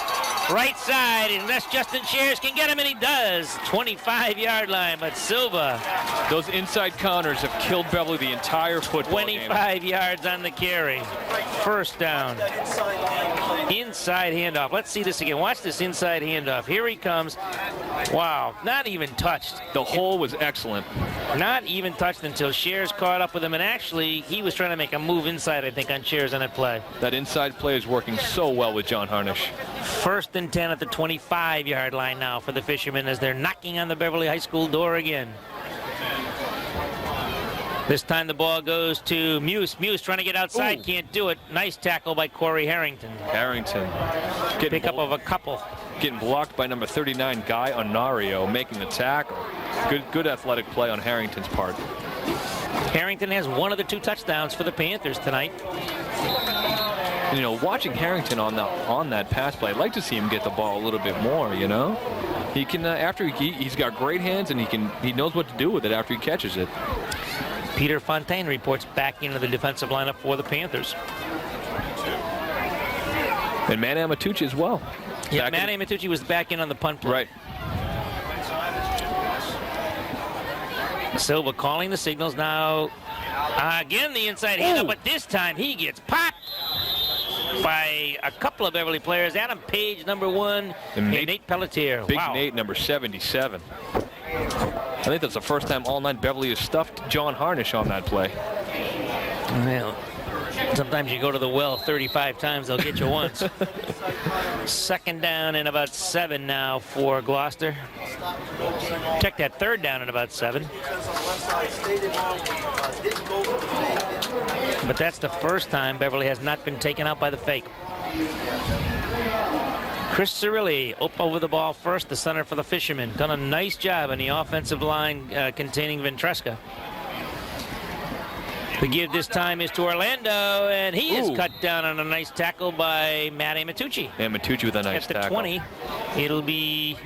Right side, unless Justin Shares can get him, and he does. 25-yard line, but Silva. Those inside counters have killed Beverly the entire football 25 yards on the carry. 1st down. Inside handoff. Let's see this again. Watch this inside handoff. Here he comes. Wow, not even touched. The hole was excellent. Not even touched until Shares caught up with him, and actually, he was trying to make a move inside, I think, on Shares on that play. That inside play is working so well with John Harnish. 1st and 10 at the 25-yard line now for the Fishermen as they're knocking on the Beverly High School door again. This time the ball goes to Muse. Muse trying to get outside, can't do it. Nice tackle by Corey Harrington. Harrington. Pick up of a couple. Getting blocked by number 39, Guy Onario, making the tackle. Good athletic play on Harrington's part. Harrington has one of the 2 touchdowns for the Panthers tonight. You know, watching Harrington on that pass play, I'd like to see him get the ball a little bit more, you know? He can, he's got great hands, and he knows what to do with it after he catches it. Peter Fontaine reports back into the defensive lineup for the Panthers. And Manny Amatucci as well. Yeah, Manny Amatucci was back in on the punt play. Right. Silva calling the signals now. Again, the inside handoff, but this time he gets popped by a couple of Beverly players. Adam Page, number 1, and Nate Pelletier. Big Nate, number 77. I think that's the first time all night Beverly has stuffed John Harnish on that play. Well, sometimes you go to the well 35 times, they'll get you once. 2nd down and about 7 now for Gloucester. Check that 3rd down and about 7. But that's the first time Beverly has not been taken out by the fake. Chris Cirilli up over the ball first, the center for the Fishermen. Done a nice job on the offensive line containing Ventresca. The give this time is to Orlando, and he is cut down on a nice tackle by Matt Amatucci. Amatucci with a nice tackle. At the 20, it'll be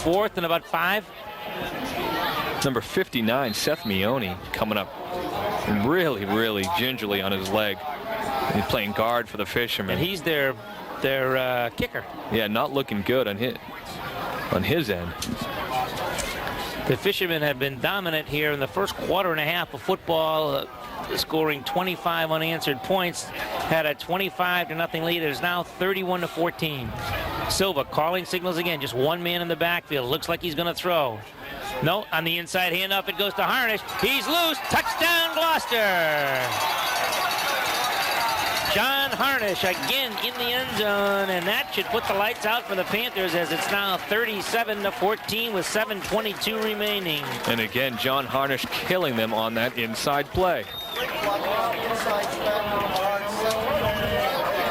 4th and about 5. Number 59, Seth Mione, coming up really, really gingerly on his leg. He's playing guard for the Fishermen. And he's their kicker. Yeah, not looking good on his end. The Fishermen have been dominant here in the first quarter and a half of football, scoring 25 unanswered points. Had a 25-0 lead. It is now 31-14. Silva calling signals again. Just 1 man in the backfield. Looks like he's going to throw. No, on the inside handoff, it goes to Harnish. He's loose. Touchdown, Gloucester. John Harnish again in the end zone, and that should put the lights out for the Panthers as it's now 37-14 with 7:22 remaining. And again, John Harnish killing them on that inside play.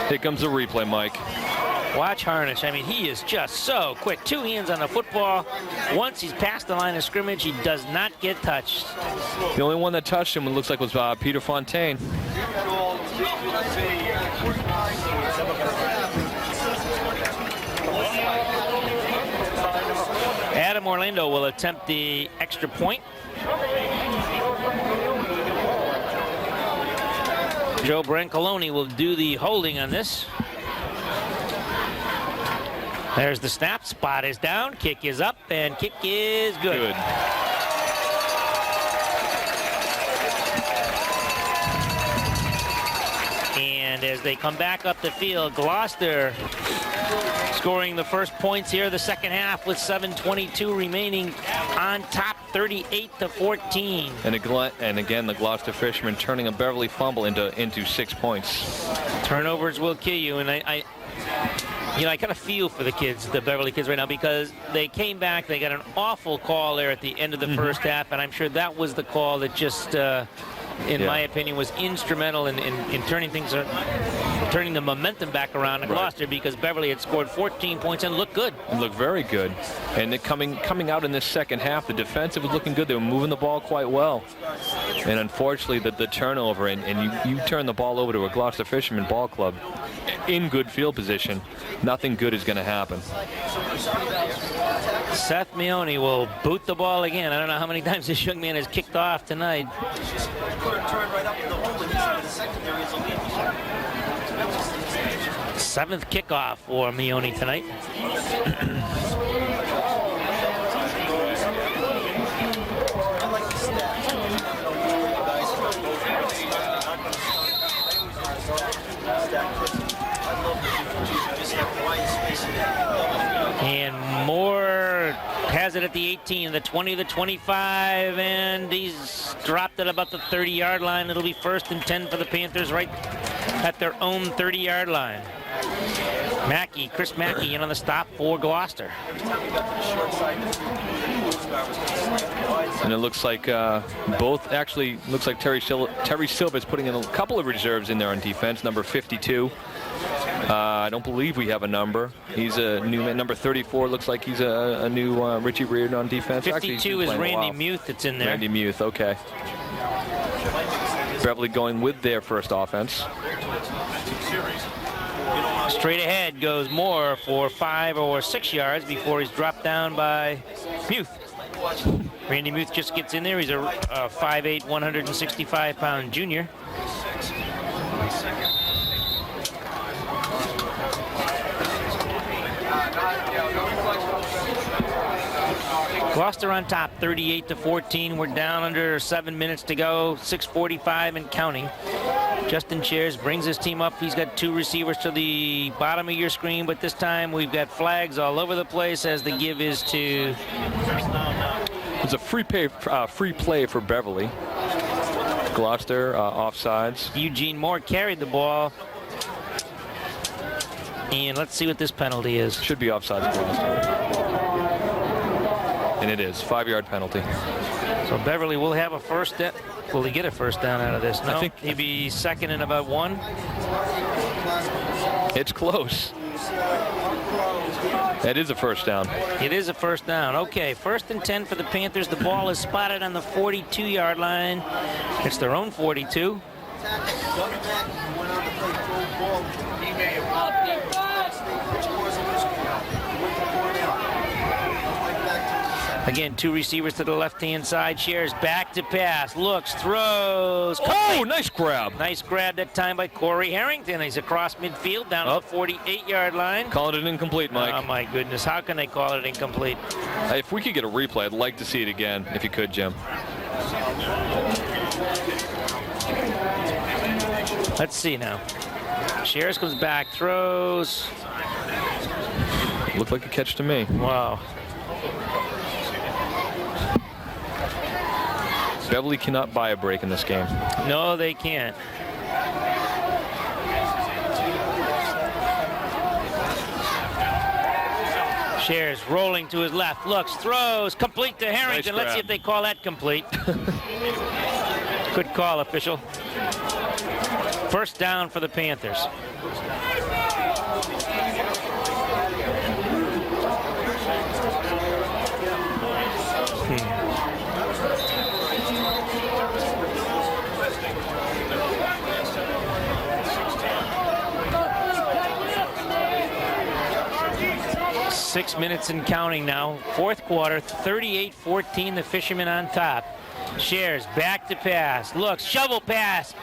Here comes the replay, Mike. Watch Harnish. I mean, he is just so quick. 2 hands on the football. Once he's past the line of scrimmage, he does not get touched. The only one that touched him, it looks like, was Peter Fontaine. Adam Orlando will attempt the extra point. Joe Brancaloni will do the holding on this. There's the snap. Spot is down. Kick is up, and kick is good. And as they come back up the field, Gloucester scoring the first points here of the second half with 7:22 remaining, on top 38-14. And again, the Gloucester Fishermen turning a Beverly fumble into 6 points. Turnovers will kill you, and I kind of feel for the kids, the Beverly kids right now, because they came back, they got an awful call there at the end of the first half, and I'm sure that was the call that just, in my opinion, was instrumental in turning the momentum back around in Gloucester, because Beverly had scored 14 points and looked good. And looked very good. And coming out in this second half, the defensive was looking good. They were moving the ball quite well. And unfortunately, the turnover, and you turn the ball over to a Gloucester Fisherman ball club in good field position, nothing good is going to happen. Seth Meone will boot the ball again. I don't know how many times this young man has kicked off tonight. Seventh kickoff for Meone tonight. And Moore has it at the 18, the 20, the 25, and he's dropped it about the 30-yard line. It'll be 1st and 10 for the Panthers right at their own 30-yard line. Chris Mackey in on the stop for Gloucester. And it looks like looks like Terry Silva is putting in a couple of reserves in there on defense. Number 52. I don't believe we have a number. He's a new man. Number 34 looks like he's a new Richie Reardon on defense. 52 is Randy Muth that's in there. Randy Muth, okay. Beverly going with their first offense. Straight ahead goes Moore for 5 or 6 yards before he's dropped down by Muth. Randy Muth just gets in there. He's a 5'8", 165-pound junior. Gloucester on top, 38-14. We're down under 7 minutes to go, 6:45 and counting. Justin Shares brings his team up. He's got 2 receivers to the bottom of your screen, but this time we've got flags all over the place as the give is to... It's a free play for Beverly. Gloucester offsides. Eugene Moore carried the ball. And let's see what this penalty is. Should be offsides Gloucester. And it is. 5-yard penalty. So Beverly will have a first down. Will he get a first down out of this? No, I think he'd be second and about 1. It's close. That is a first down. It is a first down. Okay, 1st and 10 for the Panthers. The ball is spotted on the 42-yard line. It's their own 42. Again, 2 receivers to the left-hand side. Shares back to pass. Looks, throws. Oh, nice grab. Nice grab that time by Corey Harrington. He's across midfield down to the 48-yard line. Calling it incomplete, Mike. Oh, my goodness. How can they call it incomplete? If we could get a replay, I'd like to see it again, if you could, Jim. Let's see now. Shares comes back, throws. Looked like a catch to me. Wow. Beverly cannot buy a break in this game. No, they can't. Shares rolling to his left, looks, throws, complete to Harrington. Nice Let's see if they call that complete. Good call, official. First down for the Panthers. 6 minutes and counting now. 4th quarter, 38-14, the Fishermen on top. Shares back to pass, looks, shovel pass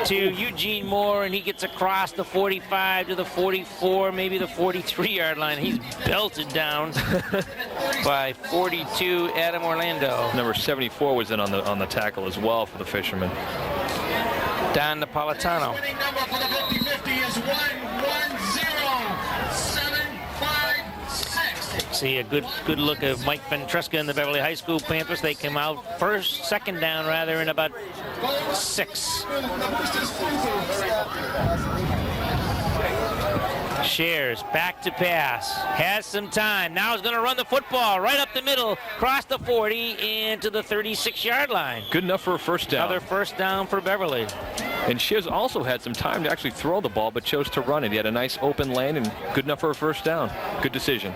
to Eugene Moore, and he gets across the 45 to the 44, maybe the 43-yard line. He's belted down by 42, Adam Orlando. Number 74 was in on the tackle as well for the Fishermen. Don Napolitano. Winning number for the 50-50 is 110-756. See a good look of Mike Ventresca and the Beverly High School Panthers. They come out second down rather, in about 6. Shares back to pass, has some time. Now he's going to run the football right up the middle, across the 40 into the 36-yard line. Good enough for a first down. Another first down for Beverly. And Shiz also had some time to actually throw the ball, but chose to run it. He had a nice open lane and good enough for a first down. Good decision.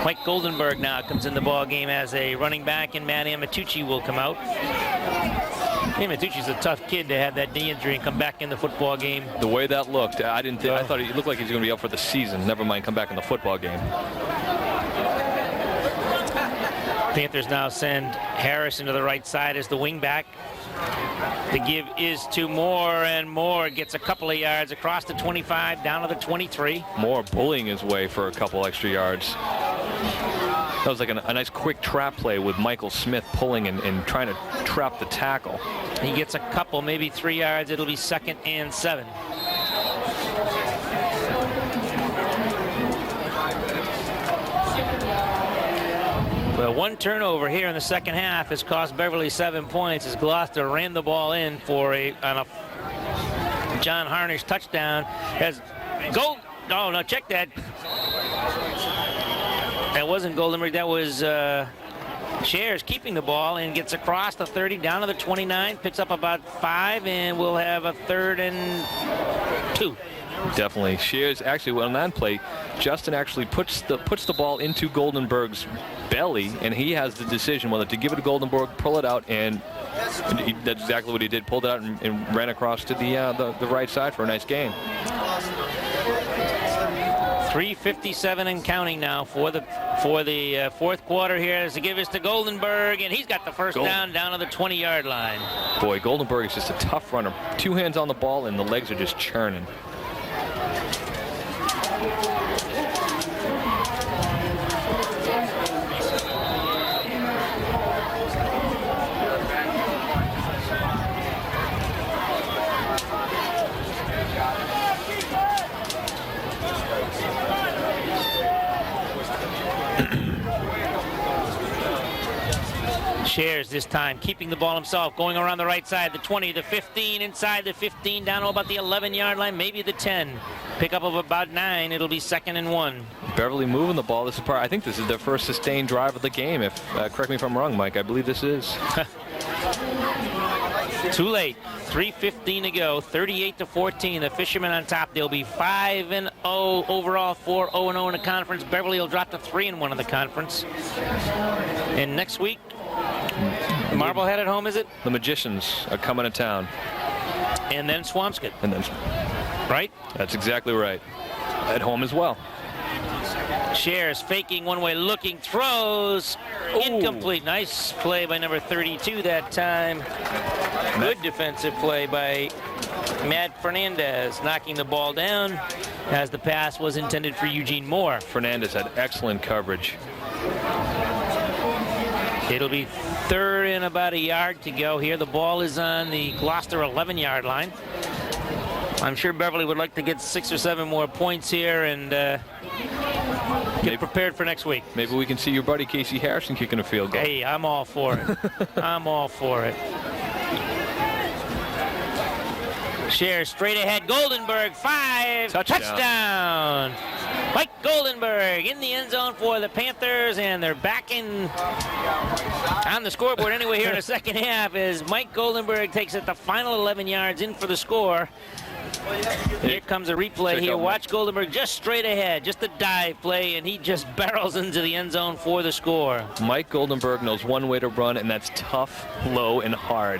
Mike Goldenberg now comes in the ball game as a running back, and Matt Amatucci will come out. Amatucci's a tough kid to have that knee injury and come back in the football game. The way that looked, I thought he looked like he was going to be out for the season. Never mind, come back in the football game. Panthers now send Harrison to the right side as the wingback. The give is to Moore, and Moore gets a couple of yards across the 25, down to the 23. Moore bullying his way for a couple extra yards. That was like a nice quick trap play with Michael Smith pulling and trying to trap the tackle. He gets a couple, maybe 3 yards. It'll be 2nd and 7. Well, one turnover here in the second half has cost Beverly 7 points as Gloucester ran the ball in for on a John Harnish touchdown. Check that. That wasn't Goldenberg. That was Shares keeping the ball and gets across the 30 down to the 29. Picks up about 5, and we'll have a 3rd and 2. Definitely. Shares actually on that play, Justin actually puts the ball into Goldenberg's belly, and he has the decision whether to give it to Goldenberg, pull it out, and that's exactly what he did. Pulled it out and ran across to the right side for a nice gain. 3:57 and counting now for the fourth quarter here as the give is to Goldenberg, and he's got the first down to the 20-yard line. Boy, Goldenberg is just a tough runner. 2 hands on the ball, and the legs are just churning. Shares this time, keeping the ball himself, going around the right side, the 20, the 15, inside the 15, down to about the 11-yard line, maybe the 10. Pickup of about 9. It'll be 2nd and 1. Beverly moving the ball. I think this is their first sustained drive of the game. If correct me if I'm wrong, Mike. I believe this is. Too late. 3:15 to go. 38-14. The Fishermen on top. They'll be 5-0 overall. 4-0-0 in the conference. Beverly will drop to 3-1 in the conference. And next week, Marblehead at home, is it? The Magicians are coming to town. And then Swampscott. And then, right? That's exactly right. At home as well. Shares faking one way, looking, throws. Ooh. Incomplete. Nice play by number 32 that time. Good defensive play by Matt Fernandez, knocking the ball down as the pass was intended for Eugene Moore. Fernandez had excellent coverage. It'll be 3rd and about a yard to go here. The ball is on the Gloucester 11-yard line. I'm sure Beverly would like to get 6 or 7 more points here and get prepared for next week. Maybe we can see your buddy Casey Harrison kicking a field goal. Hey, I'm all for it. I'm all for it. Shares straight ahead. Goldenberg, 5. Touchdown. Mike Goldenberg in the end zone for the Panthers, and they're back in on the scoreboard anyway here in the second half as Mike Goldenberg takes it the final 11 yards in for the score. Here comes a replay here. Watch Goldenberg just straight ahead, just a dive play, and he just barrels into the end zone for the score. Mike Goldenberg knows one way to run, and that's tough, low, and hard.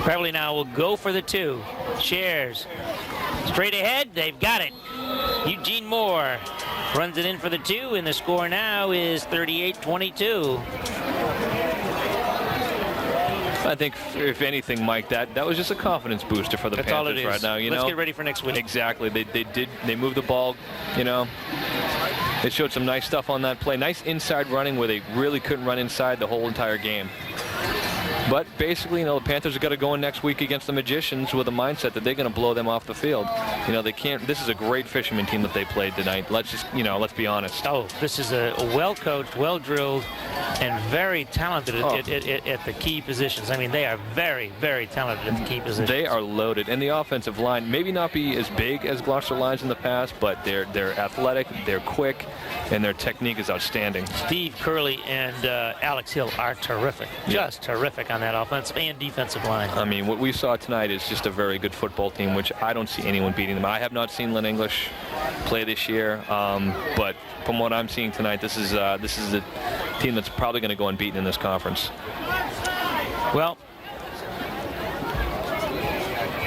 Beverly now will go for the 2. Shares. Straight ahead, they've got it. Eugene Moore runs it in for the 2, and the score now is 38-22. I think, if anything, Mike, that was just a confidence booster for the That's all it Panthers is. right now. Let's get ready for next week. Exactly. They moved the ball, They showed some nice stuff on that play. Nice inside running where they really couldn't run inside the whole entire game. But basically, the Panthers have got to go in next week against the Magicians with a mindset that they're going to blow them off the field. They can't. This is a great Fisherman team that they played tonight. Let's just, let's be honest. Oh, this is a well-coached, well-drilled, and very talented at the key positions. I mean, they are very, very talented at the key positions. They are loaded, and the offensive line maybe not be as big as Gloucester lines in the past, but they're athletic, they're quick, and their technique is outstanding. Steve Curley and Alex Hill are terrific, just terrific on that offensive and defensive line. I mean, what we saw tonight is just a very good football team, which I don't see anyone beating them. I have not seen Lynn English play this year, but from what I'm seeing tonight, this is a team that's probably going to go unbeaten in this conference. Well,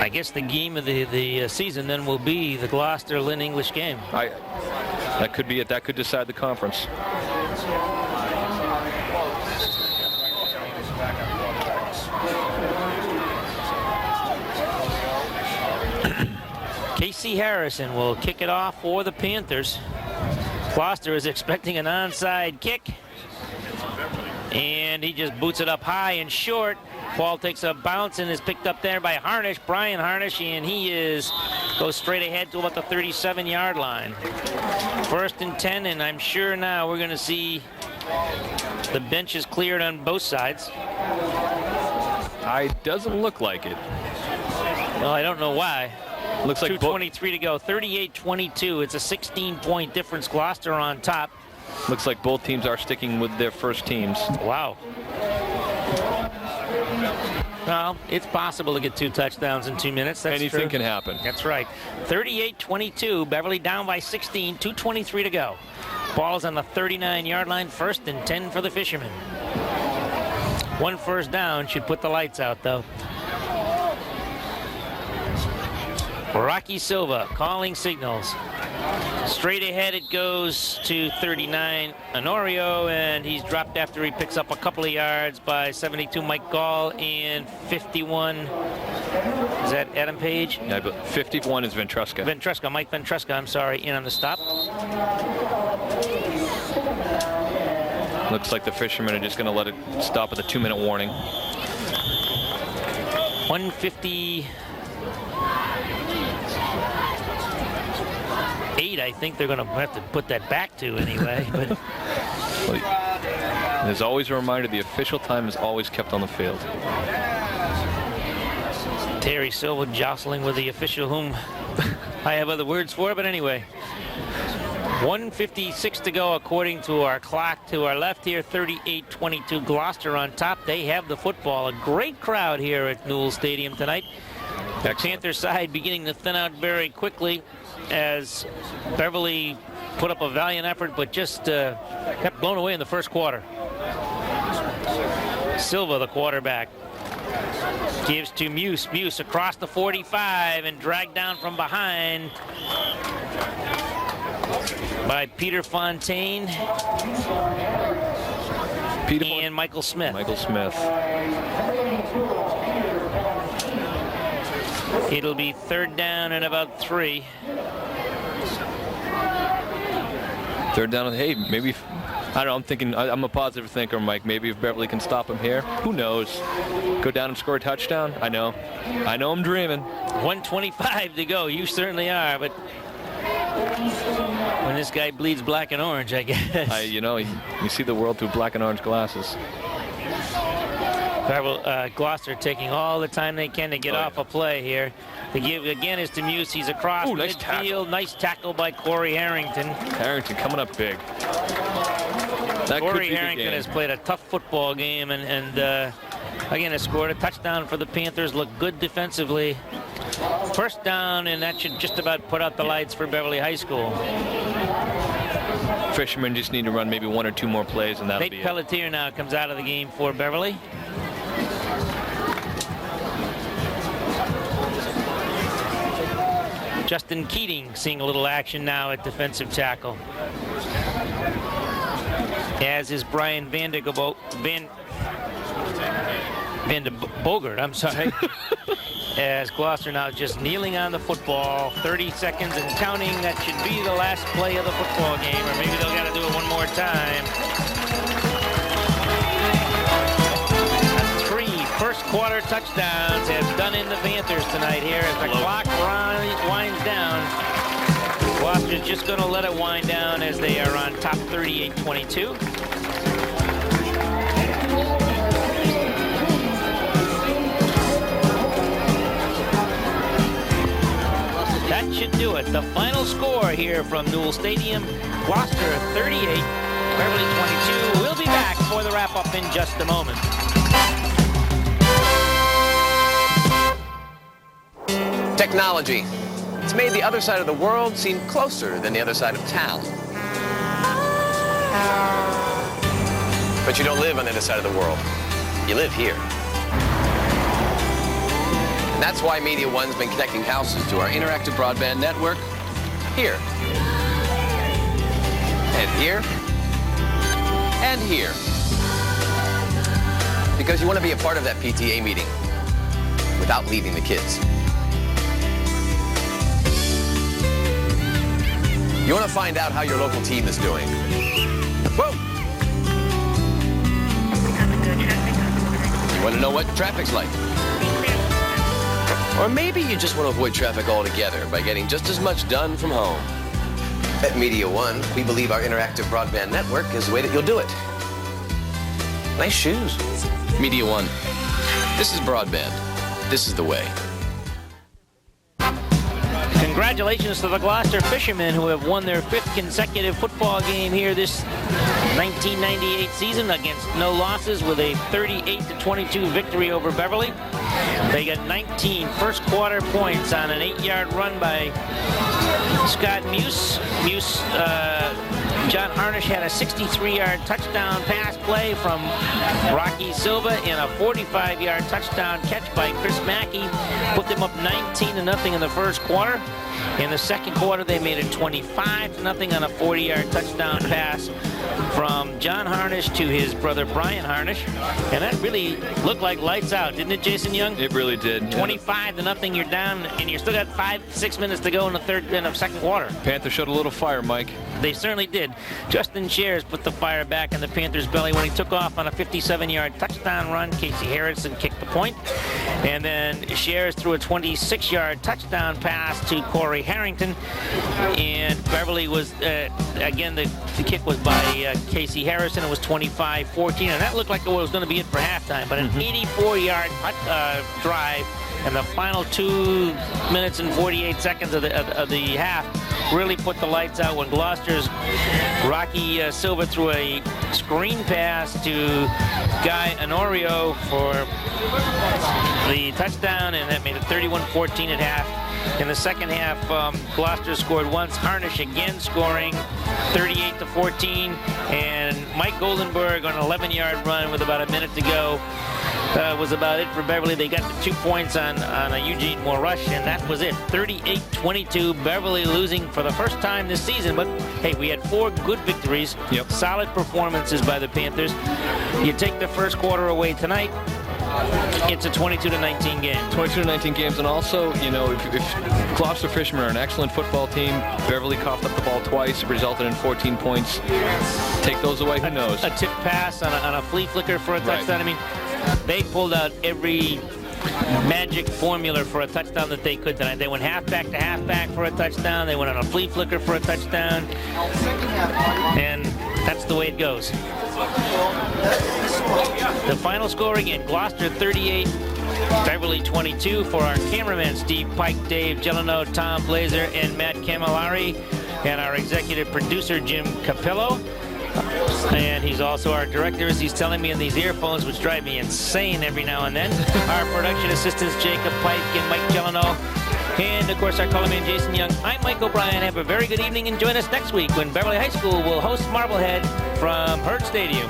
I guess the game of the season then will be the Gloucester-Lynn English game. That could be it. That could decide the conference. Casey Harrison will kick it off for the Panthers. Gloucester is expecting an onside kick, and he just boots it up high and short. Ball takes a bounce and is picked up there by Harnish, Brian Harnish, and he goes straight ahead to about the 37-yard line. 1st and 10, and I'm sure now we're going to see the bench is cleared on both sides. It doesn't look like it. Well, I don't know why. Looks like 2:23 to go. 38-22. It's a 16-point difference. Gloucester on top. Looks like both teams are sticking with their first teams. Wow. Well, it's possible to get 2 touchdowns in 2 minutes. That's Anything true. can happen. That's right. 38-22. Beverly down by 16. 2:23 to go. Ball is on the 39-yard line. 1st and 10 for the Fishermen. 1 first down should put the lights out, though. Rocky Silva calling signals. Straight ahead it goes to 39 Honorio, and he's dropped after he picks up a couple of yards by 72 Mike Gall, and 51, is that Adam Page? Yeah, but 51 is Ventruska. Mike Ventruska, I'm sorry, in on the stop. Looks like the Fishermen are just going to let it stop with a 2-minute warning. 158, I think they're going to have to put that back to anyway. But there's always a reminder, the official time is always kept on the field. Terry Silva jostling with the official, whom I have other words for, but anyway. 1:56 to go according to our clock to our left here. 38-22 Gloucester on top. They have the football. A great crowd here at Newell Stadium tonight. The Panther side beginning to thin out very quickly as Beverly put up a valiant effort, but just kept blown away in the first quarter. Silva, the quarterback, gives to Muse. Muse across the 45 and dragged down from behind by Peter Fontaine and Michael Smith. It'll be 3rd down and about 3. 3rd down, hey, maybe, I don't know, I'm a positive thinker, Mike. Maybe if Beverly can stop him here, who knows? Go down and score a touchdown? I know I'm dreaming. 1:25 to go. You certainly are, but when this guy bleeds black and orange, I guess. You see the world through black and orange glasses. Gloucester taking all the time they can to get off a play here. The give again is to Muse. He's across midfield. Nice tackle by Corey Harrington. Harrington coming up big. Corey Harrington has played a tough football game and again has scored a touchdown for the Panthers. Look good defensively. 1st down, and that should just about put out the lights for Beverly High School. Fishermen just need to run maybe 1 or 2 more plays, and that'll be it. Nate Pelletier now comes out of the game for Beverly. Justin Keating seeing a little action now at defensive tackle. As is Brian Bogart, I'm sorry. As Gloucester now just kneeling on the football, 30 seconds and counting. That should be the last play of the football game, or maybe they'll got to do it one more time. 3 first quarter touchdowns have done in the Panthers tonight here as the clock winds down. Gloucester's just going to let it wind down as they are on top 38-22. That should do it. The final score here from Newell Stadium, Gloucester 38, Beverly 22. We'll be back for the wrap-up in just a moment. Technology. It's made the other side of the world seem closer than the other side of town. But you don't live on the other side of the world. You live here. And that's why MediaOne's been connecting houses to our interactive broadband network here. And here. And here. Because you want to be a part of that PTA meeting without leaving the kids. You want to find out how your local team is doing. Whoa! You want to know what traffic's like. Or maybe you just want to avoid traffic altogether by getting just as much done from home. At MediaOne, we believe our interactive broadband network is the way that you'll do it. Nice shoes. MediaOne. This is broadband. This is the way. Congratulations to the Gloucester Fishermen, who have won their 5th consecutive football game here this 1998 season against no losses with a 38-22 victory over Beverly. They got 19 first quarter points on an 8-yard run by Scott Muse. John Harnish had a 63-yard touchdown pass play from Rocky Silva and a 45-yard touchdown catch by Chris Mackey. Put them up 19-0 in the first quarter. In the second quarter, they made it 25-0 on a 40-yard touchdown pass from John Harnish to his brother Brian Harnish. And that really looked like lights out, didn't it, Jason Young? It really did. 25-0, you're down, and you still got 5-6 minutes to go in the second quarter. Panthers showed a little fire, Mike. They certainly did. Justin Shares put the fire back in the Panthers' belly when he took off on a 57-yard touchdown run. Casey Harrison kicked the point. And then Shares threw a 26-yard touchdown pass to Corey Harrington. And Beverly was, again, the kick was by Casey Harrison. It was 25-14. And that looked like it was going to be it for halftime. But an 84-yard drive and the final 2 minutes and 48 seconds of the half really put the lights out when Gloucester's Rocky Silva threw a screen pass to Guy Honorio for the touchdown, and that made it 31-14 at half. In the second half, Gloucester scored once. Harnish again scoring 38-14, and Mike Goldenberg on an 11-yard run with about a minute to go was about it for Beverly. They got the 2 points on a Eugene Moore rush, and that was it. 38-22, Beverly losing for the first time this season. But hey, we had 4 good victories, solid performances by the Panthers. You take the first quarter away tonight, it's a 22-19 game. 22-19 games, and also, you know, if Gloucester Fishermen are an excellent football team, Beverly coughed up the ball twice, resulted in 14 points. Take those away, who knows? A tip pass on a flea flicker for a touchdown. I mean, they pulled out every magic formula for a touchdown that they could tonight. They went halfback to halfback for a touchdown. They went on a flea flicker for a touchdown. And that's the way it goes. The final score again, Gloucester 38, Beverly 22. For our cameramen, Steve Pike, Dave Gelineau, Tom Blaser, and Matt Camilleri, and our executive producer, Jim Capillo. And he's also our director, as he's telling me in these earphones, which drive me insane every now and then. Our production assistants, Jacob Pike and Mike Gelineau. And, of course, our colorman, Jason Young. I'm Mike O'Brien. Have a very good evening, and join us next week when Beverly High School will host Marblehead from Herd Stadium.